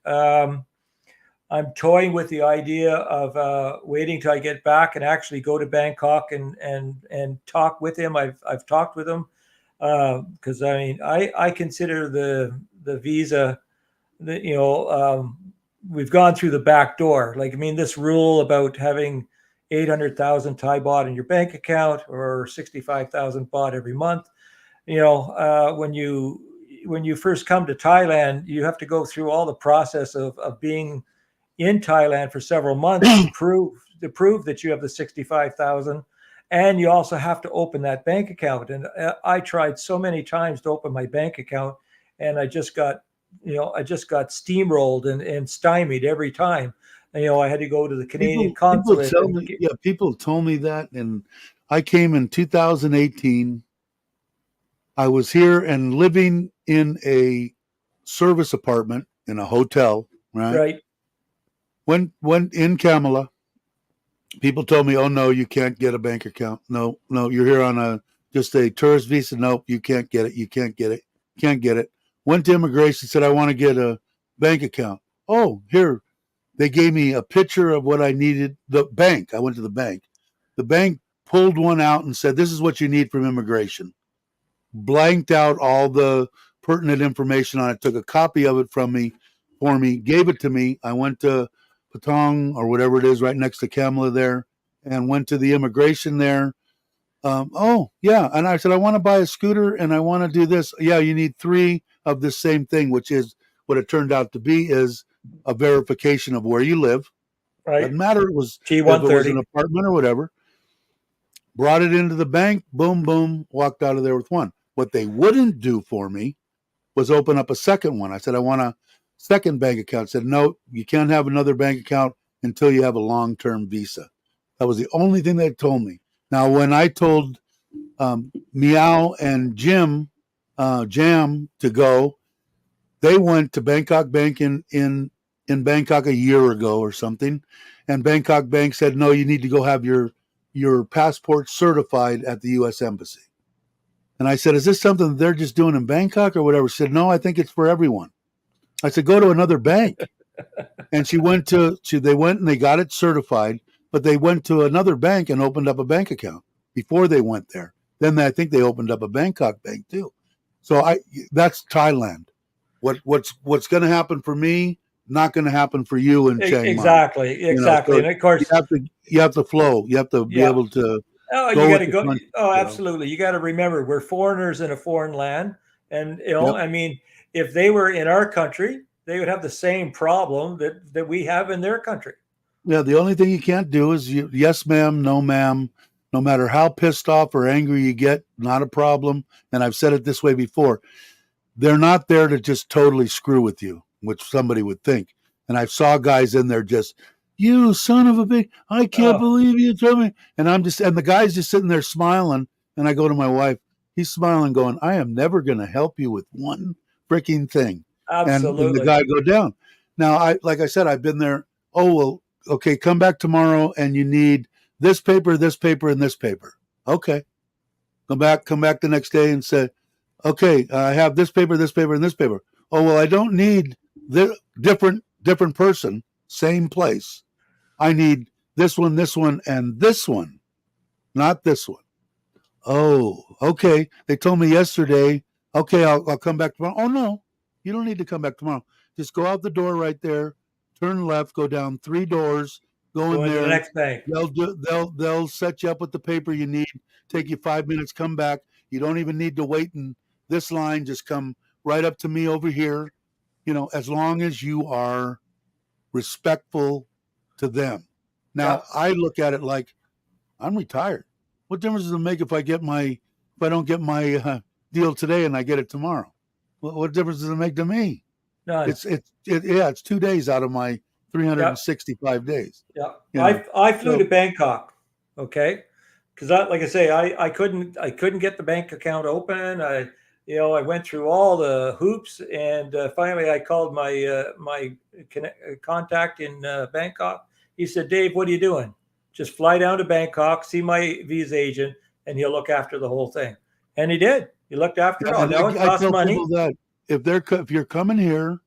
I'm toying with the idea of waiting till I get back and actually go to Bangkok and talk with him. I've talked with him because I mean I consider the visa that we've gone through the back door. Like, I mean, this rule about having 800,000 Thai baht in your bank account or 65,000 baht every month. When you first come to Thailand, you have to go through all the process of being in Thailand for several months to prove that you have the 65,000, and you also have to open that bank account. And I tried so many times to open my bank account, and I just got steamrolled and stymied every time. I had to go to the Canadian people consulate tell and me, yeah, people told me that, and I came in 2018. I was here and living in a service apartment in a hotel, right? right, When in Kamala, people told me, "Oh no, you can't get a bank account. No, no, you're here on just a tourist visa. Nope, you can't get it. You can't get it. Can't get it." Went to immigration, said, "I want to get a bank account." Oh, here they gave me a picture of what I needed. The bank. I went to the bank. The bank pulled one out and said, "This is what you need from immigration." Blanked out all the pertinent information on it, took a copy of it for me, gave it to me. I went to Patong or whatever it is right next to Kamala there and went to the immigration there. Oh, yeah. And I said, I want to buy a scooter and I want to do this. Yeah, you need three of the same thing, which is what it turned out to be is a verification of where you live. right. Doesn't matter it was if it was an T130. apartment or whatever. Brought it into the bank, boom, boom, walked out of there with one. What they wouldn't do for me was open up a second one. I said, I want a second bank account. I said, no, you can't have another bank account until you have a long term visa. That was the only thing they told me. Now, when I told Meow and Jam to go, they went to Bangkok Bank in Bangkok a year ago or something, and Bangkok Bank said, no, you need to go have your passport certified at the U.S. Embassy. And I said, is this something they're just doing in Bangkok or whatever? She said, no, I think it's for everyone. I said, go to another bank. And they went and they got it certified, but they went to another bank and opened up a bank account before they went there. Then I think they opened up a Bangkok bank too. So that's Thailand. What's going to happen for me, not going to happen for you in Chiang Mai. Exactly. So And of course, you have to flow. You have to be yeah. able to Oh, you go got with to the go. country. Oh, So, absolutely. You got to remember, we're foreigners in a foreign land, and yep. I mean, if they were in our country, they would have the same problem that we have in their country. Yeah, the only thing you can't do is yes, ma'am, no, ma'am. No matter how pissed off or angry you get, not a problem. And I've said it this way before. They're not there to just totally screw with you, which somebody would think. And I saw guys in there just, you son of a bitch, I can't Oh, believe you told me. And the guy's just sitting there smiling. And I go to my wife, he's smiling, going, I am never going to help you with one freaking thing. And the absolutely. guy go down. Now, like I said, I've been there. Oh, well, okay, come back tomorrow and you need this paper, and this paper. Okay. Come back the next day and say, okay, I have this paper, and this paper. Oh, well, I don't need the different person, same place. I need this one, and this one, not this one. Oh, okay. They told me yesterday. Okay, I'll come back tomorrow. Oh no, you don't need to come back tomorrow. Just go out the door right there, turn left, go down 3 doors, go in Going to the there. next bank. They'll set you up with the paper you need. Take you 5 minutes. Come back. You don't even need to wait in this line. Just come right up to me over here. As long as you are respectful to them. Now Yep. I look at it like I'm retired. What difference does it make if I don't get my deal today and I get it tomorrow? What difference does it make to me? None. It's 2 days out of my Yep. 365 days. Yeah, You know, I flew to so Bangkok, okay, because like I say, I couldn't get the bank account open. I went through all the hoops, and finally I called my contact in Bangkok. He said, "Dave, what are you doing? Just fly down to Bangkok, see my visa agent, and he'll look after the whole thing." And he did. He looked after it yeah, all. and Now it I costs tell money. people that if you're coming here,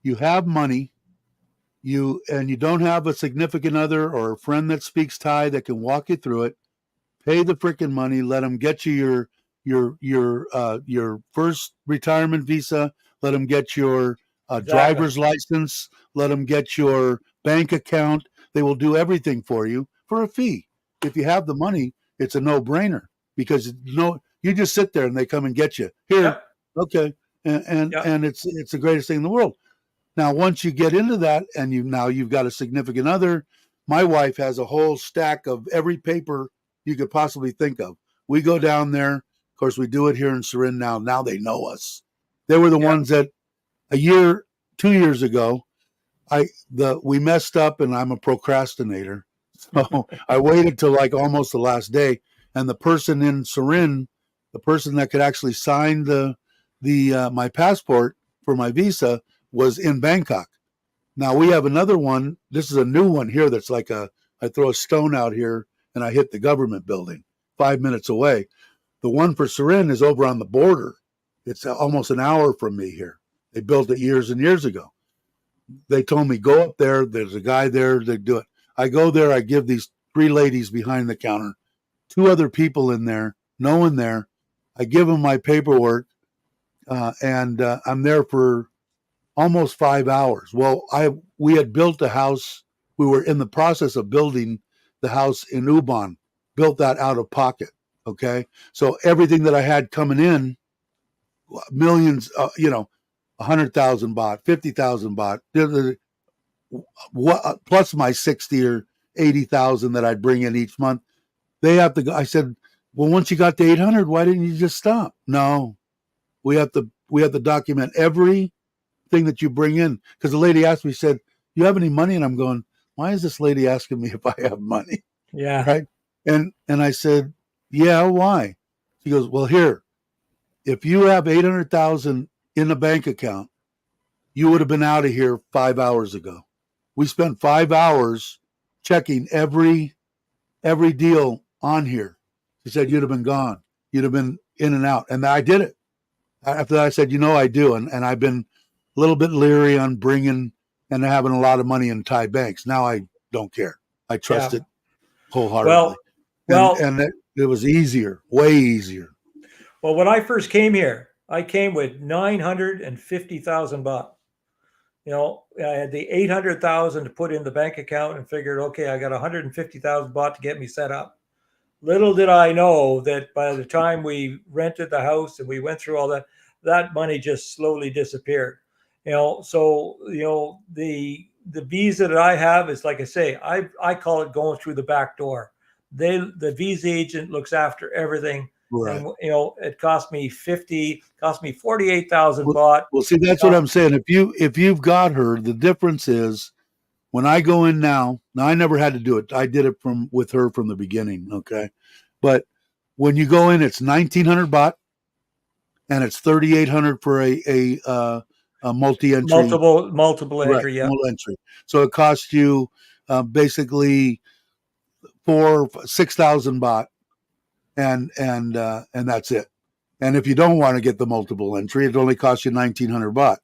you have money, you don't have a significant other or a friend that speaks Thai that can walk you through it. Pay the freaking money. Let them get you your first retirement visa. Let them get your Exactly. driver's license. Let them get your bank account. They will do everything for you for a fee. If you have the money, it's a no-brainer because you just sit there and they come and get you here. Yep. Okay, Yep. and it's the greatest thing in the world. Now, once you get into that, and you've got a significant other. My wife has a whole stack of every paper you could possibly think of. We go down there. Of course, we do it here in Surin now. Now they know us. They were the Yep. ones that 2 years ago, we messed up, and I'm a procrastinator, so I waited till like almost the last day, and the person in Surin, the person that could actually sign the my passport for my visa was in Bangkok. Now we have another one. This is a new one here. That's like I throw a stone out here and I hit the government building 5 minutes away. The one for Surin is over on the border. It's almost an hour from me here. They built it years and years ago. They told me go up there. There's a guy there to do it. I go there. I give these 3 ladies behind the counter, 2 other people in there, no one there. I give them my paperwork, and I'm there for almost 5 hours. Well, we had built a house. We were in the process of building the house in Ubon, built that out of pocket. Okay. So everything that I had coming in, millions, 100,000 baht, 50,000 baht, plus my 60 or 80,000 that I'd bring in each month. They have to go. I said, well, once you got to 800, why didn't you just stop? No, we have to document every thing that you bring in. Because the lady asked me, said, you have any money? And I'm going, why is this lady asking me if I have money? Yeah. Right. And I said, yeah, why? She goes, well, here, if you have 800,000 in a bank account, you would have been out of here 5 hours ago. We spent 5 hours checking every deal on here. She said, you'd have been gone. You'd have been in and out. And I did it. After that, I said, I do. And I've been a little bit leery on bringing and having a lot of money in Thai banks. Now I don't care. I trust Yeah. it wholeheartedly. Well, And well, it was easier, way easier. well. When I first came here, I came with 950,000 baht. I had the 800,000 to put in the bank account and figured, okay, I got 150,000 baht to get me set up. Little did I know that by the time we rented the house and we went through all that, that money just slowly disappeared. So the visa that I have is, like I say, I call it going through the back door. The visa agent looks after everything, Right. and it cost me 48,000 Well, baht. well, see, that's what I'm saying. If you've got her, the difference is when I go in now. Now I never had to do it. I did it from with her from the beginning. Okay, but when you go in, it's 1,900 baht and it's 3,800 for a multi-entry. Multiple Right, entry. Yeah, multi-entry. So it costs you basically 6,000 baht, and that's it. And if you don't want to get the multiple entry, it only costs you 1,900 baht.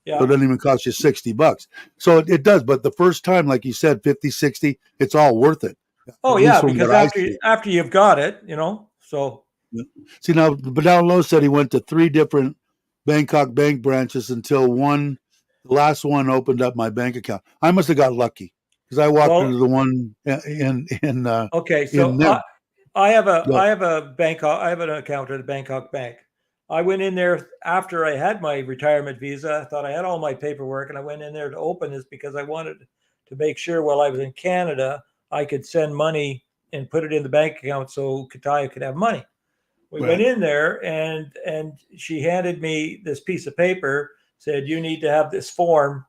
So yeah. it doesn't even cost you $60. So it does. But the first time, like you said, 50, 60, it's all worth it, Oh at least yeah, from what because I see. after you've got it, so See, now, Badal Lowe said he went to 3 different Bangkok bank branches until the last one opened up my bank account. I must have got lucky because I walked into well, the one in okay. in So there. I have a Bangkok. I have an account at a Bangkok bank. I went in there after I had my retirement visa. I thought I had all my paperwork, and I went in there to open this because I wanted to make sure while I was in Canada, I could send money and put it in the bank account so Kataya could have money. We went Right. in there, and she handed me this piece of paper, said you need to have this form,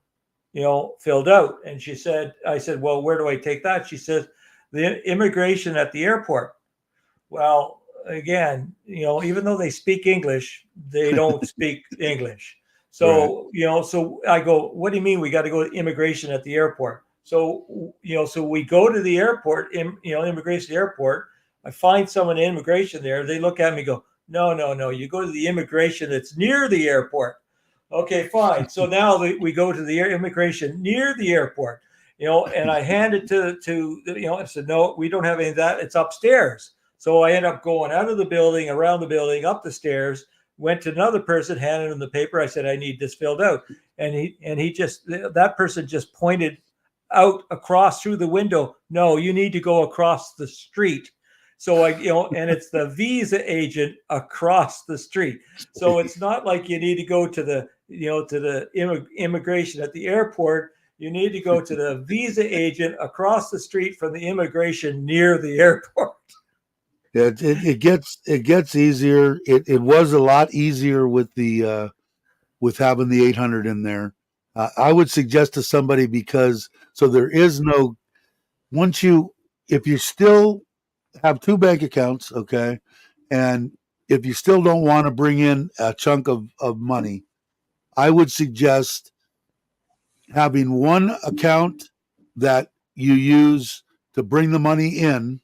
filled out. And I said, well, where do I take that? She says, the immigration at the airport. Well, again, even though they speak English, they don't speak English. Right. So I go, what do you mean we got to go to immigration at the airport? So we go to the airport, immigration airport. I find someone in immigration there. They look at me and go, no, no, no. You go to the immigration that's near the airport. Okay, fine. So now we go to the immigration near the airport, and I hand it I said, no, we don't have any of that. It's upstairs. So I end up going out of the building, around the building, up the stairs, went to another person, handed him the paper. I said, I need this filled out. That person just pointed out across through the window. No, you need to go across the street. So and it's the visa agent across the street. So it's not like you need to go to the immigration at the airport. You need to go to the visa agent across the street from the immigration near the airport. Yeah, it gets easier. It was a lot easier with the with having the 800 in there. I would suggest to somebody because so there is no once you if you still have 2 bank accounts, okay, and if you still don't want to bring in a chunk of money, I would suggest having one account that you use to bring the money in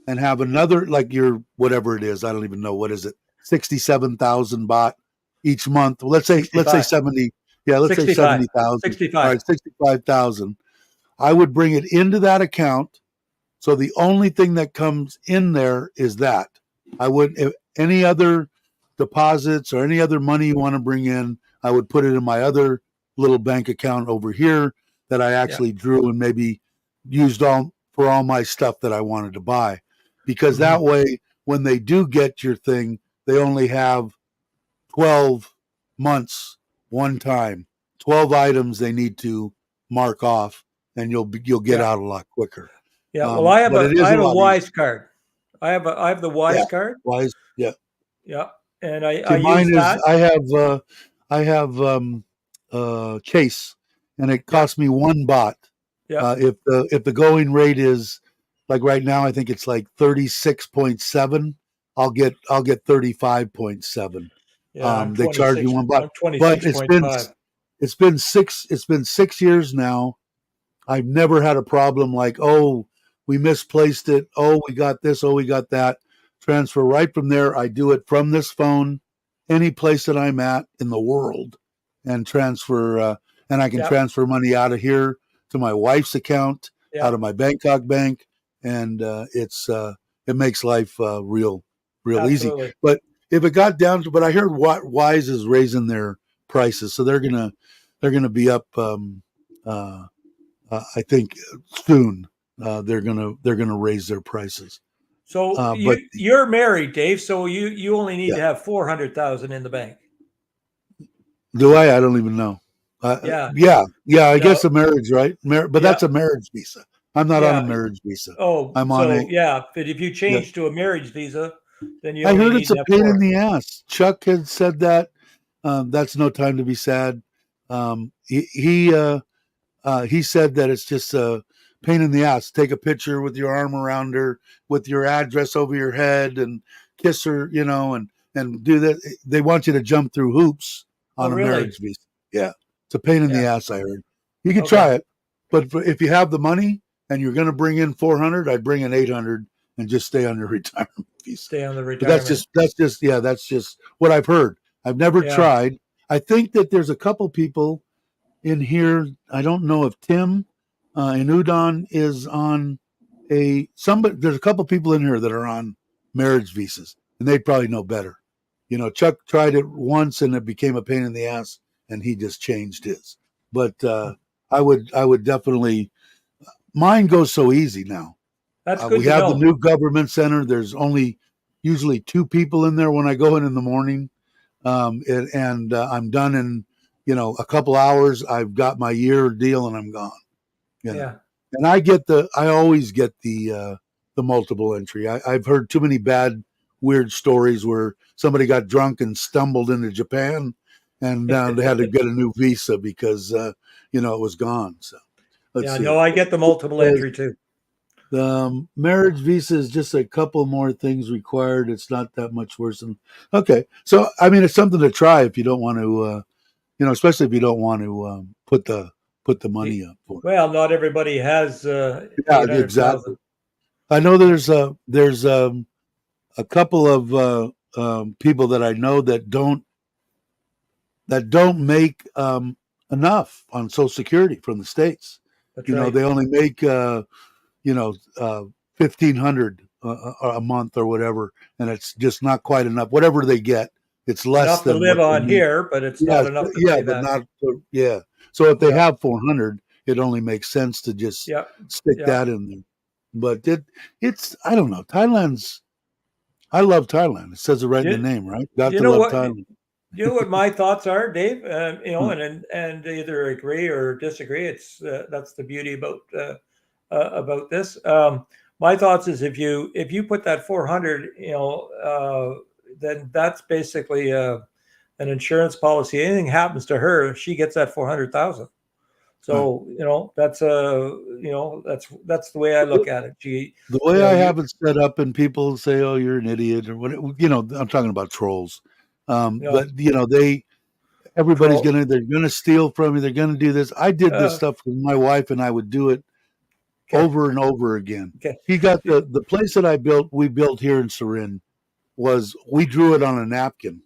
and have another like your whatever it is. I don't even know what is it, 67,000 baht each month. Well, let's say 65. 70. Yeah, let's say 65. 70,000. All 65. right, 65,000. I would bring it into that account. So the only thing that comes in there is that. I would if any other deposits or any other money you want to bring in, I would put it in my other little bank account over here that I Yeah. actually drew and maybe used all for all my stuff that I wanted to buy. Because Mm-hmm. that way, when they do get your thing, they only have 12 months one time, 12 items they need to mark off, and you'll get Yeah. out a lot quicker. Yeah. Well, I have But a it I is a have a lot Wise easier. card. I have the Yeah, Wise card. wise. Yeah. Yeah. And I See, mine use is that. I have Chase, and it Yeah. costs me 1 baht. Yeah. If the going rate is like right now, I think it's like 36.7. I'll get 35.7. Yeah. They charge you 1 baht, I'm twenty but six it's point been five. it's been 6 years now. I've never had a problem like, oh, we misplaced it. Oh, we got this. Oh, we got that. Transfer right from there. I do it from this phone, any place that I'm at in the world, and and I can Yeah. transfer money out of here to my wife's account, Yeah. out of my Bangkok bank, and it makes life real easy. Absolutely. But if it got down to, but I heard Wise is raising their prices, so they're gonna be up. I think soon they're gonna raise their prices. So But you're married, Dave. So you only need yeah, to have 400,000 in the bank. do I? I don't even know. Yeah. I guess No, a marriage, right? But yeah, that's a marriage visa. I'm not on a yeah. marriage visa. Oh, I'm on a so yeah, but if you yeah. change to a marriage visa, then you I only heard need it's a an pain in F4. the ass. Chuck had said that. That's no time to be sad. He said that it's just a pain in the ass. Take a picture with your arm around her, with your address over your head, and kiss her, and do that. They want you to jump through hoops Oh, on a really? marriage visa. Yeah, it's a pain in the Yeah. ass. I heard. You can Okay. try it, but if you have the money and you're going to bring in 400, I'd bring in 800 and just stay on your retirement visa. Stay on the But retirement. that's just what I've heard. I've never Yeah. tried. I think that there's a couple people in here. I don't know if Tim in Udon is on somebody. There's a couple people in here that are on marriage visas, and they'd probably know better. Chuck tried it once, and it became a pain in the ass, and he just changed his. But I would definitely. Mine goes so easy now. That's good We to have the know. new government center. There's only usually two people in there when I go in the morning, and I'm done in a couple hours. I've got my year deal and I'm gone. You know, Yeah. and I always get the multiple entry. I've heard too many bad, weird stories where somebody got drunk and stumbled into Japan, and they had to get a new visa because it was gone. So let's Yeah. see. No, I get the multiple entry too. The marriage visa is just a couple more things required. It's not that much worse than. Okay, so I mean, it's something to try if you don't want to, especially if you don't want to put the Y- money up for it. Well, not everybody has Yeah, 800,000. exactly. I know there's a couple of people that I know that don't make enough on Social Security from the states. That's right. They only make you know, 1,500 a month or whatever, and it's just not quite enough. Whatever they get, it's less Enough to than live what they on need. here, but it's Yeah, not enough to yeah, pay but that. not yeah. So if they Yeah. have 400, it only makes sense to just Yeah. stick Yeah. that in there. But it's I don't know. I love Thailand. It says it right in the You, name, right? Got you to know love what? Thailand. You know what my thoughts are, Dave? Hmm. And either agree or disagree. That's the beauty about this. My thoughts is if you put that 400, then that's basically an insurance policy. Anything happens to her, she gets that 400,000. Right. So that's the way I look at it. She, The way I you have it set up, and people say, "Oh, you're an idiot," or what? I'm talking about trolls. know, But everybody's troll. they're gonna steal from you. They're gonna do this. I did this Uh, stuff with my wife, and I would do it okay, over and over again. okay, He got the place that we built here in Surin we drew it on a napkin.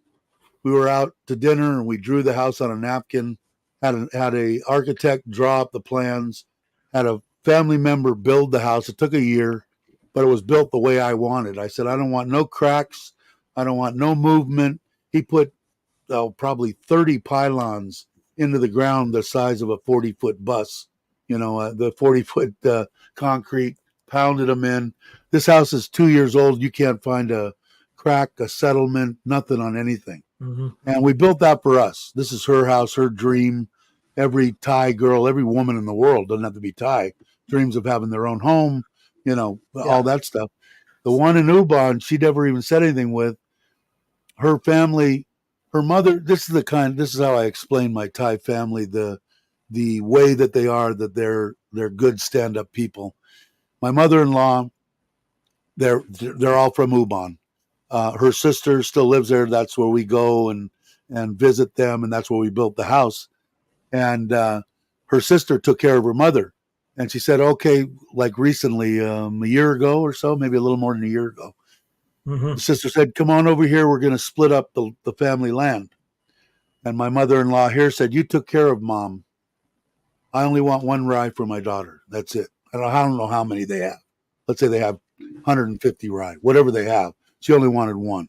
We were out to dinner and we drew the house on a napkin. Had a architect draw up the plans. Had a family member build the house. It took a year, but it was built the way I wanted. I said I don't want no cracks. I don't want no movement. He put probably 30 pylons into the ground the size of a 40-foot bus. The 40-foot concrete, pounded them in. This house is 2 years old. You can't find a crack, a settlement, nothing on anything. hmm And we built that for us. This is her house, her dream. Every Thai girl, every woman in the world, doesn't have to be Thai, dreams of having their own home, all yeah, that stuff. The one in Ubon, she never even said anything with her family. Her mother, this is how I explain my Thai family, the way that they are, that they're good stand-up people. My mother-in-law, they're all from Ubon. Her sister still lives there. That's where we go and visit them, and that's where we built the house. And her sister took care of her mother, and she said, okay, like recently, a year ago or so, maybe a little more than a year ago, the hmm sister said, come on over here. We're going to split up the family land. And my mother-in-law here said, you took care of mom. I only want one rye for my daughter. That's it. I don't know how many they have. Let's say they have 150 rye, whatever they have. She only wanted one.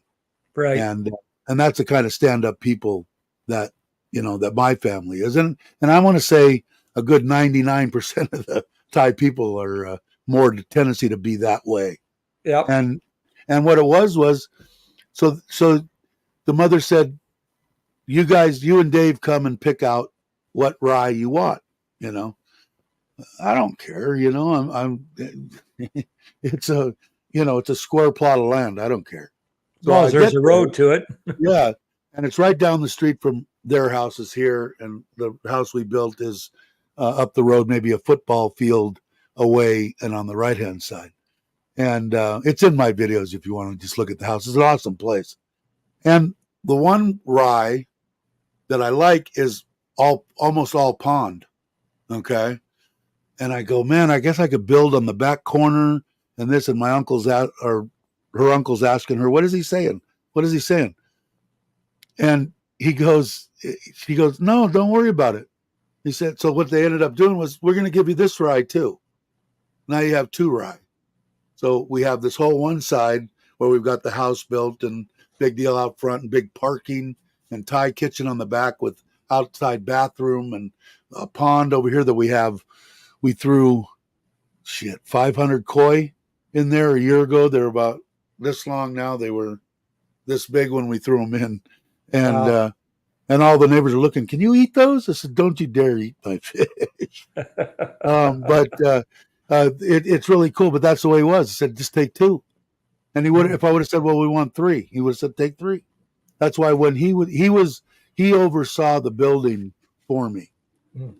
right. And that's the kind of stand-up people that that my family is. And I want to say a good 99% of the Thai people are more tendency to be that way. Yep. And what it was so the mother said, you guys, you and Dave come and pick out what rye you want. You know, I don't care. You know, it's a, it's a square plot of land. I don't care. As So long I as there's get a there. road to it. Yeah, and it's right down the street from their houses here, and the house we built is up the road, maybe a football field away, and on the right hand side. And it's in my videos if you want to just look at the house. It's an awesome place. And the one rye that I like is almost all pond. Okay. And I go, man, I guess I could build on the back corner and this. And my uncle's at, or her uncle's asking her, what is he saying? What is he saying? And she goes, no, don't worry about it. He said, so what they ended up doing was, we're going to give you this rye too. Now you have two rye. So we have this whole one side where we've got the house built and big deal out front and big parking and Thai kitchen on the back with outside bathroom and a pond over here that we threw 500 koi in there a year ago. They're about this long now. They were this big when we threw them in. And, Wow. And all the neighbors are looking, can you eat those? I said, don't you dare eat my fish. It's really cool, but that's the way it was. I said, just take two. And if I would have said, well, we want three, he would have said, take three. That's why when he oversaw the building for me.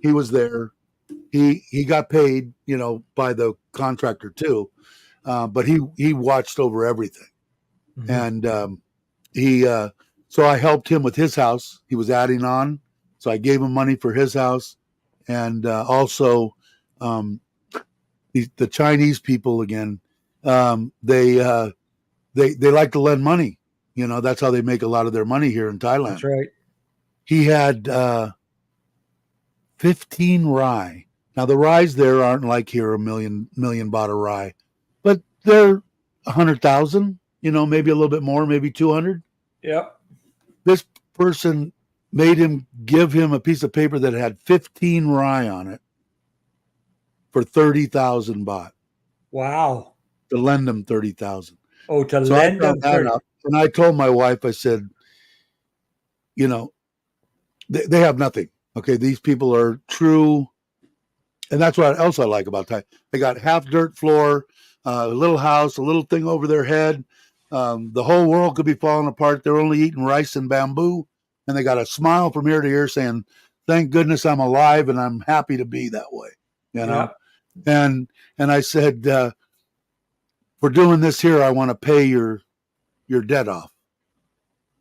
He was there. He got paid, by the contractor too. But he watched over everything. And so I helped him with his house. He was adding on. So I gave him money for his house. And also the Chinese people again, they like to lend money. That's how they make a lot of their money here in Thailand. That's right. He had 15 rye. Now the ryes there aren't like here a million baht a rye, but they're 100,000. Maybe a little bit more, maybe 200. Yep. This person made him give him a piece of paper that had 15 rye on it for 30,000 baht. Wow. To lend him 30,000. Oh, to lend him 30. And I told my wife, I said, they have nothing. Okay, these people are true. And that's what else I like about Thai. They got half dirt floor, a little house, a little thing over their head. The whole world could be falling apart. They're only eating rice and bamboo. And they got a smile from ear to ear saying, thank goodness I'm alive and I'm happy to be that way. Yeah. And I said, for doing this here, I want to pay your debt off.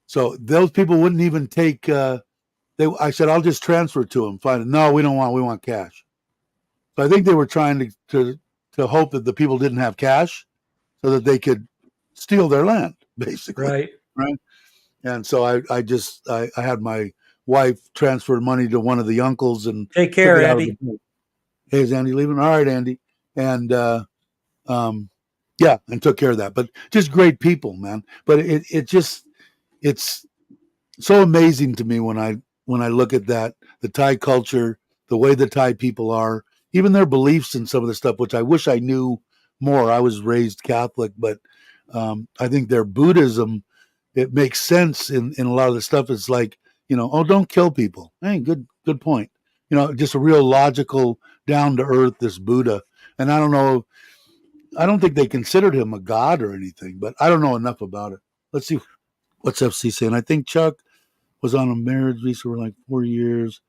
So those people wouldn't even take, I said, I'll just transfer it to them. Fine. No, we want cash. So I think they were trying to hope that the people didn't have cash so that they could steal their land, basically. Right. And so I had my wife transfer money to one of the uncles and take care, Andy. Hey, is Andy leaving? All right, Andy. And and took care of that. But just great people, man. But it's so amazing to me when I look at that, the Thai culture, the way the Thai people are, even their beliefs and some of the stuff, which I wish I knew more. I was raised Catholic, but I think their Buddhism, it makes sense in a lot of the stuff. It's like, don't kill people. Hey, good point. Just a real logical, down to earth, this Buddha. And I don't think they considered him a god or anything, but I don't know enough about it. Let's see what's FC saying. I think Chuck was on a marriage visa for like 4 years.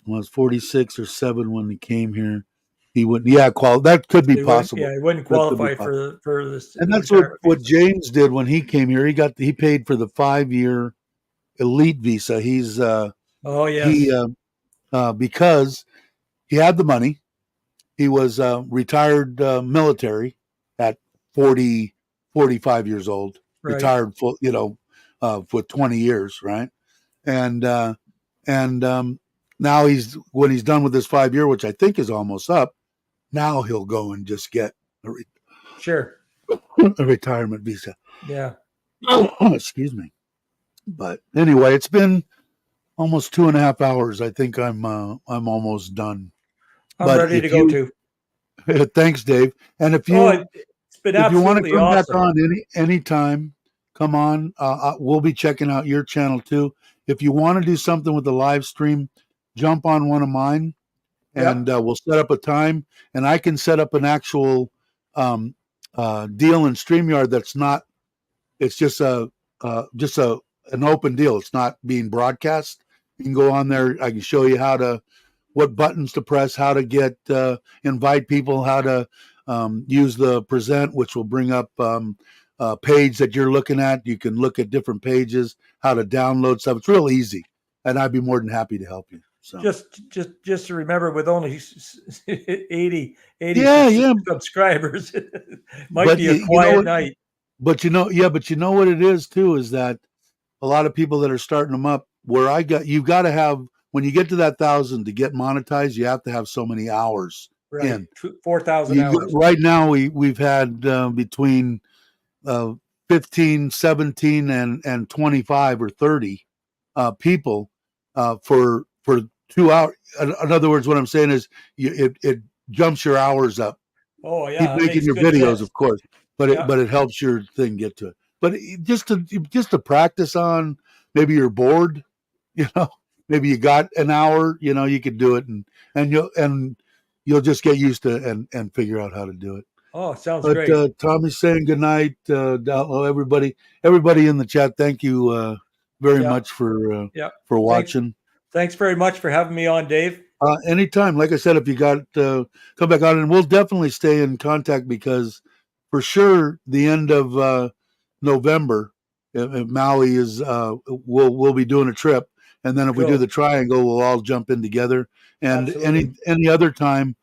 When I was 46 or 7 when he came here. He wouldn't. Yeah, that could be possible. He wouldn't qualify for this. And that's what James did when he came here. He paid for the 5-year elite visa. He's because he had the money. He was retired military at 45 years old. Right. Retired full, for 20 years, right? And now when he's done with his 5-year, which I think is almost up, now he'll go and just get a retirement visa. Yeah. Excuse me. But anyway, it's been almost 2.5 hours. I think I'm almost done. I'm ready to go too. Thanks, Dave. And if you want to come back on anytime, come on. We'll be checking out your channel too. If you want to do something with the live stream, jump on one of mine, and we'll set up a time, and I can set up an actual deal in StreamYard that's not. It's just an open deal. It's not being broadcast. You can go on there. I can show you what buttons to press, how to get invite people, how to use the present, which will bring up a page that you're looking at. You can look at different pages, how to download stuff. It's real easy, and I'd be more than happy to help you. So just to remember, with only 80 subscribers, might be a quiet night. But you know what it is too, is that a lot of people that are starting them up, you've got to have, when you get to that 1,000 to get monetized, you have to have so many hours in. 4,000 hours. Right now, we've had between 15, 17, and 25 or 30 people for 2 hours. In other words, what I'm saying is it jumps your hours up. Oh yeah, keep making your videos, sense. Of course, but it helps your thing get to it. But just to practice on, maybe you're bored, maybe you got an hour, you could do it, and you'll just get used to and figure out how to do it. Oh, sounds great. Tommy's saying good night. Everybody in the chat, thank you very much for watching. Thanks very much for having me on, Dave. Anytime. Like I said, if you got come back on, and we'll definitely stay in contact, because for sure the end of November, Maui is we'll be doing a trip, and then if we do the triangle, we'll all jump in together. And Absolutely. any other time,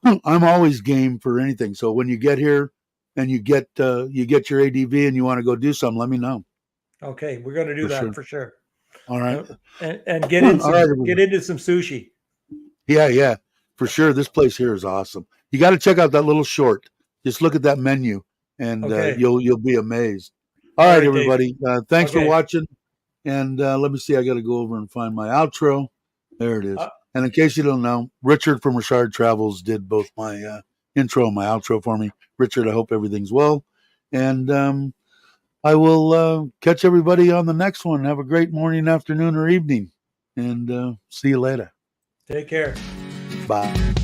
I'm always game for anything. So when you get here and you get your ADV and you want to go do something, let me know. Okay, we're going to do that for sure. All right, and get into some sushi. Yeah, for sure. This place here is awesome. You got to check out that little short. Just look at that menu, and you'll be amazed. All right, everybody. Thanks for watching. And let me see. I got to go over and find my outro. There it is. And in case you don't know, Richard from Richard Travels did both my intro and my outro for me. Richard, I hope everything's well. And I will catch everybody on the next one. Have a great morning, afternoon, or evening. And see you later. Take care. Bye.